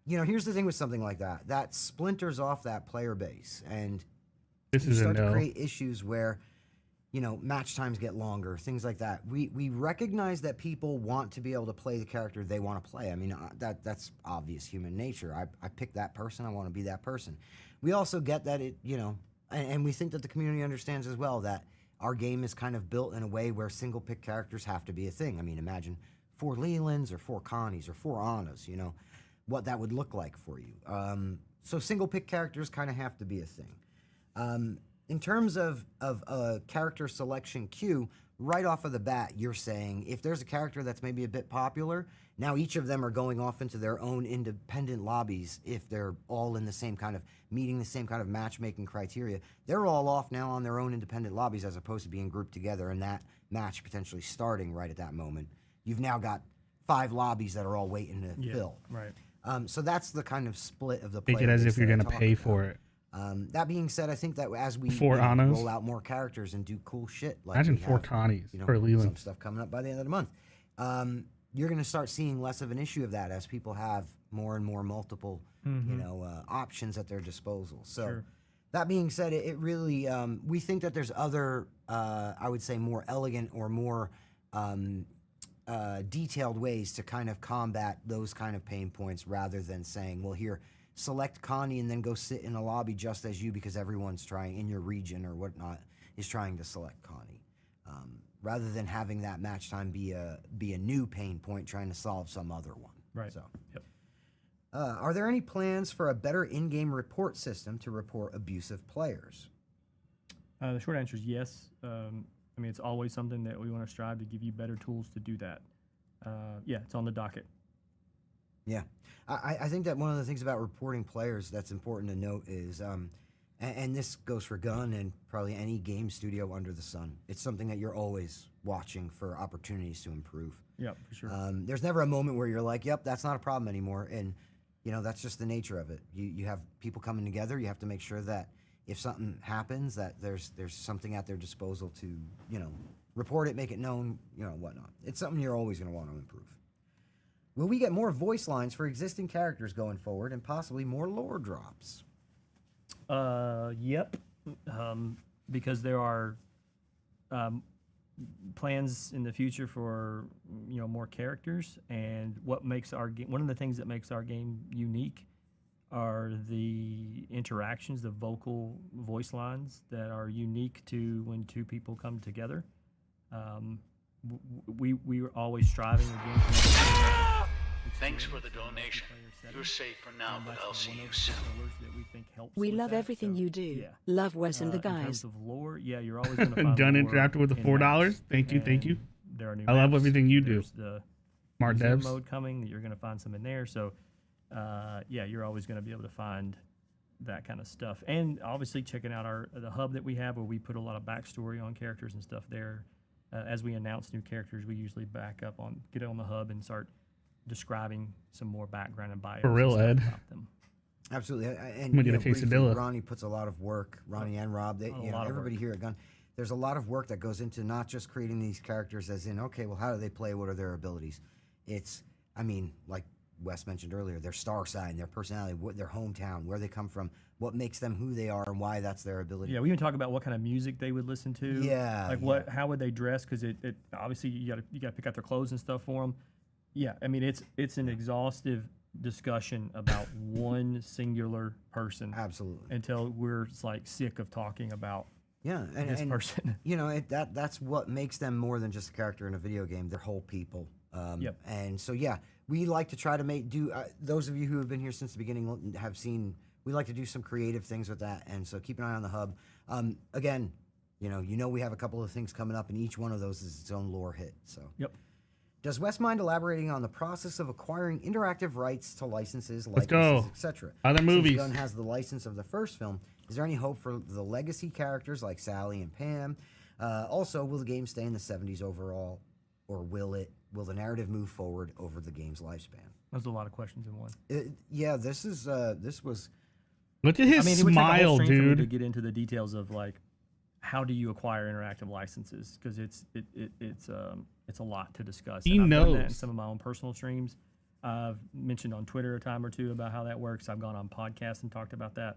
Speaker 8: Yeah.
Speaker 7: Here's the thing with something like that. That splinters off that player base, and
Speaker 2: this
Speaker 7: you start to create issues where, match times get longer, things like that. We recognize that people want to be able to play the character they want to play. I mean, that's obvious human nature. I pick that person, I want to be that person. We also get that and we think that the community understands as well that our game is kind of built in a way where single pick characters have to be a thing. I mean, imagine 4 Lelands or 4 Connies or 4 Annas, what that would look like for you. So single pick characters kind of have to be a thing. In terms of a character selection queue, right off of the bat, you're saying if there's a character that's maybe a bit popular, now each of them are going off into their own independent lobbies. If they're all in the same kind of, meeting the same kind of matchmaking criteria, they're all off now on their own independent lobbies as opposed to being grouped together and that match potentially starting right at that moment. You've now got 5 lobbies that are all waiting to fill.
Speaker 8: Right.
Speaker 7: So that's the kind of split of the
Speaker 2: player. Take it as if you're going to pay for it.
Speaker 7: That being said, I think that as we
Speaker 2: 4 Annas,
Speaker 7: roll out more characters and do cool shit, like
Speaker 2: imagine 4 Connies for
Speaker 7: some
Speaker 2: Leland
Speaker 7: stuff coming up by the end of the month, you're going to start seeing less of an issue of that as people have more and more multiple, options at their disposal. So, that being said, it really we think that there's other, I would say, more elegant or more detailed ways to kind of combat those kind of pain points rather than saying, well, here, select Connie and then go sit in a lobby just as you because everyone's trying in your region or whatnot is trying to select Connie. Rather than having that match time be a new pain point trying to solve some other one.
Speaker 8: Right.
Speaker 7: So, are there any plans for a better in-game report system to report abusive players?
Speaker 8: The short answer is yes. I mean, it's always something that we want to strive to give you better tools to do that. It's on the docket.
Speaker 7: Yeah. I think that one of the things about reporting players that's important to note is, and this goes for Gun and probably any game studio under the sun, it's something that you're always watching for opportunities to improve.
Speaker 8: Yeah, for sure.
Speaker 7: There's never a moment where you're like, yep, that's not a problem anymore. And, that's just the nature of it. You have people coming together. You have to make sure that if something happens, that there's something at their disposal to, report it, make it known, whatnot. It's something you're always going to want to improve. Will we get more voice lines for existing characters going forward and possibly more lore drops?
Speaker 8: Yep. Because there are plans in the future for more characters, and what makes our game, one of the things that makes our game unique are the interactions, the vocal voice lines that are unique to when 2 people come together. We are always striving again.
Speaker 1: Thanks for the donation. You're safe for now, but I'll see you soon.
Speaker 5: We love everything you do.
Speaker 8: Yeah.
Speaker 5: Love Wes and the
Speaker 8: In terms
Speaker 5: guys.
Speaker 8: of lore, you're always going to find
Speaker 2: Done
Speaker 8: more
Speaker 2: interacted with the $4. Thank you.
Speaker 8: There are new
Speaker 2: I love
Speaker 8: maps.
Speaker 2: everything you do.
Speaker 8: There's the
Speaker 2: Smart
Speaker 8: museum
Speaker 2: devs.
Speaker 8: mode coming. You're going to find some in there. So, you're always going to be able to find that kind of stuff. And obviously checking out the hub that we have, where we put a lot of backstory on characters and stuff there. As we announce new characters, we usually get it on the hub and start describing some more background and bios
Speaker 2: For real,
Speaker 8: and
Speaker 2: Ed.
Speaker 8: stuff about them.
Speaker 7: Absolutely, and
Speaker 2: gonna get a
Speaker 7: briefly,
Speaker 2: quesadilla.
Speaker 7: Ronnie puts a lot of work. Ronnie and Rob, everybody here at Gun. There's a lot of work that goes into not just creating these characters, as in, okay, well, how do they play? What are their abilities? It's, I mean, like Wes mentioned earlier, their star sign, their personality, their hometown, where they come from, what makes them who they are, and why that's their ability.
Speaker 8: Yeah, we even talk about what kind of music they would listen to.
Speaker 7: Yeah,
Speaker 8: like how would they dress? Because it obviously you got to pick out their clothes and stuff for them. Yeah, I mean it's an exhaustive discussion about one singular person.
Speaker 7: Absolutely.
Speaker 8: Until we're like sick of talking about this person.
Speaker 7: You know, that's what makes them more than just a character in a video game. They're whole people.
Speaker 8: Yep.
Speaker 7: And so, yeah, we like to try to those of you who have been here since the beginning have seen, we like to do some creative things with that. And so keep an eye on the hub. Again, you know, we have a couple of things coming up, and each one of those is its own lore hit. So.
Speaker 8: Yep.
Speaker 7: Does Wes mind elaborating on the process of acquiring interactive rights to licenses, etc.?
Speaker 2: Other movies.
Speaker 7: Since Gunn has the license of the first film, is there any hope for the legacy characters like Sally and Pam? Also, will the game stay in the 70s overall, or will the narrative move forward over the game's lifespan?
Speaker 8: There's a lot of questions in one.
Speaker 7: This was.
Speaker 2: Look at his
Speaker 8: it would take a whole
Speaker 2: smile,
Speaker 8: stream for me
Speaker 2: dude.
Speaker 8: to get into the details of like how do you acquire interactive licenses, because it's a lot to discuss.
Speaker 2: He
Speaker 8: I've done that in
Speaker 2: knows.
Speaker 8: some of my own personal streams. I've mentioned on Twitter a time or two about how that works. I've gone on podcasts and talked about that.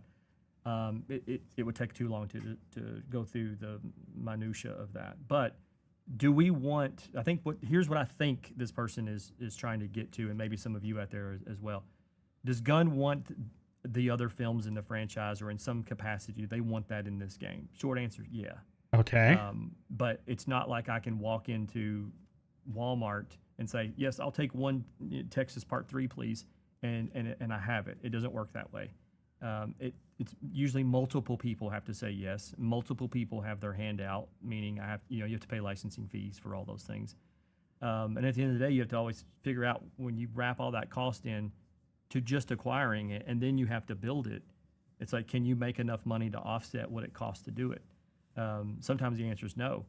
Speaker 8: It would take too long to go through the minutia of that. But do we want? Here's what I think this person is trying to get to, and maybe some of you out there as well. Does Gunn want the other films in the franchise, or in some capacity, do they want that in this game? Short answer, yeah.
Speaker 2: Okay.
Speaker 8: But it's not like I can walk into Walmart and say, yes, I'll take one Texas Part 3, please, and I have it. It doesn't work that way. It's usually multiple people have to say yes. Multiple people have their hand out, meaning you have to pay licensing fees for all those things. And at the end of the day, you have to always figure out, when you wrap all that cost in to just acquiring it, and then you have to build it. It's like, can you make enough money to offset what it costs to do it? Sometimes the answer is no.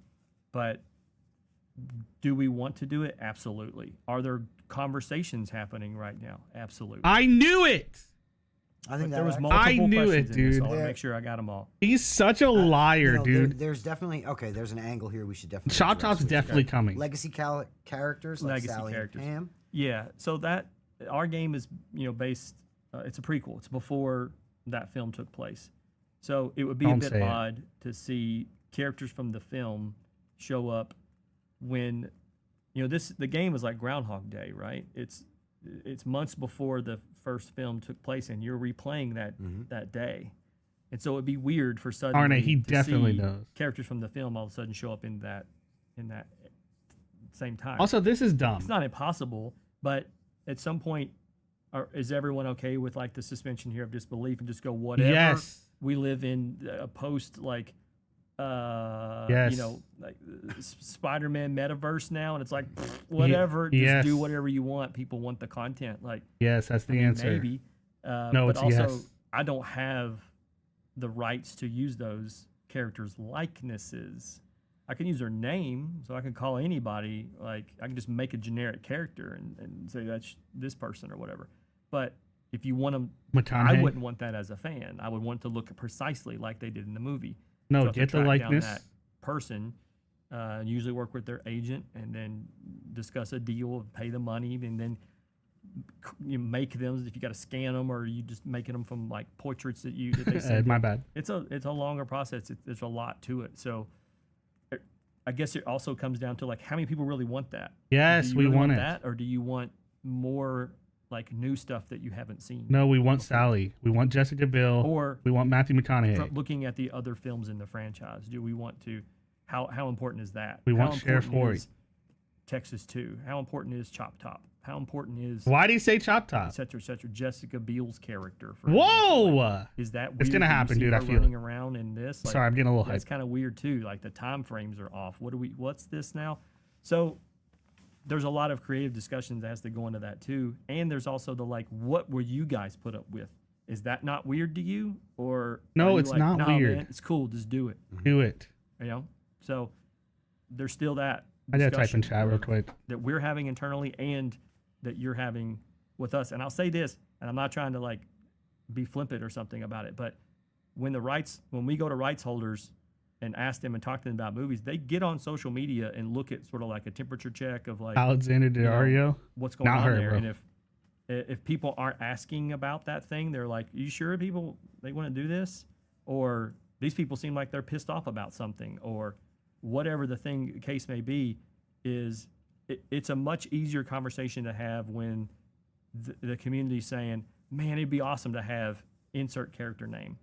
Speaker 8: But do we want to do it? Absolutely. Are there conversations happening right now? Absolutely.
Speaker 2: I knew it.
Speaker 7: I think
Speaker 8: there was
Speaker 7: that-
Speaker 8: multiple
Speaker 2: I knew
Speaker 8: questions
Speaker 2: it,
Speaker 8: in this,
Speaker 2: dude.
Speaker 8: so I want to
Speaker 7: Yeah.
Speaker 8: make sure I got them all.
Speaker 2: He's such a liar, dude.
Speaker 7: There's definitely there's an angle here we should definitely.
Speaker 2: Chop
Speaker 7: address,
Speaker 2: Chop's
Speaker 7: which is
Speaker 2: definitely coming.
Speaker 7: legacy characters like
Speaker 8: Legacy
Speaker 7: Sally
Speaker 8: characters.
Speaker 7: and Pam.
Speaker 8: Yeah. So that our game is based. It's a prequel. It's before that film took place. So it would be
Speaker 2: Don't
Speaker 8: a bit
Speaker 2: say it.
Speaker 8: odd to see characters from the film show up when the game is like Groundhog Day, right? It's months before the first film took place, and you're replaying that day. And so it'd be weird for suddenly
Speaker 2: he
Speaker 8: to
Speaker 2: definitely
Speaker 8: see
Speaker 2: knows.
Speaker 8: characters from the film all of a sudden show up in that same time.
Speaker 2: Also, this is dumb.
Speaker 8: It's not impossible, but at some point, is everyone okay with like the suspension here of disbelief and just go whatever?
Speaker 2: Yes.
Speaker 8: We live in a post like
Speaker 2: Yes.
Speaker 8: like Spider-Man metaverse now, and it's like whatever, just
Speaker 2: yes.
Speaker 8: do whatever you want. People want the content, like
Speaker 2: Yes, that's the answer.
Speaker 8: maybe.
Speaker 2: No,
Speaker 8: but
Speaker 2: it's
Speaker 8: also
Speaker 2: yes.
Speaker 8: I don't have the rights to use those characters' likenesses. I can use their name, so I can call anybody. Like I can just make a generic character and say that's this person or whatever. But if you want them, I
Speaker 2: McConaughey.
Speaker 8: wouldn't want that as a fan. I would want to look precisely like they did in the movie.
Speaker 2: No,
Speaker 8: So if they
Speaker 2: get the
Speaker 8: track down
Speaker 2: likeness.
Speaker 8: that person, usually work with their agent and then discuss a deal, pay the money, and then you make them. If you got to scan them, or you just making them from like portraits that they send.
Speaker 2: My bad.
Speaker 8: It's a longer process. There's a lot to it. So I guess it also comes down to like how many people really want that.
Speaker 2: Yes,
Speaker 8: do you
Speaker 2: we
Speaker 8: really
Speaker 2: want it.
Speaker 8: that, or do you want more like new stuff that you haven't seen?
Speaker 2: No, we want Sally. We want Jessica Biel.
Speaker 8: Or
Speaker 2: we want Matthew McConaughey.
Speaker 8: from looking at the other films in the franchise, do we want to? How important is that?
Speaker 2: We
Speaker 8: How
Speaker 2: want Sheriff
Speaker 8: important
Speaker 2: Corey.
Speaker 8: is Texas 2? How important is Chop Top? How important is
Speaker 2: Why do you say Chop
Speaker 8: et
Speaker 2: Top?
Speaker 8: cetera, et cetera? Jessica Biel's character. For
Speaker 2: Whoa!
Speaker 8: example. Is that weird?
Speaker 2: It's gonna
Speaker 8: that you
Speaker 2: happen,
Speaker 8: see
Speaker 2: dude, I
Speaker 8: her
Speaker 2: feel
Speaker 8: running
Speaker 2: it.
Speaker 8: around in this. Like,
Speaker 2: Sorry, I'm getting a little
Speaker 8: that's
Speaker 2: hyped.
Speaker 8: kind of weird too. Like the time frames are off. What's this now? So there's a lot of creative discussions that has to go into that too. And there's also the like, what will you guys put up with Is that not weird to you? Or
Speaker 2: No,
Speaker 8: are you
Speaker 2: it's
Speaker 8: like,
Speaker 2: not
Speaker 8: "Nah,
Speaker 2: weird.
Speaker 8: Man, it's cool. Just do it.
Speaker 2: Do it.
Speaker 8: You know? So there's still that
Speaker 2: I gotta type in
Speaker 8: discussion
Speaker 2: chat real
Speaker 8: of-
Speaker 2: quick.
Speaker 8: that we're having internally and that you're having with us. And I'll say this, and I'm not trying to like be flippant or something about it, but when we go to rights holders and ask them and talk to them about movies, they get on social media and look at sort of like a temperature check of like
Speaker 2: Alexander Daddario.
Speaker 8: what's going
Speaker 2: Not
Speaker 8: on
Speaker 2: her,
Speaker 8: there.
Speaker 2: bro.
Speaker 8: And if people aren't asking about that thing, they're like, "You sure people they want to do this?" Or these people seem like they're pissed off about something, or whatever the case may be. It's a much easier conversation to have when the community's saying, "Man, it'd be awesome to have insert character name,"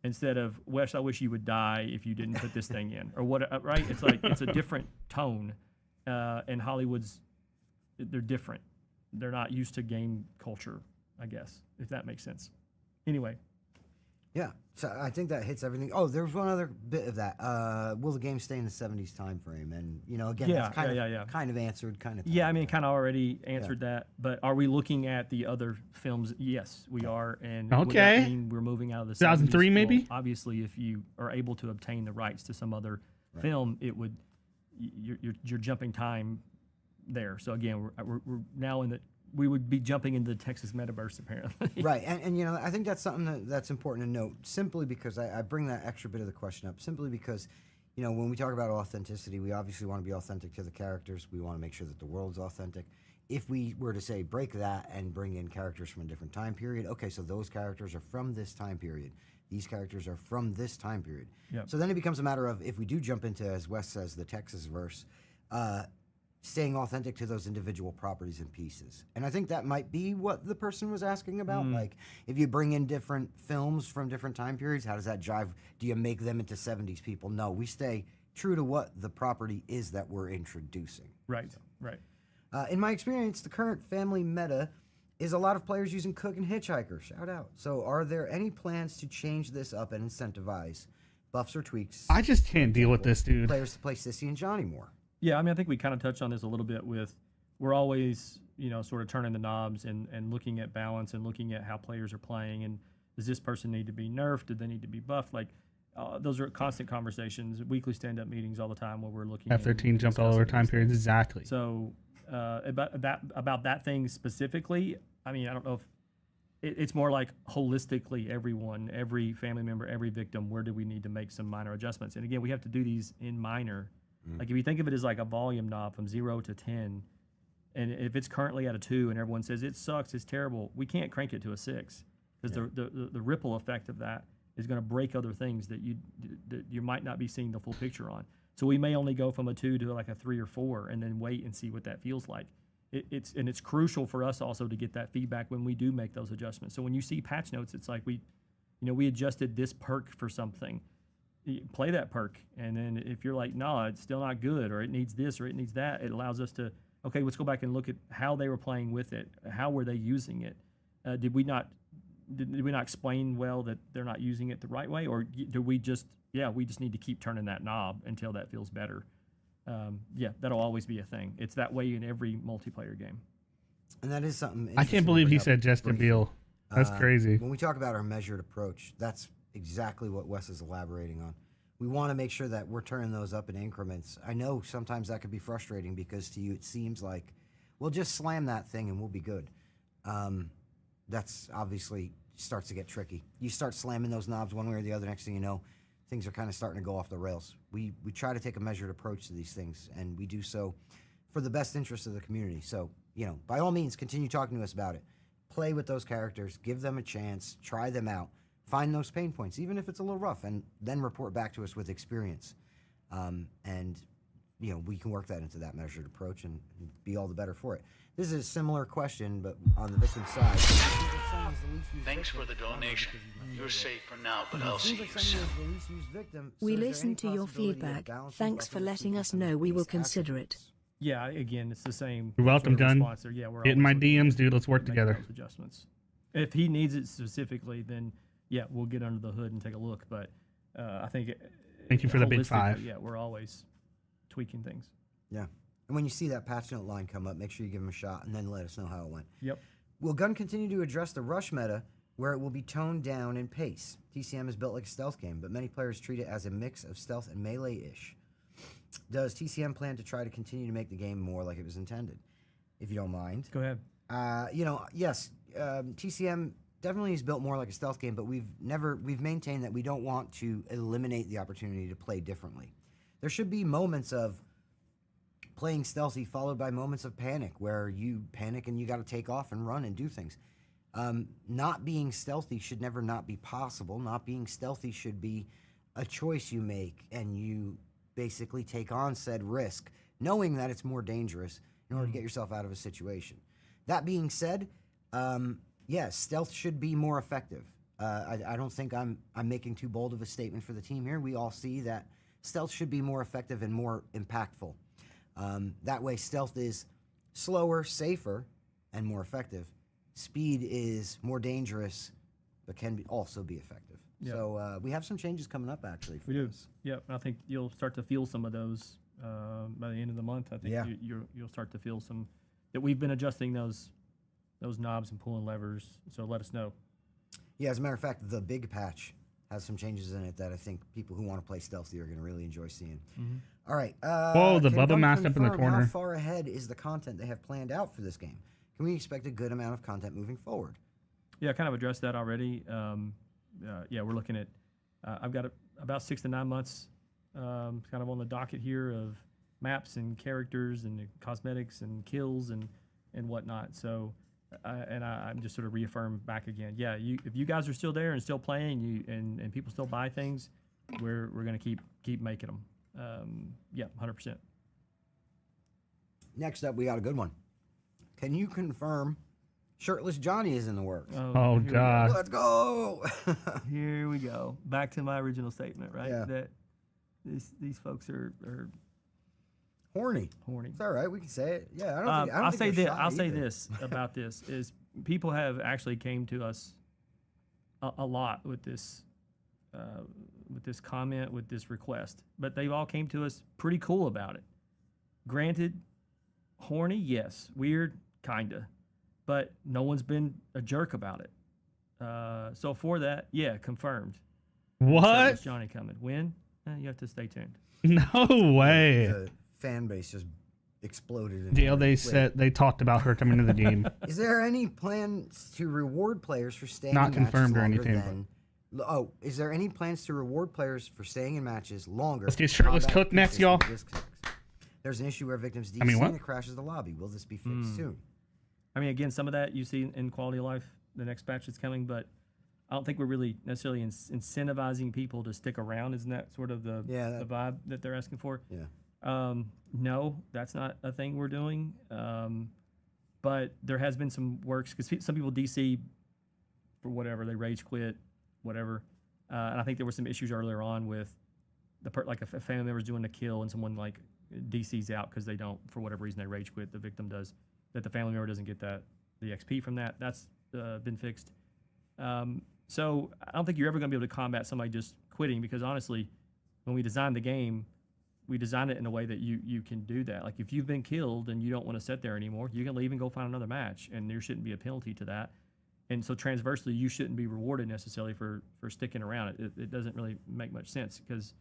Speaker 8: instead of "Wes, I wish you would die if you didn't put this thing in," or what? Right? It's like it's a different tone, and Hollywood's they're different. They're not used to game culture, I guess, if that makes sense. Anyway,
Speaker 7: Yeah, so I think that hits everything. Oh, there was one other bit of that. Will the game stay in the 70s time frame? And, again, that's kind of answered, kind of.
Speaker 8: yeah, I mean, kind of already answered that. But are we looking at the other films? Yes, we are. And would
Speaker 2: Okay.
Speaker 8: that mean we're moving out of the
Speaker 2: 2003
Speaker 8: 70s?
Speaker 2: maybe?
Speaker 8: Well, obviously, if you are able to obtain the rights to some other film, it would you're jumping time there. So again, we're now in the we would be jumping into the Texas metaverse apparently.
Speaker 7: Right, and I think that's something that's important to note, simply because I bring that extra bit of the question up, simply because, when we talk about authenticity, we obviously want to be authentic to the characters. We want to make sure that the world's authentic. If we were to say break that and bring in characters from a different time period, okay, so those characters are from this time period. These characters are from this time period.
Speaker 8: Yep.
Speaker 7: So then it becomes a matter of, if we do jump into, as Wes says, the Texas verse, staying authentic to those individual properties and pieces. And I think that might be what the person was asking about. Like, if you bring in different films from different time periods, how does that jive? Do you make them into 70s people? No, we stay true to what the property is that we're introducing.
Speaker 8: Right, right.
Speaker 7: In my experience, the current family meta is a lot of players using Cook and Hitchhiker. Shout out. So are there any plans to change this up and incentivize buffs or tweaks?
Speaker 2: I just can't deal with this, dude.
Speaker 7: Players to play Sissy and Johnny more.
Speaker 8: Yeah, I mean, I think we kind of touched on this a little bit with, we're always, sort of turning the knobs and looking at balance and looking at how players are playing, and does this person need to be nerfed? Do they need to be buffed? Like, those are constant conversations, weekly stand-up meetings all the time where we're looking
Speaker 2: F-13 jumped all over time periods, exactly.
Speaker 8: So about that thing specifically, I mean, I don't know if, it's more like holistically everyone, every family member, every victim, where do we need to make some minor adjustments? And again, we have to do these in minor. Like, if you think of it as like a volume knob from 0 to 10, and if it's currently at a 2 and everyone says it sucks, it's terrible, we can't crank it to a 6, because the ripple effect of that is going to break other things that you might not be seeing the full picture on. So we may only go from a 2 to like a 3 or 4, and then wait and see what that feels like. It's crucial for us also to get that feedback when we do make those adjustments. So when you see patch notes, it's like we adjusted this perk for something. Play that perk, and then if you're like, no, it's still not good, or it needs this or it needs that, it allows us to, okay, let's go back and look at how they were playing with it, how were they using it, did we not explain well that they're not using it the right way, or do we just need to keep turning that knob until that feels better. That'll always be a thing. It's that way in every multiplayer game.
Speaker 7: And that is something
Speaker 2: I can't believe he said Jessica Biel. That's crazy.
Speaker 7: When we talk about our measured approach, that's exactly what Wes is elaborating on. We want to make sure that we're turning those up in increments. I know sometimes that could be frustrating, because to you it seems like, we'll just slam that thing and we'll be good. That's obviously starts to get tricky. You start slamming those knobs one way or the other, next thing you know, things are kind of starting to go off the rails. We try to take a measured approach to these things, and we do so for the best interest of the community. So, by all means, continue talking to us about it. Play with those characters, give them a chance, try them out. Find those pain points, even if it's a little rough, and then report back to us with experience. And we can work that into that measured approach and be all the better for it. This is a similar question, but on the victim side.
Speaker 1: Thanks for the donation. You're safe for now, but I'll see you soon.
Speaker 5: We listened to your feedback. Thanks for letting us know. We will consider it.
Speaker 8: Yeah, again, it's the same.
Speaker 2: You're welcome,
Speaker 8: sort of
Speaker 2: Gunn.
Speaker 8: response there. Yeah, we're
Speaker 2: Get in my
Speaker 8: always looking
Speaker 2: DMs, dude. Let's work
Speaker 8: at making
Speaker 2: together.
Speaker 8: those adjustments. If he needs it specifically, then yeah, we'll get under the hood and take a look. But I think
Speaker 2: Thank you for the big
Speaker 8: holistically,
Speaker 2: 5.
Speaker 8: Yeah, we're always tweaking things.
Speaker 7: Yeah. And when you see that patch note line come up, make sure you give him a shot and then let us know how it went.
Speaker 8: Yep.
Speaker 7: Will Gunn continue to address the rush meta where it will be toned down in pace. TCM is built like a stealth game, but many players treat it as a mix of stealth and melee-ish. Does TCM plan to try to continue to make the game more like it was intended? If you don't mind.
Speaker 8: Go ahead.
Speaker 7: Yes, TCM definitely is built more like a stealth game, but we've maintained that we don't want to eliminate the opportunity to play differently. There should be moments of playing stealthy followed by moments of panic, where you panic and you got to take off and run and do things. Not being stealthy should never not be possible. Not being stealthy should be a choice you make, and you basically take on said risk, knowing that it's more dangerous in order to get yourself out of a situation. That being said, yes, stealth should be more effective. I don't think I'm making too bold of a statement for the team here. We all see that stealth should be more effective and more impactful. That way, stealth is slower, safer, and more effective. Speed is more dangerous, but can also be effective.
Speaker 8: Yep.
Speaker 7: So we have some changes coming up, actually.
Speaker 8: We do. Yep. I think you'll start to feel some of those by the end of the month. I think you'll start to feel some that we've been adjusting those knobs and pulling levers. So let us know.
Speaker 7: Yeah, as a matter of fact, the big patch has some changes in it that I think people who want to play stealthy are going to really enjoy seeing. All right.
Speaker 2: Whoa, the Bubba mask up in the corner.
Speaker 7: How far ahead is the content they have planned out for this game? Can we expect a good amount of content moving forward?
Speaker 8: Yeah, I kind of addressed that already. Yeah, we're looking at, I've got about 6 to 9 months kind of on the docket here of maps and characters and cosmetics and kills and whatnot. So, I'm just sort of reaffirm back again. Yeah, if you guys are still there and still playing, and people still buy things, we're gonna keep making them. Yeah, 100%.
Speaker 7: Next up, we got a good one. Can you confirm Shirtless Johnny is in the works?
Speaker 2: Oh God!
Speaker 7: Let's go.
Speaker 8: Here we go. Back to my original statement, right?
Speaker 7: Yeah.
Speaker 8: That these folks are
Speaker 7: horny.
Speaker 8: horny.
Speaker 7: It's all right. We can say it. Yeah,
Speaker 8: I'll say
Speaker 7: they're
Speaker 8: this.
Speaker 7: shy
Speaker 8: I'll say
Speaker 7: either.
Speaker 8: this about this is people have actually came to us a lot with this comment, with this request, but they've all came to us pretty cool about it. Granted, horny, yes. Weird, kinda, but no one's been a jerk about it. So for that, yeah, confirmed.
Speaker 2: What?
Speaker 8: Shirtless Johnny coming. When? You have to stay tuned.
Speaker 2: No way.
Speaker 7: The fan base just exploded. in
Speaker 2: Dale, they
Speaker 7: Wait.
Speaker 2: said they talked about her coming to the game.
Speaker 7: Is there any plans to reward players for staying
Speaker 2: Not
Speaker 7: in matches
Speaker 2: confirmed or
Speaker 7: longer
Speaker 2: anything,
Speaker 7: than... is there any plans to reward players for staying in matches longer?
Speaker 2: Let's get Shirtless
Speaker 7: Combat
Speaker 2: Cook next,
Speaker 7: consistent
Speaker 2: y'all.
Speaker 7: disconnects? There's an issue where victims DC
Speaker 2: what?
Speaker 7: and it crashes the lobby. Will this be fixed soon?
Speaker 8: I mean, again, some of that you see in quality of life, the next patch that's coming, but I don't think we're really necessarily incentivizing people to stick around. Isn't that sort of the vibe that they're asking for?
Speaker 7: Yeah.
Speaker 8: No, that's not a thing we're doing. But there has been some works because some people DC for whatever, they rage quit, whatever. And I think there were some issues earlier on with like a family member's doing a kill and someone like DC's out because they don't, for whatever reason, they rage quit. The victim does, that the family member doesn't get the XP from that. That's been fixed. So I don't think you're ever going to be able to combat somebody just quitting because honestly, when we designed the game, we designed it in a way that you can do that. Like if you've been killed and you don't want to sit there anymore, you can leave and go find another match, and there shouldn't be a penalty to that. And so transversely, you shouldn't be rewarded necessarily for sticking around. It doesn't really make much sense because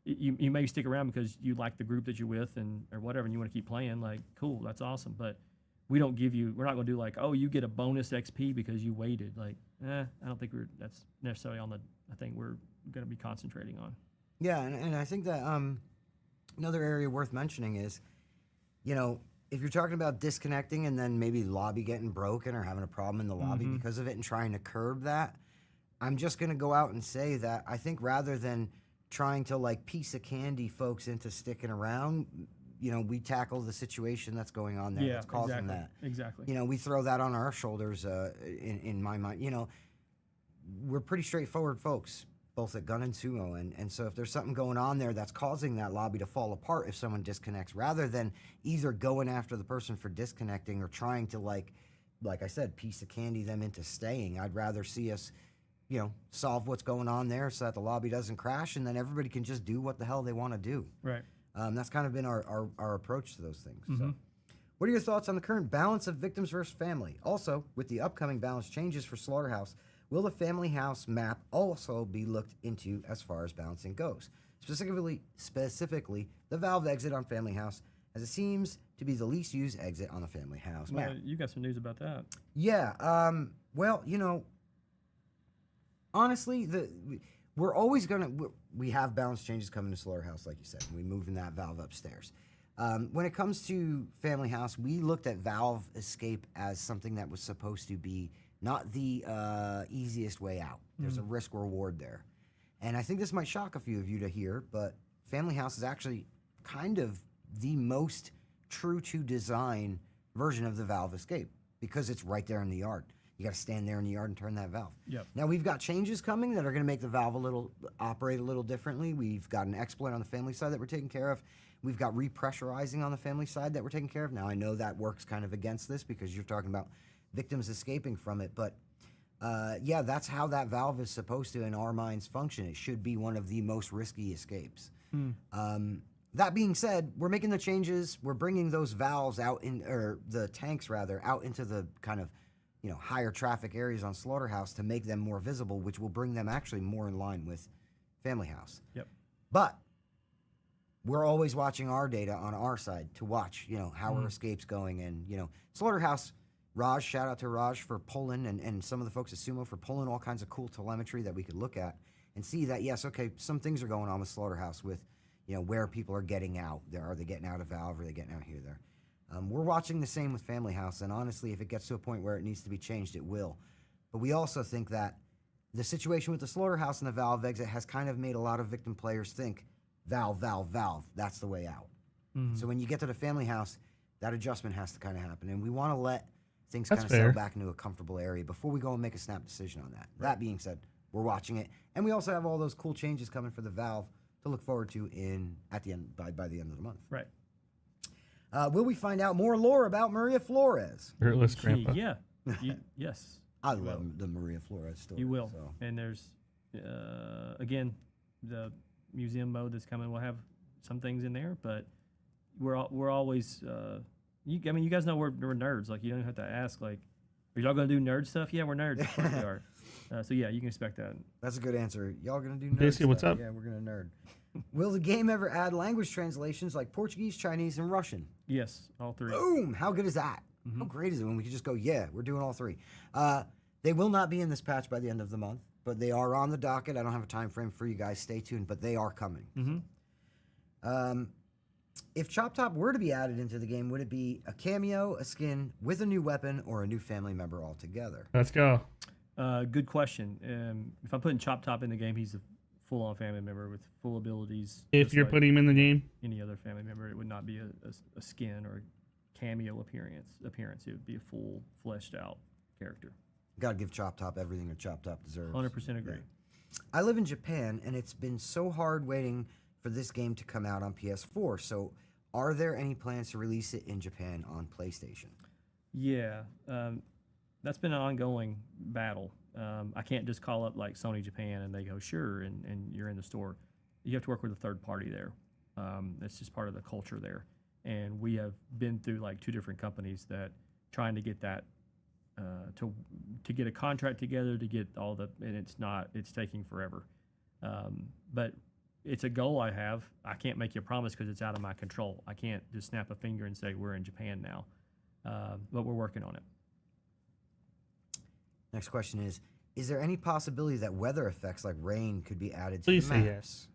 Speaker 8: you may stick around because you like the group that you're with or whatever, and you want to keep playing. Like, cool, that's awesome. But we're not going to do like, oh, you get a bonus XP because you waited. Like, I don't think that's necessarily on the thing we're going to be concentrating on.
Speaker 7: Yeah, and I think that another area worth mentioning is, if you're talking about disconnecting and then maybe lobby getting broken or having a problem in the lobby because of it and trying to curb that, I'm just going to go out and say that I think rather than trying to like piece of candy folks into sticking around, we tackle the situation that's going on there that's causing that.
Speaker 8: Exactly.
Speaker 7: We throw that on our shoulders in my mind. We're pretty straightforward folks, both at Gun and Sumo. And so if there's something going on there that's causing that lobby to fall apart if someone disconnects, rather than either going after the person for disconnecting or trying to like I said, piece of candy them into staying, I'd rather see us, solve what's going on there so that the lobby doesn't crash and then everybody can just do what the hell they want to do.
Speaker 8: Right.
Speaker 7: That's kind of been our approach to those things. So, what are your thoughts on the current balance of victims versus family? Also, with the upcoming balance changes for Slaughterhouse, will the family house map also be looked into as far as balancing goes? Specifically, the valve exit on family house, as it seems to be the least used exit on the family house map.
Speaker 8: Well, you got some news about that.
Speaker 7: Yeah. Well, honestly, we're always we have balance changes coming to slaughterhouse, like you said, and we moving that valve upstairs. When it comes to family house, we looked at valve escape as something that was supposed to be not the easiest way out. There's a risk reward there. And I think this might shock a few of you to hear, but family house is actually kind of the most true to design version of the valve escape because it's right there in the yard. You got to stand there in the yard and turn that valve.
Speaker 8: Yep.
Speaker 7: Now we've got changes coming that are going to make the valve operate a little differently. We've got an exploit on the family side that we're taking care of. We've got repressurizing on the family side that we're taking care of. Now I know that works kind of against this because you're talking about victims escaping from it, but yeah, that's how that valve is supposed to, in our minds, function. It should be one of the most risky escapes. That being said, we're making the changes. We're bringing those valves out or the tanks rather, out into the kind of, higher traffic areas on Slaughterhouse to make them more visible, which will bring them actually more in line with Family House.
Speaker 8: Yep.
Speaker 7: But we're always watching our data on our side to watch, how our escape's going. And, Slaughterhouse, Raj, shout out to Raj for pulling, and some of the folks at Sumo for pulling all kinds of cool telemetry that we could look at and see that, yes, okay, some things are going on with Slaughterhouse with, where people are getting out. Are they getting out of valve? Are they getting out here, there? We're watching the same with Family House, and honestly, if it gets to a point where it needs to be changed, it will. But we also think that the situation with the Slaughterhouse and the valve exit has kind of made a lot of victim players think, valve, valve, valve, that's the way out. So when you get to the Family House, that adjustment has to kind of happen, and we want to let things kind of settle back into a comfortable area before we go and make a snap decision on that. Right. That being said, we're watching it, and we also have all those cool changes coming for the valve to look forward to by the end of the month.
Speaker 8: Right.
Speaker 7: Will we find out more lore about Maria Flores?
Speaker 2: Shirtless grandpa.
Speaker 8: Yeah. Yes.
Speaker 7: I love the Maria Flores story.
Speaker 8: You will.
Speaker 7: So.
Speaker 8: And there's, again, the museum mode that's coming will have some things in there, but we're always, you guys know we're nerds. Like, you don't have to ask, like, are y'all going to do nerd stuff? Yeah, we're nerds. Of course we are. So, yeah, you can expect that.
Speaker 7: That's a good answer. Y'all going to do nerd
Speaker 2: Daisy,
Speaker 7: stuff?
Speaker 2: what's up?
Speaker 7: Yeah, we're going to nerd. Will the game ever add language translations like Portuguese, Chinese, and Russian?
Speaker 8: Yes, all three.
Speaker 7: Boom! How good is that? How great is it when we can just go, yeah, we're doing all three? They will not be in this patch by the end of the month, but they are on the docket. I don't have a time frame for you guys. Stay tuned, but they are coming. If Chop Top were to be added into the game, would it be a cameo, a skin, with a new weapon, or a new family member altogether?
Speaker 2: Let's go.
Speaker 8: Good question. If I'm putting Chop Top in the game, he's a full-on family member with full abilities.
Speaker 2: If you're putting him in the game?
Speaker 8: Any other family member, it would not be a skin or a cameo appearance. It would be a full, fleshed-out character.
Speaker 7: Got to give Chop Top everything that Chop Top deserves.
Speaker 8: 100% agree.
Speaker 7: Yeah. I live in Japan, and it's been so hard waiting for this game to come out on PS4. So are there any plans to release it in Japan on PlayStation?
Speaker 8: Yeah. That's been an ongoing battle. I can't just call up like Sony Japan and they go, sure, and you're in the store. You have to work with a third party there. It's just part of the culture there. And we have been through like 2 different companies that trying to get that, to get a contract together, to get all the, and it's taking forever. But it's a goal I have. I can't make you a promise because it's out of my control. I can't just snap a finger and say we're in Japan now. But we're working on it.
Speaker 7: Next question is there any possibility that weather effects like rain could be added to
Speaker 2: Please
Speaker 7: the
Speaker 2: say
Speaker 7: maps?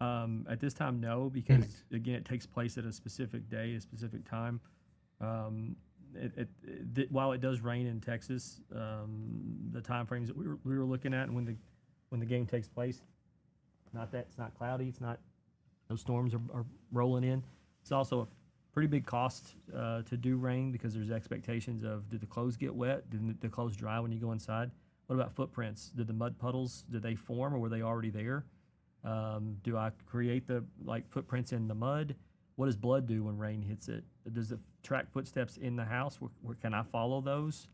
Speaker 2: yes.
Speaker 8: At this time, no, because again, it takes place at a specific day, a specific time. While it does rain in Texas, the time frames that we were looking at, and when the game takes place, it's not cloudy, it's not, those storms are rolling in. It's also a pretty big cost to do rain because there's expectations of, did the clothes get wet? Did the clothes dry when you go inside? What about footprints? Did the mud puddles, did they form or were they already there? Do I create the footprints in the mud? What does blood do when rain hits it? Does it track footsteps in the house? Where can I follow those?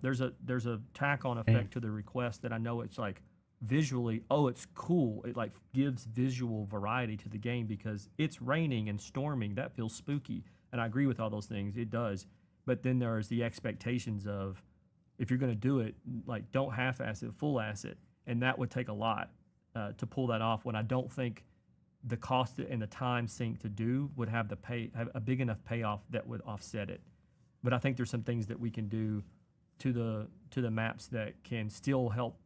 Speaker 8: There's a tack-on effect to the request that I know it's like visually, it's cool. It like gives visual variety to the game because it's raining and storming. That feels spooky. And I agree with all those things. It does. But then there's the expectations of if you're going to do it, like don't half-ass it, full-ass it, and that would take a lot to pull that off. When I don't think the cost and the time sink to do would have a big enough payoff that would offset it. But I think there's some things that we can do to the maps that can still help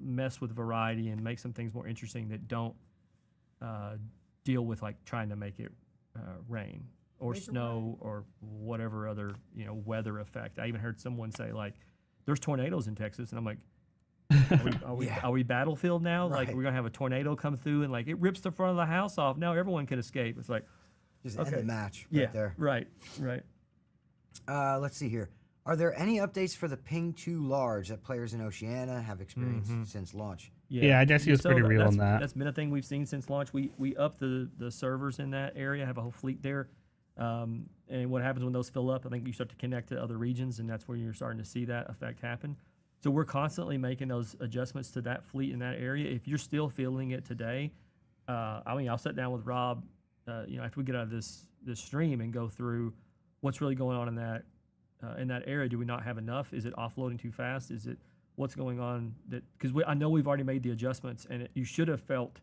Speaker 8: mess with variety and make some things more interesting that don't deal with like trying to make it rain or snow or whatever other weather effect. I even heard someone say like, "There's tornadoes in Texas," and I'm like, Are we Battlefield now?
Speaker 7: Right.
Speaker 8: Like we're gonna have a tornado come through and like it rips the front of the house off. Now everyone can escape. It's like
Speaker 7: Just end the match there.
Speaker 8: Right.
Speaker 7: Let's see here. Are there any updates for the ping too large that players in Oceania have experienced since launch?
Speaker 2: Yeah, I guess he was pretty real on that.
Speaker 8: That's been a thing we've seen since launch. We upped the servers in that area, have a whole fleet there. And what happens when those fill up, I think you start to connect to other regions, and that's where you're starting to see that effect happen. So we're constantly making those adjustments to that fleet in that area. If you're still feeling it today, I'll sit down with Rob, after we get out of this stream and go through what's really going on in that area. Do we not have enough? Is it offloading too fast? Is it what's going on? Because I know we've already made the adjustments, and you should have felt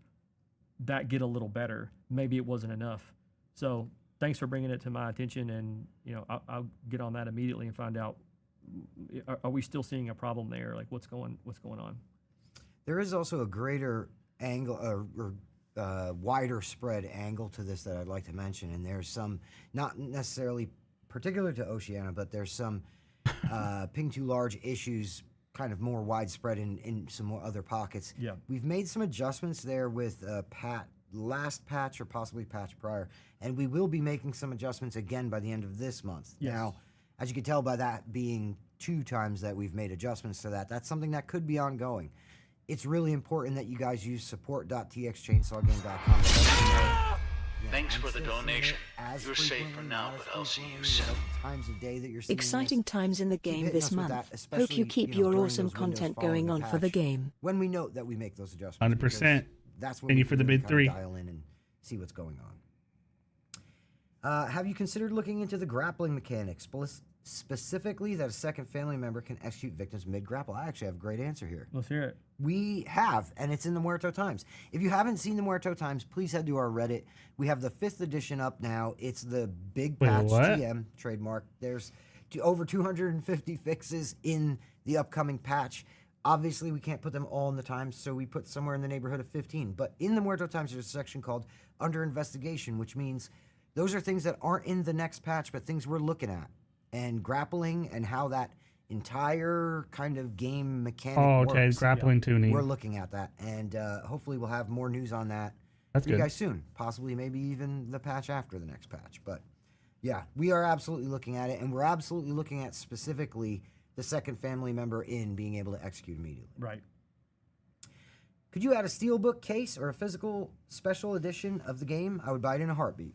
Speaker 8: that get a little better. Maybe it wasn't enough. So thanks for bringing it to my attention, and I'll get on that immediately and find out. Are we still seeing a problem there? Like what's going on?
Speaker 7: There is also a greater angle or wider spread angle to this that I'd like to mention, and there's some not necessarily particular to Oceania, but there's some ping too large issues kind of more widespread in some more other pockets.
Speaker 8: Yeah.
Speaker 7: We've made some adjustments there with last patch or possibly patch prior, and we will be making some adjustments again by the end of this month.
Speaker 8: Yes.
Speaker 7: Now, as you can tell by that being 2 times that we've made adjustments to that, that's something that could be ongoing. It's really important that you guys use support.txchainsawgame.com to let us know.
Speaker 1: Thanks for the donation. You're safe for now, but I'll see you soon.
Speaker 7: Times of day that you're seeing
Speaker 5: Exciting
Speaker 7: this.
Speaker 5: times in the
Speaker 7: Keep
Speaker 5: game
Speaker 7: hitting
Speaker 5: this
Speaker 7: us with
Speaker 5: month.
Speaker 7: that,
Speaker 5: Hope
Speaker 7: especially,
Speaker 5: you keep your
Speaker 7: during
Speaker 5: awesome
Speaker 7: those windows
Speaker 5: content
Speaker 7: following
Speaker 5: going
Speaker 7: the
Speaker 5: on for the
Speaker 7: patch.
Speaker 5: game.
Speaker 7: When we note that we make those adjustments.
Speaker 2: 100%.
Speaker 7: That's when
Speaker 2: Thank
Speaker 7: we
Speaker 2: you for the
Speaker 7: can really
Speaker 2: bid 3.
Speaker 7: dial in and see what's going on. Have you considered looking into the grappling mechanics, specifically that a second family member can execute victims mid-grapple? I actually have a great answer here.
Speaker 8: Let's hear it.
Speaker 7: We have, and it's in the Muerto Times. If you haven't seen the Muerto Times, please head to our Reddit. We have the 5th edition up now. It's the big patch GM trademark. There's over 250 fixes in the upcoming patch. Obviously, we can't put them all in the Times, so we put somewhere in the neighborhood of 15. But in the Muerto Times, there's a section called Under Investigation, which means those are things that aren't in the next patch, but things we're looking at. And grappling and how that entire kind of game mechanic works.
Speaker 2: Grappling tuning.
Speaker 7: We're looking at that, and hopefully we'll have more news on that
Speaker 2: That's
Speaker 7: for you
Speaker 2: good.
Speaker 7: guys soon. Possibly maybe even the patch after the next patch. But yeah, we are absolutely looking at it, and we're absolutely looking at specifically the second family member in being able to execute immediately.
Speaker 8: Right.
Speaker 7: Could you add a steelbook case or a physical special edition of the game? I would buy it in a heartbeat.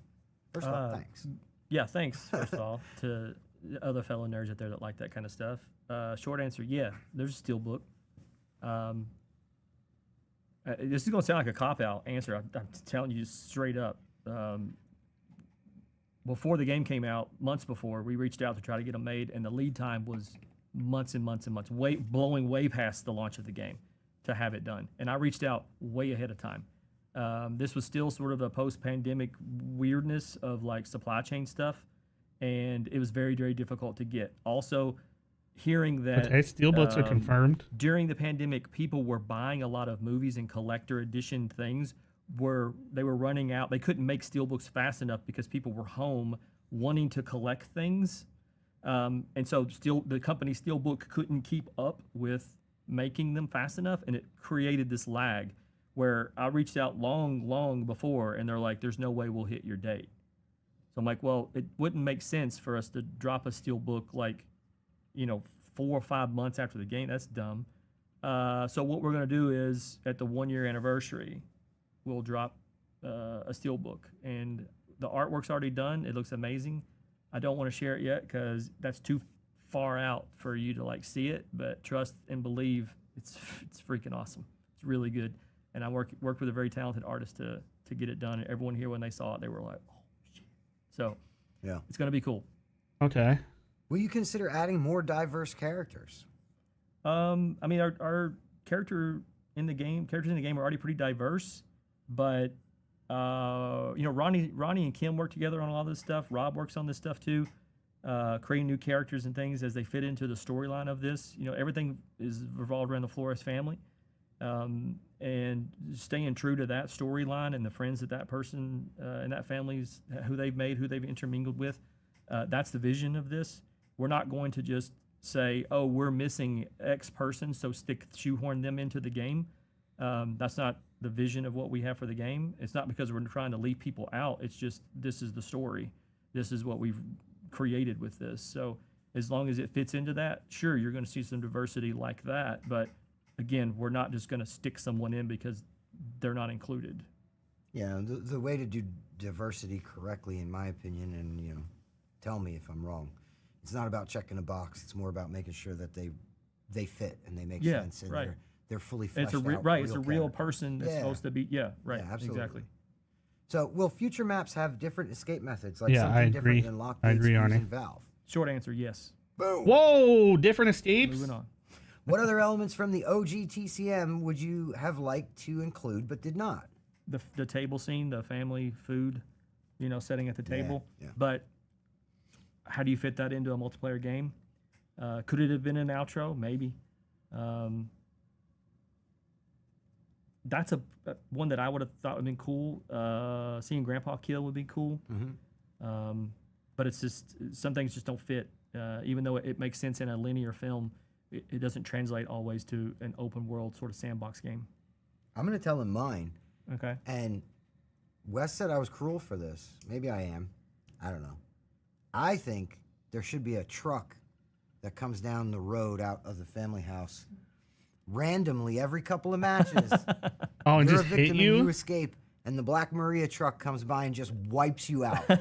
Speaker 7: First of all, thanks.
Speaker 8: Yeah, thanks, first of all, to other fellow nerds out there that like that kind of stuff. Short answer, yeah, there's a steelbook. This is going to sound like a cop-out answer. I'm telling you straight up. Before the game came out, months before, we reached out to try to get them made, and the lead time was months and months and months, blowing way past the launch of the game to have it done. And I reached out way ahead of time. This was still sort of a post-pandemic weirdness of like supply chain stuff, and it was very, very difficult to get. Also, hearing that
Speaker 2: steelbooks are confirmed.
Speaker 8: During the pandemic, people were buying a lot of movies and collector edition things. They were running out. They couldn't make steelbooks fast enough because people were home wanting to collect things, and so the company Steelbook couldn't keep up with making them fast enough, and it created this lag where I reached out long before, and they're like, "There's no way we'll hit your date." So I'm like, "Well, it wouldn't make sense for us to drop a Steelbook 4 or 5 months after the game. That's dumb." So what we're gonna do is at the 1-year anniversary, we'll drop a Steelbook, and the artwork's already done. It looks amazing. I don't want to share it yet because that's too far out for you to see it. But trust and believe, it's freaking awesome. It's really good. And I worked with a very talented artist to get it done. And everyone here, when they saw it, they were like, "Oh shit!" So
Speaker 7: yeah,
Speaker 8: it's gonna be cool.
Speaker 2: Okay.
Speaker 7: Will you consider adding more diverse characters?
Speaker 8: I mean, our characters in the game are already pretty diverse, but Ronnie and Kim work together on a lot of this stuff. Rob works on this stuff too, creating new characters and things as they fit into the storyline of this. Everything is revolved around the Flores family, and staying true to that storyline and the friends that person and that family's who they've made, who they've intermingled with. That's the vision of this. We're not going to just say, oh, we're missing X person, so shoehorn them into the game. That's not the vision of what we have for the game. It's not because we're trying to leave people out. It's just, this is the story. This is what we've created with this. So as long as it fits into that, sure, you're going to see some diversity like that. But again, we're not just going to stick someone in because they're not included.
Speaker 7: Yeah, the way to do diversity correctly, in my opinion, and tell me if I'm wrong, it's not about checking a box. It's more about making sure that they fit and they make sense and
Speaker 8: right.
Speaker 7: they're fully fleshed
Speaker 8: It's
Speaker 7: out.
Speaker 8: It's a real person that's supposed to be. Yeah, right.
Speaker 7: Yeah, absolutely.
Speaker 8: Exactly.
Speaker 7: So, will future maps have different escape methods, like
Speaker 2: Yeah,
Speaker 7: something
Speaker 2: I
Speaker 7: different
Speaker 2: agree.
Speaker 7: than lock
Speaker 2: I
Speaker 7: gates,
Speaker 2: agree,
Speaker 7: fuse,
Speaker 2: Arnie.
Speaker 7: and valve?
Speaker 8: Short answer, yes.
Speaker 7: Boom.
Speaker 2: Whoa, different escapes.
Speaker 8: Moving on.
Speaker 7: What other elements from the OG TCM would you have liked to include but did not?
Speaker 8: The table scene, the family food, setting at the table.
Speaker 7: Yeah.
Speaker 8: But how do you fit that into a multiplayer game? Could it have been an outro? Maybe. That's one that I would have thought would have been cool. Seeing Grandpa kill would be cool.
Speaker 7: Mm-hmm.
Speaker 8: But it's just, some things just don't fit. Even though it makes sense in a linear film, it doesn't translate always to an open world sort of sandbox game.
Speaker 7: I'm going to tell him mine.
Speaker 8: Okay.
Speaker 7: And Wes said I was cruel for this. Maybe I am. I don't know. I think there should be a truck that comes down the road out of the family house randomly every couple of matches.
Speaker 2: Oh, and
Speaker 7: You're
Speaker 2: just
Speaker 7: a
Speaker 2: hit
Speaker 7: victim
Speaker 2: you?
Speaker 7: and you escape, and the Black Maria truck comes by and just wipes you out. And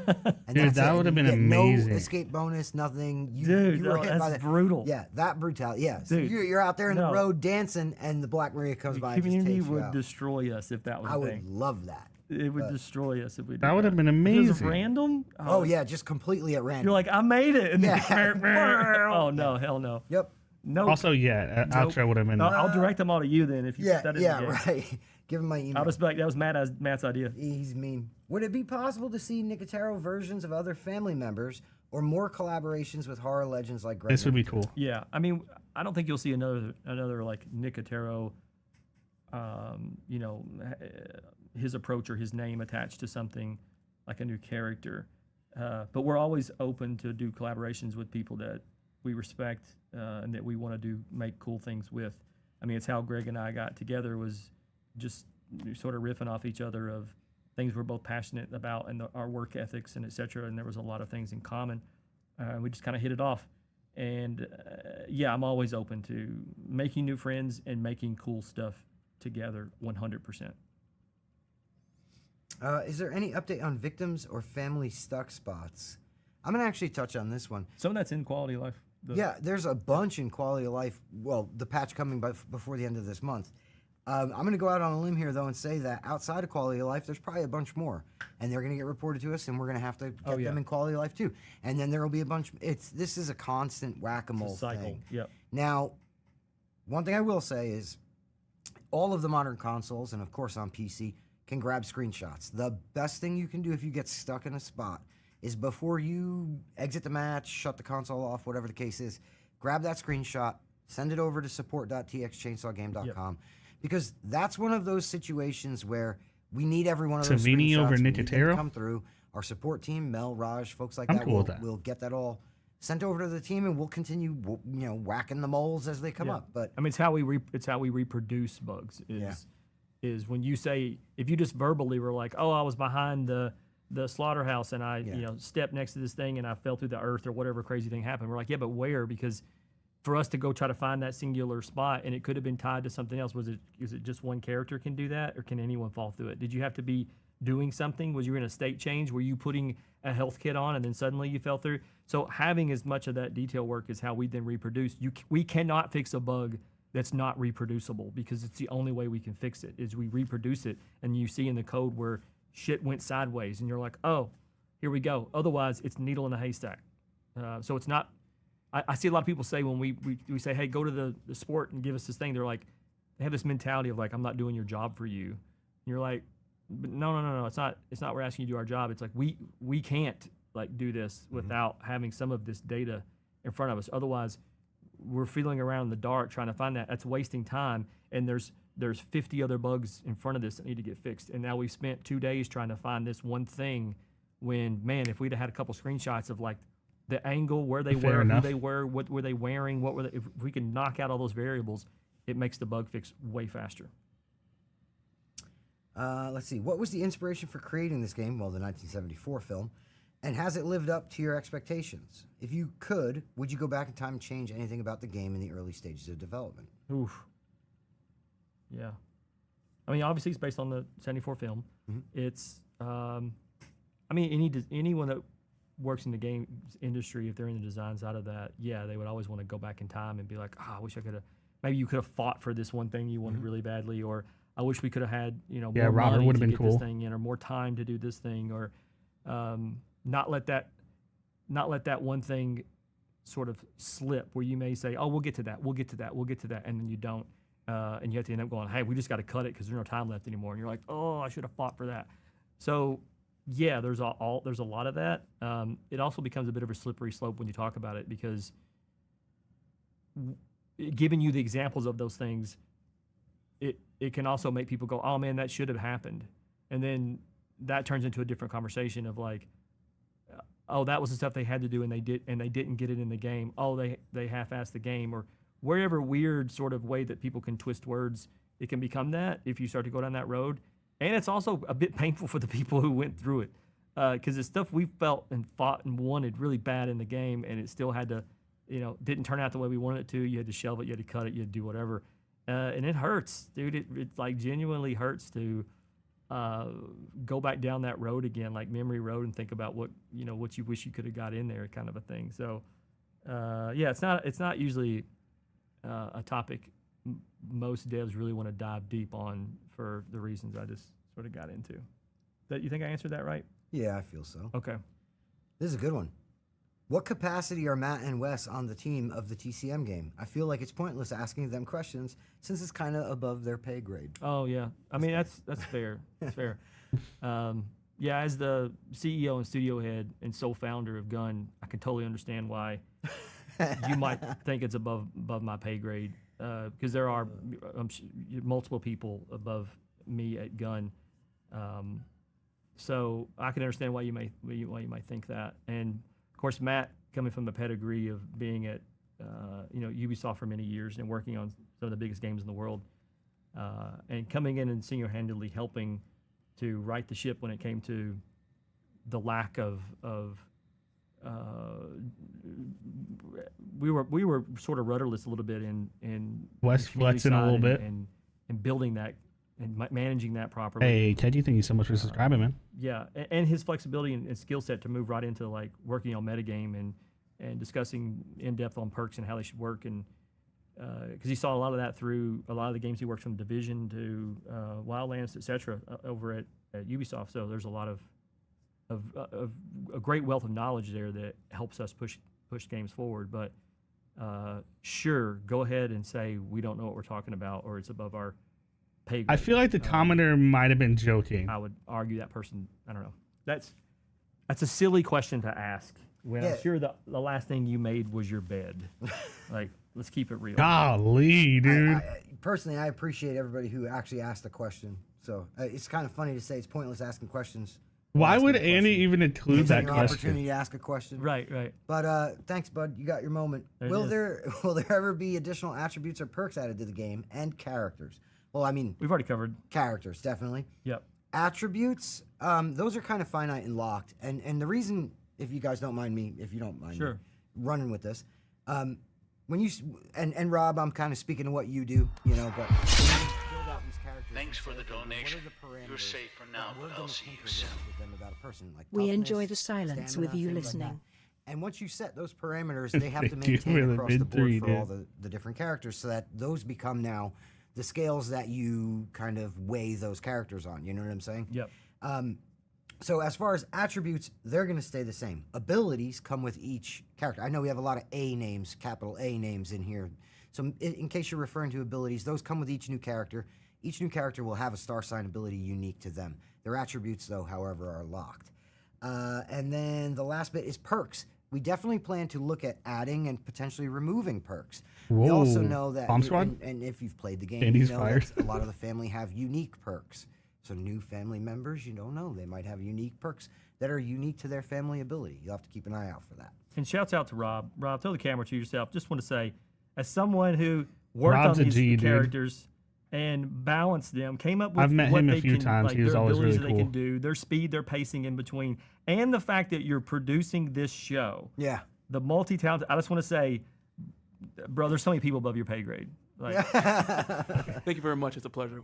Speaker 2: Dude,
Speaker 7: that's
Speaker 2: that
Speaker 7: it.
Speaker 2: would have
Speaker 7: You
Speaker 2: been
Speaker 7: get
Speaker 2: amazing.
Speaker 7: No escape bonus, nothing. You were hit
Speaker 8: that's
Speaker 7: by that.
Speaker 8: brutal.
Speaker 7: Yeah, that brutality. Yeah, so
Speaker 8: Dude,
Speaker 7: you're out there in the
Speaker 8: no.
Speaker 7: road dancing, and the Black Maria comes by and just
Speaker 8: Community
Speaker 7: takes you
Speaker 8: would
Speaker 7: out.
Speaker 8: destroy us if that was
Speaker 7: I
Speaker 8: a
Speaker 7: would
Speaker 8: thing.
Speaker 7: love that.
Speaker 8: It would destroy us if we did
Speaker 2: That would have been
Speaker 8: If it was
Speaker 2: amazing.
Speaker 8: random?
Speaker 7: Oh yeah, just completely at random.
Speaker 8: You're like, I made it. And
Speaker 7: Yeah.
Speaker 8: then, oh, no, hell no.
Speaker 7: Yep.
Speaker 8: No.
Speaker 2: Also, yeah, outro would have been.
Speaker 8: I'll direct them all to you then if you
Speaker 7: Yeah,
Speaker 8: put that in the game.
Speaker 7: right. Give him my email.
Speaker 8: I'll just be like, that was Matt's idea.
Speaker 7: He's mean. Would it be possible to see Nicotero versions of other family members or more collaborations with horror legends like Greg?
Speaker 2: This would be cool.
Speaker 8: Yeah, I mean, I don't think you'll see another like Nicotero, his approach or his name attached to something like a new character. But we're always open to do collaborations with people that we respect and that we want to make cool things with. I mean, it's how Greg and I got together, was just sort of riffing off each other of things we're both passionate about and our work ethics and et cetera. And there was a lot of things in common. We just kind of hit it off. And yeah, I'm always open to making new friends and making cool stuff together 100%.
Speaker 7: Is there any update on victims or family stuck spots? I'm going to actually touch on this one.
Speaker 8: Some of that's in quality of life.
Speaker 7: Yeah, there's a bunch in quality of life. Well, the patch coming before the end of this month. I'm going to go out on a limb here, though, and say that outside of quality of life, there's probably a bunch more. And they're going to get reported to us, and we're going to have to get them in quality of life, too. And then there will be a bunch. This is a constant whack-a-mole thing.
Speaker 8: Yep.
Speaker 7: Now, one thing I will say is all of the modern consoles, and of course on PC, can grab screenshots. The best thing you can do if you get stuck in a spot is before you exit the match, shut the console off, whatever the case is, grab that screenshot, send it over to support.txchainsawgame.com, because that's one of those situations where we need every one of those
Speaker 2: Savini
Speaker 7: screenshots.
Speaker 2: over
Speaker 7: We need them to
Speaker 2: Nicotero?
Speaker 7: come through. Our support team, Mel, Raj, folks like
Speaker 2: I'm
Speaker 7: that,
Speaker 2: cool with that.
Speaker 7: will get that all sent over to the team, and we'll continue, whacking the moles as they come up. But
Speaker 8: I mean, it's how we reproduce bugs. Is when you say, if you just verbally were like, oh, I was behind the slaughterhouse and I stepped next to this thing and I fell through the earth or whatever crazy thing happened. We're like, yeah, but where? Because for us to go try to find that singular spot, and it could have been tied to something else. Is it just one character can do that, or can anyone fall through it? Did you have to be doing something? Was you in a state change? Were you putting a health kit on and then suddenly you fell through? So having as much of that detail work is how we then reproduce. We cannot fix a bug that's not reproducible, because it's the only way we can fix it, is we reproduce it. And you see in the code where shit went sideways and you're like, oh, here we go. Otherwise, it's needle in a haystack. So it's not I see a lot of people say when we say, hey, go to the sport and give us this thing, they're like, they have this mentality of like, I'm not doing your job for you. And you're like, but no, it's not we're asking you to do our job. It's like we can't like do this without having some of this data in front of us. Otherwise, we're feeling around in the dark trying to find that. That's wasting time. And there's 50 other bugs in front of this that need to get fixed. And now we've spent 2 days trying to find this one thing when, man, if we'd have had a couple screenshots of like the angle, where they were, who they were, what were they wearing, what were they, if we can knock out all those variables, it makes the bug fix way faster.
Speaker 7: Let's see. What was the inspiration for creating this game? Well, the 1974 film. And has it lived up to your expectations? If you could, would you go back in time and change anything about the game in the early stages of development?
Speaker 8: Oof. Yeah. I mean, obviously, it's based on the 74 film. It's, I mean, anyone that works in the game industry, if they're in the design side of that, yeah, they would always want to go back in time and be like, I wish I could have, maybe you could have fought for this one thing you wanted really badly, or I wish we could have had, more
Speaker 2: Robert
Speaker 8: money
Speaker 2: would have
Speaker 8: to
Speaker 2: been
Speaker 8: get
Speaker 2: cool.
Speaker 8: this thing in, or more time to do this thing, or not let that one thing sort of slip where you may say, oh, we'll get to that, and then you don't. And you have to end up going, hey, we just got to cut it because there's no time left anymore. And you're like, oh, I should have fought for that. So, yeah, there's a lot of that. It also becomes a bit of a slippery slope when you talk about it, because giving you the examples of those things, it can also make people go, oh, man, that should have happened. And then that turns into a different conversation of like, oh, that was the stuff they had to do and they didn't get it in the game. Oh, they half-assed the game, or wherever weird sort of way that people can twist words, it can become that if you start to go down that road. And it's also a bit painful for the people who went through it, because it's stuff we felt and fought and wanted really bad in the game, and it still had to, didn't turn out the way we wanted it to. You had to shelve it, you had to cut it, you had to do whatever. And it hurts, dude. It like genuinely hurts to go back down that road again, like memory road, and think about what you wish you could have got in there, kind of a thing. So, yeah, it's not usually a topic most devs really want to dive deep on for the reasons I just sort of got into. You think I answered that right?
Speaker 7: Yeah, I feel so.
Speaker 8: Okay.
Speaker 7: This is a good one. What capacity are Matt and Wes on the team of the TCM game? I feel like it's pointless asking them questions since it's kind of above their pay grade.
Speaker 8: Oh, yeah. I mean, that's fair. That's fair. Yeah, as the CEO and studio head and sole founder of Gun, I can totally understand why you might think it's above my pay grade, because there are multiple people above me at Gun. So I can understand why you might think that. And of course, Matt, coming from the pedigree of being at Ubisoft for many years and working on some of the biggest games in the world, and coming in and single-handedly helping to right the ship when it came to the lack of we were sort of rudderless a little bit in
Speaker 2: Wes flexing a little bit
Speaker 8: and building that and managing that properly.
Speaker 2: Hey, Ted, thank you so much for subscribing, man.
Speaker 8: Yeah, and his flexibility and skill set to move right into like working on metagame and discussing in depth on perks and how they should work, and because he saw a lot of that through a lot of the games he worked from Division to Wildlands, etc. Over at Ubisoft. So there's a lot of a great wealth of knowledge there that helps us push games forward. But sure, go ahead and say we don't know what we're talking about, or it's above our pay grade.
Speaker 2: I feel like the commenter might have been joking.
Speaker 8: I would argue that person. I don't know. That's a silly question to ask when I'm sure the last thing you made was your bed. Like, let's keep it real.
Speaker 2: Golly, dude.
Speaker 7: Personally, I appreciate everybody who actually asked the question. So it's kind of funny to say it's pointless asking questions.
Speaker 2: Why would Andy even include that
Speaker 7: an
Speaker 2: question?
Speaker 7: Opportunity to ask a question.
Speaker 8: Right.
Speaker 7: But thanks, bud. You got your moment. Will there ever be additional attributes or perks added to the game and characters? Well, I mean,
Speaker 8: we've already covered
Speaker 7: characters, definitely.
Speaker 8: Yep.
Speaker 7: Attributes, those are kind of finite and locked. And the reason, if you guys don't mind me, if you don't mind me running with this, when you and Rob, I'm kind of speaking to what you do, but when you build out these characters,
Speaker 1: Thanks for the donation. You're safe for now, but I'll see you soon.
Speaker 7: With them about a person, like
Speaker 5: We
Speaker 7: toughness,
Speaker 5: enjoy the silence
Speaker 7: stamina,
Speaker 5: with you
Speaker 7: things like
Speaker 5: listening.
Speaker 7: that. And once you set those parameters, they have to
Speaker 2: Thank you
Speaker 7: maintain
Speaker 2: for the
Speaker 7: across the board
Speaker 2: mid-3,
Speaker 7: for all
Speaker 2: dude.
Speaker 7: the different characters, so that those become now the scales that you kind of weigh those characters on. You know what I'm saying?
Speaker 8: Yep.
Speaker 7: So as far as attributes, they're going to stay the same. Abilities come with each character. I know we have a lot of A names, capital A names in here. So in case you're referring to abilities, those come with each new character. Each new character will have a star sign ability unique to them. Their attributes, though, however, are locked. And then the last bit is perks. We definitely plan to look at adding and potentially removing perks. We also
Speaker 2: Whoa.
Speaker 7: know that,
Speaker 2: Bomb Squad?
Speaker 7: and if you've played the game,
Speaker 2: Andy's
Speaker 7: you know
Speaker 2: fired.
Speaker 7: that a lot of the family have unique perks. So new family members, you don't know. They might have unique perks that are unique to their family ability. You'll have to keep an eye out for that.
Speaker 8: And shouts out to Rob. Rob, throw the camera to yourself. Just want to say, as someone who worked
Speaker 2: Rob's
Speaker 8: on
Speaker 2: a
Speaker 8: these
Speaker 2: G, dude.
Speaker 8: characters and balanced them, came up with
Speaker 2: I've met
Speaker 8: what
Speaker 2: him a
Speaker 8: they
Speaker 2: few
Speaker 8: can,
Speaker 2: times.
Speaker 8: like
Speaker 2: He was
Speaker 8: their
Speaker 2: always
Speaker 8: abilities
Speaker 2: really
Speaker 8: that they
Speaker 2: cool.
Speaker 8: can do, their speed, their pacing in between, and the fact that you're producing this show.
Speaker 7: Yeah.
Speaker 8: The multi-talented. I just want to say, bro, there's so many people above your pay grade. Like,
Speaker 9: Thank you very much. It's a pleasure.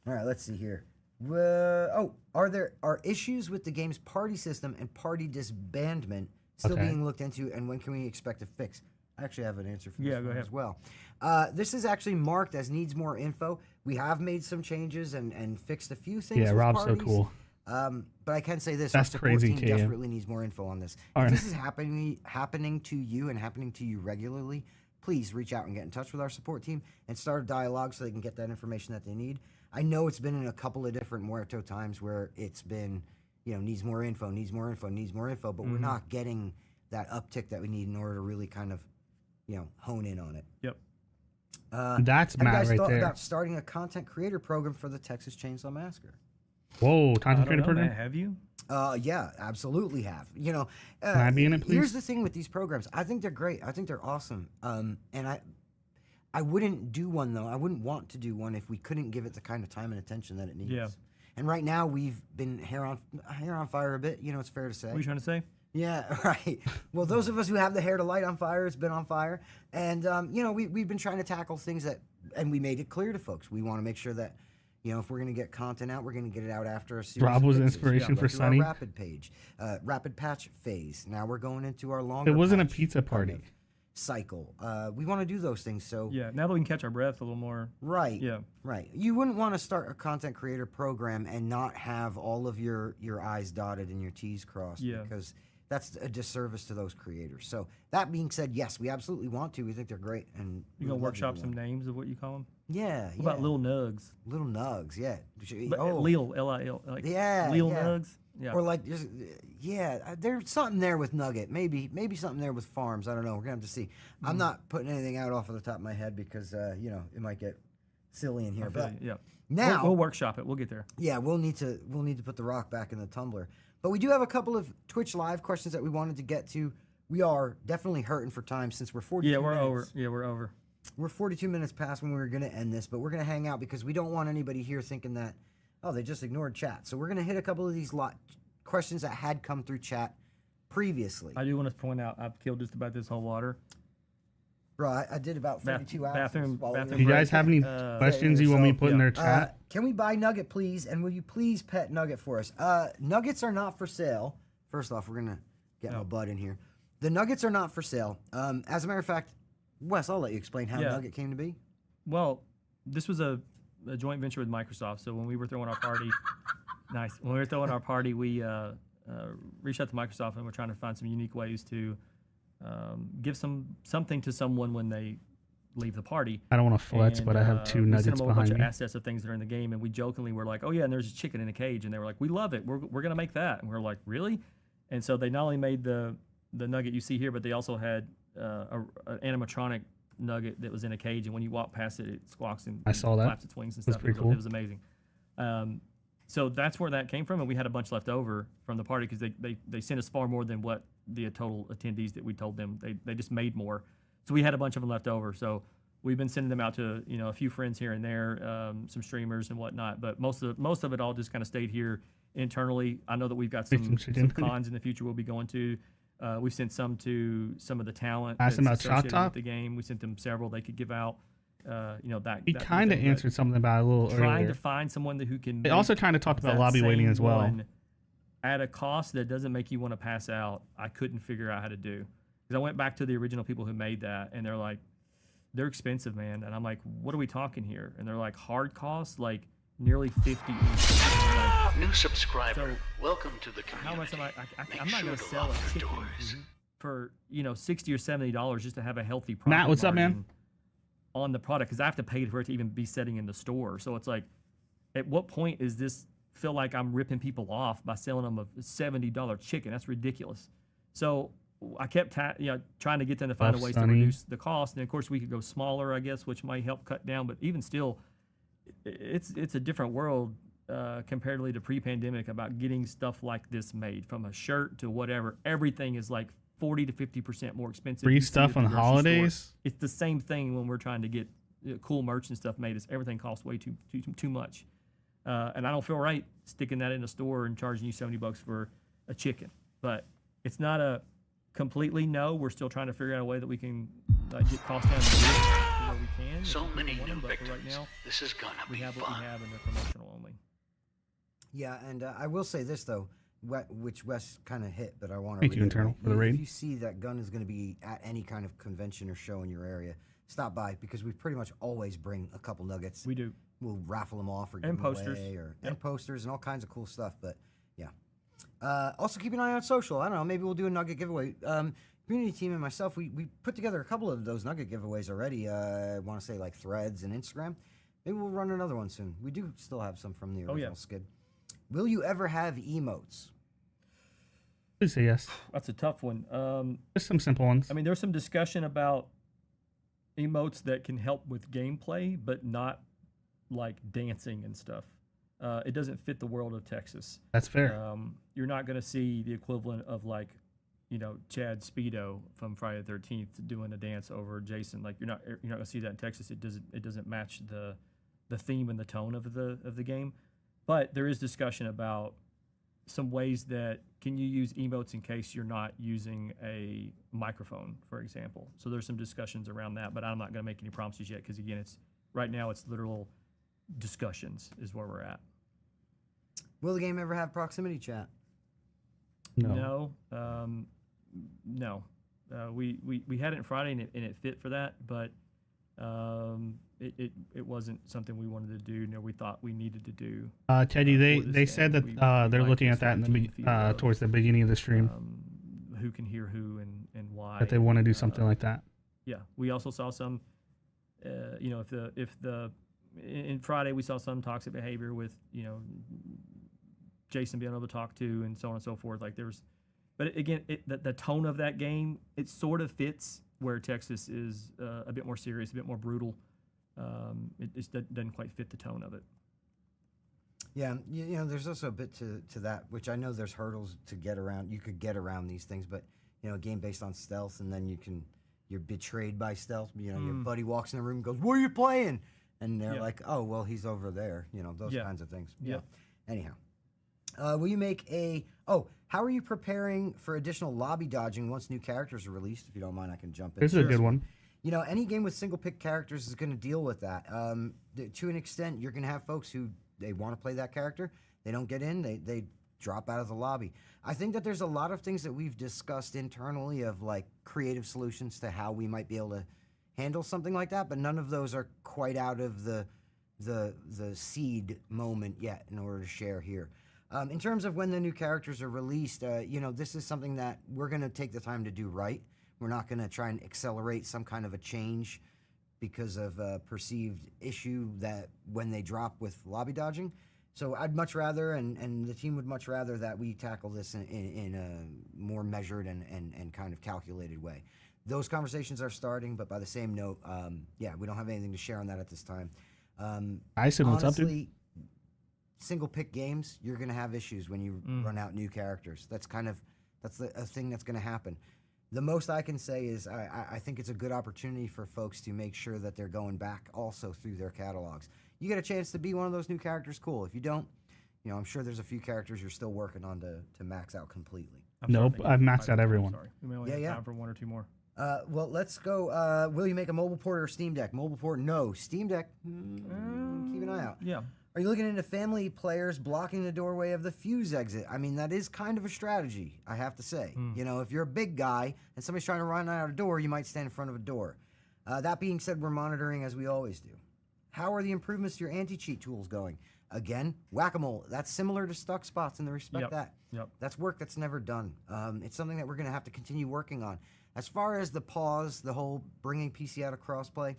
Speaker 7: All right, let's see here. Are issues with the game's party system and party disbandment still
Speaker 2: Okay.
Speaker 7: being looked into, and when can we expect a fix? I actually have an answer for this
Speaker 8: Yeah, go
Speaker 7: one
Speaker 8: ahead.
Speaker 7: as well. This is actually marked as needs more info. We have made some changes and fixed a few things.
Speaker 2: Yeah,
Speaker 7: with
Speaker 2: Rob's so
Speaker 7: parties.
Speaker 2: cool.
Speaker 7: But I can say this:
Speaker 2: That's
Speaker 7: our support
Speaker 2: crazy,
Speaker 7: team
Speaker 2: KM.
Speaker 7: desperately needs more info on this.
Speaker 2: All
Speaker 7: If
Speaker 2: right.
Speaker 7: this is happening to you and happening to you regularly, please reach out and get in touch with our support team and start a dialogue so they can get that information that they need. I know it's been in a couple of different Muerto times where it's been, needs more info, but we're not getting that uptick that we need in order to really kind of, hone in on it.
Speaker 8: yep.
Speaker 2: That's
Speaker 7: Have you
Speaker 2: Matt
Speaker 7: guys
Speaker 2: right
Speaker 7: thought
Speaker 2: there.
Speaker 7: about starting a content creator program for the Texas Chainsaw Massacre?
Speaker 2: Whoa,
Speaker 8: I
Speaker 2: content
Speaker 8: don't
Speaker 2: creator
Speaker 8: know,
Speaker 2: program?
Speaker 8: man. Have you?
Speaker 7: Yeah, absolutely have.
Speaker 2: Can I be in it, please?
Speaker 7: Here's the thing with these programs. I think they're great. I think they're awesome. And I wouldn't do one though. I wouldn't want to do one if we couldn't give it the kind of time and attention that it needs.
Speaker 8: Yeah.
Speaker 7: And right now we've been hair on fire a bit. It's fair to say.
Speaker 8: What are you trying to say?
Speaker 7: Yeah, right. Well, those of us who have the hair to light on fire, it's been on fire. And, we've been trying to tackle things and we made it clear to folks. We want to make sure that, if we're going to get content out, we're going to get it out after a series
Speaker 2: Rob
Speaker 7: of
Speaker 2: was
Speaker 7: fixes.
Speaker 2: inspiration
Speaker 7: We
Speaker 2: for
Speaker 7: went through our
Speaker 2: Sunny.
Speaker 7: rapid page, rapid patch phase. Now we're going into our longer
Speaker 2: It wasn't a
Speaker 7: patch
Speaker 2: pizza
Speaker 7: kind
Speaker 2: party.
Speaker 7: of cycle. We want to do those things. So,
Speaker 8: Yeah. Now that we can catch our breath a little more.
Speaker 7: right.
Speaker 8: Yeah.
Speaker 7: Right. You wouldn't want to start a content creator program and not have all of your I's dotted and your T's crossed.
Speaker 8: Yeah.
Speaker 7: Because that's a disservice to those creators. So that being said, yes, we absolutely want to. We think they're great. And
Speaker 8: You gonna workshop some names of what you call them?
Speaker 7: Yeah.
Speaker 8: What about Lil Nugs?
Speaker 7: Little Nugs? Yeah.
Speaker 8: But Lil, L-I-L. Like
Speaker 7: Yeah,
Speaker 8: Lil
Speaker 7: yeah.
Speaker 8: Nugs? Yeah.
Speaker 7: Or like, just, there's something there with Nugget. Maybe something there with Farms. I don't know. We're gonna have to see. I'm not putting anything out off of the top of my head because it might get silly in here. But
Speaker 8: yeah.
Speaker 7: now
Speaker 8: We'll workshop it. We'll get there.
Speaker 7: yeah, we'll need to put the rock back in the tumbler. But we do have a couple of Twitch live questions that we wanted to get to. We are definitely hurting for time since we're 42
Speaker 8: Yeah, we're
Speaker 7: minutes.
Speaker 8: over. Yeah, we're over.
Speaker 7: We're 42 minutes past when we were going to end this, but we're going to hang out because we don't want anybody here thinking that, they just ignored chat. So we're going to hit a couple of these questions that had come through chat previously.
Speaker 8: I do want to point out I've killed just about this whole water.
Speaker 7: Bro, I did about 32 hours.
Speaker 8: bathroom
Speaker 2: Do you guys have any questions you want me to put in their chat?
Speaker 7: Can we buy Nugget, please? And will you please pet Nugget for us? Nuggets are not for sale. First off, we're going to get my butt in here. The Nuggets are not for sale. As a matter of fact, Wes, I'll let you explain how Nugget came to be.
Speaker 8: Well, this was a joint venture with Microsoft. So when we were throwing our party, When we were throwing our party, we reached out to Microsoft and we're trying to find some unique ways to give something to someone when they leave the party.
Speaker 2: I don't want to flex, but I have two
Speaker 8: we
Speaker 2: nuggets
Speaker 8: sent them a
Speaker 2: behind
Speaker 8: bunch
Speaker 2: me.
Speaker 8: of assets of things that are in the game, and we jokingly were like, "Oh yeah, and there's a chicken in a cage," and they were like, "We love it. We're gonna make that." And we're like, "Really?" And so they not only made the nugget you see here, but they also had an animatronic nugget that was in a cage, and when you walk past it, it squawks and
Speaker 2: I saw that.
Speaker 8: flaps its wings and
Speaker 2: That's
Speaker 8: stuff.
Speaker 2: pretty
Speaker 8: It was amazing. So that's where that came from, and we had a bunch left over from the party because they sent us far more than what the total attendees that we told them. They just made more, so we had a bunch of them left over. So we've been sending them out to a few friends here and there, some streamers and whatnot. But most of it all just kind of stayed here internally. I know that we've got some cons in the future we'll be going to. We've sent some to some of the talent that's
Speaker 2: Asked about
Speaker 8: associated
Speaker 2: Chalk
Speaker 8: with the game. We sent them several they could give out.
Speaker 2: He kind of answered something about it a little
Speaker 8: trying
Speaker 2: earlier.
Speaker 8: to find someone who can.
Speaker 2: They also kind of talked about
Speaker 8: that
Speaker 2: lobby waiting
Speaker 8: same
Speaker 2: as well.
Speaker 8: one at a cost that doesn't make you want to pass out. I couldn't figure out how to do because I went back to the original people who made that, and they're like, they're expensive, man. And I'm like, what are we talking here? And they're like, hard costs, like nearly 50 each. Like,
Speaker 1: New subscriber,
Speaker 8: So,
Speaker 1: welcome to the community.
Speaker 8: how much am I
Speaker 1: Make
Speaker 8: I'm not
Speaker 1: sure
Speaker 8: going
Speaker 1: to
Speaker 8: to sell
Speaker 1: lock
Speaker 8: a
Speaker 1: your
Speaker 8: chicken
Speaker 1: doors.
Speaker 8: for, $60 or $70 just to have a healthy profit
Speaker 2: Matt, what's up, man?
Speaker 8: margin on the product, because I have to pay for it to even be sitting in the store. So it's like, at what point is this feel like I'm ripping people off by selling them a $70 chicken? That's ridiculous. So I kept trying to get them to find
Speaker 2: Love
Speaker 8: ways
Speaker 2: Sunny.
Speaker 8: to reduce the cost, and of course we could go smaller, I guess, which might help cut down. But even still, it's a different world comparatively to pre-pandemic about getting stuff like this made, from a shirt to whatever. Everything is like 40 to 50% more expensive.
Speaker 2: Free
Speaker 8: You see it
Speaker 2: stuff
Speaker 8: at the
Speaker 2: on
Speaker 8: grocery store.
Speaker 2: holidays.
Speaker 8: It's the same thing when we're trying to get cool merch and stuff made. Everything costs way too much, and I don't feel right sticking that in a store and charging you $70 for a chicken. But it's not a completely no. We're still trying to figure out a way that we can get costs down to where we can.
Speaker 1: So
Speaker 8: if people
Speaker 1: many
Speaker 8: want them,
Speaker 1: new
Speaker 8: but for right
Speaker 1: victims.
Speaker 8: now,
Speaker 1: This is gonna
Speaker 8: we
Speaker 1: be
Speaker 8: have what
Speaker 1: fun.
Speaker 8: we have, and they're promotional only.
Speaker 7: Yeah, and I will say this though, which Wes kind of hit, but I want to.
Speaker 2: Thank you, Internal, for the raid.
Speaker 7: If you see that gun is going to be at any kind of convention or show in your area, stop by, because we pretty much always bring a couple nuggets.
Speaker 8: We do.
Speaker 7: We'll raffle them off or give
Speaker 8: And
Speaker 7: them
Speaker 8: posters.
Speaker 7: away, and
Speaker 8: Yep.
Speaker 7: posters and all kinds of cool stuff. But yeah, also keep an eye on social. I don't know, maybe we'll do a nugget giveaway. Community team and myself, we put together a couple of those nugget giveaways already. I want to say like Threads and Instagram. Maybe we'll run another one soon. We do still have some from the original skid. Will you ever have emotes?
Speaker 2: Please say yes.
Speaker 8: That's a tough one.
Speaker 2: Just some simple ones.
Speaker 8: I mean, there's some discussion about emotes that can help with gameplay, but not like dancing and stuff. It doesn't fit the world of Texas.
Speaker 2: That's fair.
Speaker 8: You're not going to see the equivalent of like, Chad Speedo from Friday the 13th doing a dance over Jason. Like you're not going to see that in Texas. It doesn't match the theme and the tone of the game. But there is discussion about some ways that can you use emotes in case you're not using a microphone, for example. So there's some discussions around that, but I'm not going to make any promises yet because again, right now it's literal discussions is where we're at.
Speaker 7: Will the game ever have proximity chat?
Speaker 2: No.
Speaker 8: No. We had it in Friday and it fit for that, but it wasn't something we wanted to do. No, we thought we needed to do.
Speaker 2: Teddy,
Speaker 8: for this
Speaker 2: they said
Speaker 8: game.
Speaker 2: that
Speaker 8: We
Speaker 2: they're
Speaker 8: like
Speaker 2: looking
Speaker 8: this
Speaker 2: at that in
Speaker 8: routine feel of,
Speaker 2: towards the beginning of the stream.
Speaker 8: Who can hear who and why.
Speaker 2: That they want to do something like that.
Speaker 8: Yeah, we also saw some. In Friday we saw some toxic behavior with Jason being able to talk to and so on and so forth. Like but again, the tone of that game, it sort of fits where Texas is a bit more serious, a bit more brutal. It just doesn't quite fit the tone of it.
Speaker 7: Yeah, there's also a bit to that, which I know there's hurdles to get around. You could get around these things, but a game based on stealth, and then you're betrayed by stealth. Your buddy walks in the room and goes, "What are you playing?" And they're like, "Oh, well, he's over there." Those kinds of things.
Speaker 8: Yeah.
Speaker 7: Anyhow, will you make how are you preparing for additional lobby dodging once new characters are released? If you don't mind, I can jump in.
Speaker 2: This is a good one.
Speaker 7: Any game with single pick characters is going to deal with that. To an extent, you're going to have folks who they want to play that character. They don't get in. They drop out of the lobby. I think that there's a lot of things that we've discussed internally of like creative solutions to how we might be able to handle something like that, but none of those are quite out of the seed moment yet in order to share here. In terms of when the new characters are released, this is something that we're going to take the time to do right. We're not going to try and accelerate some kind of a change because of a perceived issue that when they drop with lobby dodging. So I'd much rather, and the team would much rather that we tackle this in a more measured and kind of calculated way. Those conversations are starting, but by the same note, we don't have anything to share on that at this time.
Speaker 2: I said, what's up, dude?
Speaker 7: Honestly, single pick games, you're going to have issues when you run out new characters. That's a thing that's going to happen. The most I can say is I think it's a good opportunity for folks to make sure that they're going back also through their catalogs. You get a chance to be one of those new characters, cool. If you don't, I'm sure there's a few characters you're still working on to max out completely.
Speaker 2: Nope, I've maxed out everyone.
Speaker 8: Sorry. We may only have time for one or two more.
Speaker 7: Well, let's go. Will you make a mobile port or Steam Deck? Mobile port, no. Steam Deck, keep an eye out.
Speaker 8: Yeah.
Speaker 7: Are you looking into family players blocking the doorway of the fuse exit? I mean, that is kind of a strategy, I have to say. If you're a big guy and somebody's trying to run out a door, you might stand in front of a door. That being said, we're monitoring as we always do. How are the improvements to your anti-cheat tools going? Again, whack-a-mole. That's similar to stuck spots in the respect that.
Speaker 8: Yep.
Speaker 7: That's work that's never done. It's something that we're going to have to continue working on. As far as the pause, the whole bringing PC out of crossplay,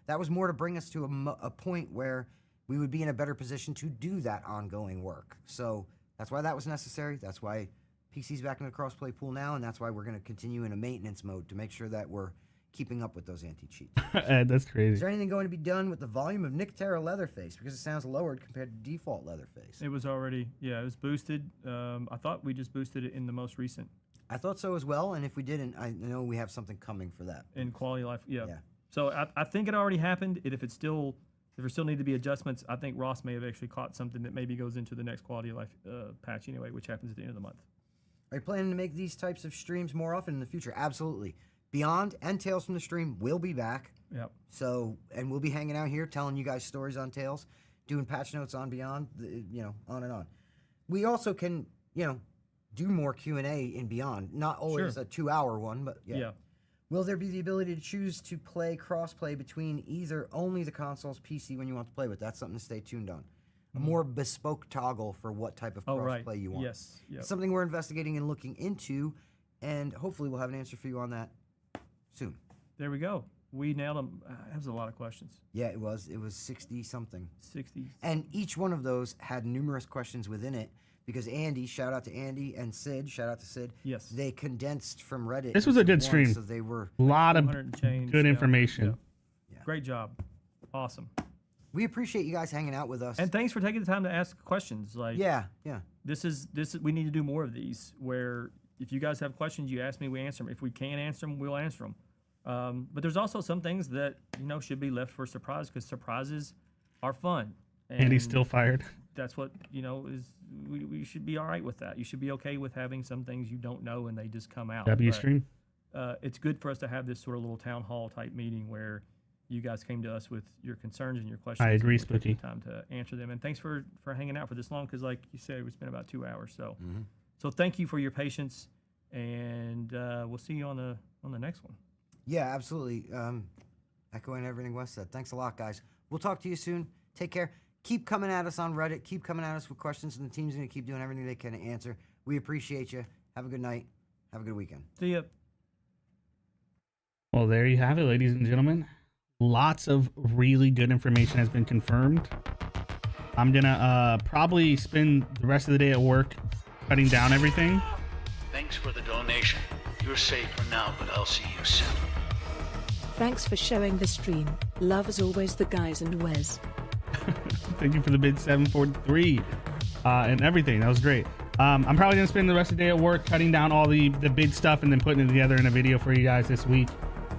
Speaker 7: that was more to bring us to a point where we would be in a better position to do that ongoing work. So that's why that was necessary. That's why PC's back in the crossplay pool now, and that's why we're going to continue in a maintenance mode to make sure that we're keeping up with those anti-cheats.
Speaker 2: That's crazy.
Speaker 7: Is there anything going to be done with the volume of Nick Terra Leatherface? Because it sounds lowered compared to default Leatherface.
Speaker 8: It was already, it was boosted. I thought we just boosted it in the most recent.
Speaker 7: I thought so as well, and if we didn't, I know we have something coming for that.
Speaker 8: In quality of life, yeah. So I think it already happened. If there still need to be adjustments, I think Ross may have actually caught something that maybe goes into the next quality of life patch anyway, which happens at the end of the month.
Speaker 7: Are you planning to make these types of streams more often in the future? Absolutely. Beyond and Tales from the Stream will be back.
Speaker 8: Yep.
Speaker 7: So, and we'll be hanging out here telling you guys stories on Tales, doing patch notes on Beyond, on and on. We also can, do more QnA in Beyond. Not always a 2-hour one, but yeah. Will there be the ability to choose to play crossplay between either only the console's PC when you want to play with? That's something to stay tuned on. A more bespoke toggle for what type of crossplay you want.
Speaker 8: Yes. Yep.
Speaker 7: It's something we're investigating and looking into, and hopefully we'll have an answer for you on that soon.
Speaker 8: There we go. We nailed them. That was a lot of questions.
Speaker 7: Yeah, it was 60-something.
Speaker 8: 60.
Speaker 7: And each one of those had numerous questions within it because Andy, shout out to Andy, and Sid, shout out to Sid.
Speaker 8: Yes.
Speaker 7: They condensed from Reddit.
Speaker 2: This was a good stream.
Speaker 7: So they were
Speaker 2: a lot of
Speaker 8: 200 and change,
Speaker 2: good information.
Speaker 8: Yeah. Great job. Awesome.
Speaker 7: We appreciate you guys hanging out with us.
Speaker 8: And thanks for taking the time to ask questions.
Speaker 7: Yeah.
Speaker 8: This is we need to do more of these where if you guys have questions, you ask me, we answer them. If we can't answer them, we'll answer them. But there's also some things that should be left for surprise because surprises are fun.
Speaker 2: And he's still fired.
Speaker 8: That's what is. We should be all right with that. You should be okay with having some things you don't know and they just come out.
Speaker 2: Stream.
Speaker 8: It's good for us to have this sort of little town hall type meeting where you guys came to us with your concerns and your questions.
Speaker 2: I agree,
Speaker 8: and we'll take
Speaker 2: Spooky.
Speaker 8: the time to answer them. And thanks for hanging out for this long because, like you said, it's been about 2 hours. So, so thank you for your patience, and we'll see you on the next one.
Speaker 7: Yeah, absolutely. Echoing everything Wes said. Thanks a lot, guys. We'll talk to you soon. Take care. Keep coming at us on Reddit. Keep coming at us with questions, and the team's going to keep doing everything they can to answer. We appreciate you. Have a good night. Have a good weekend.
Speaker 8: See ya.
Speaker 2: Well, there you have it, ladies and gentlemen. Lots of really good information has been confirmed. I'm going to probably spend the rest of the day at work cutting down everything.
Speaker 1: Thanks for the donation. You're safe for now, but I'll see you soon.
Speaker 5: Thanks for showing the stream. Love as always the guys and Wes.
Speaker 2: Thank you for the bid 743 and everything. That was great. I'm probably going to spend the rest of the day at work cutting down all the bid stuff and then putting it together in a video for you guys this week.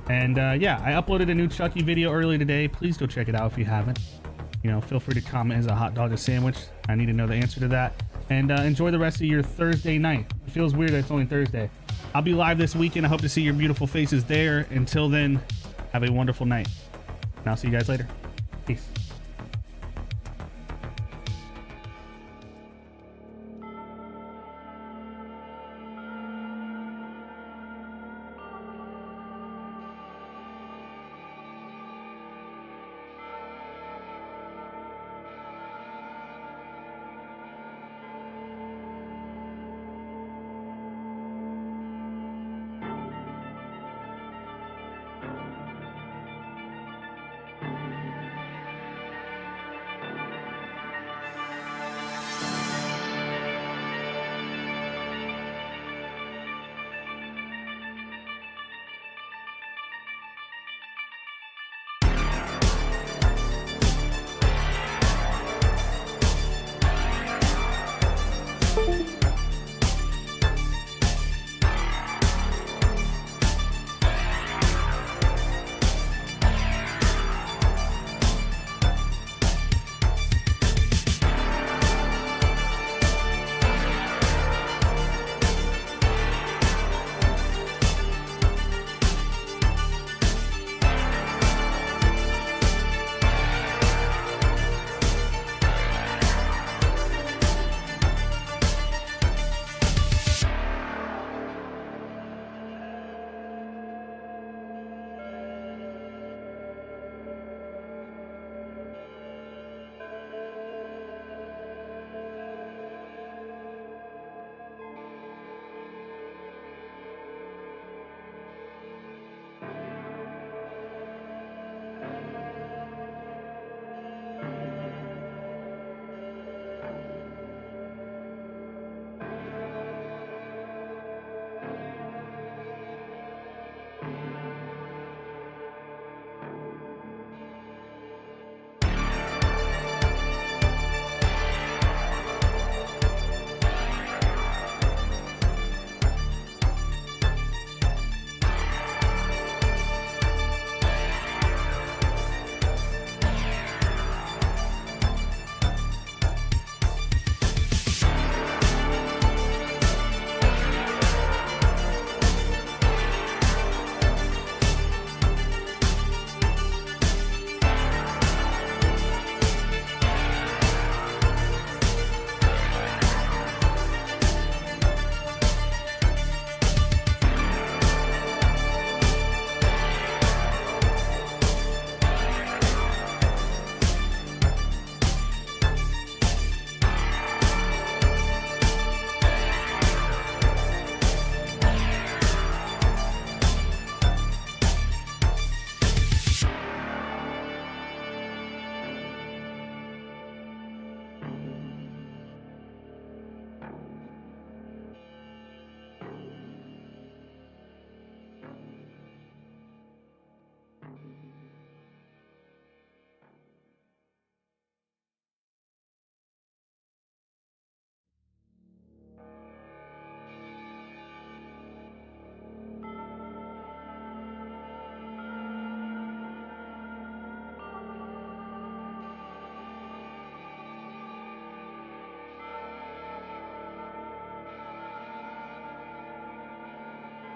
Speaker 2: And yeah, I uploaded a new Chucky video early today. Please go check it out if you haven't. Feel free to comment, is a hot dog a sandwich? I need to know the answer to that. And enjoy the rest of your Thursday night. It feels weird that it's only Thursday. I'll be live this weekend. I hope to see your beautiful faces there. Until then, have a wonderful night. And I'll see you guys later. Peace.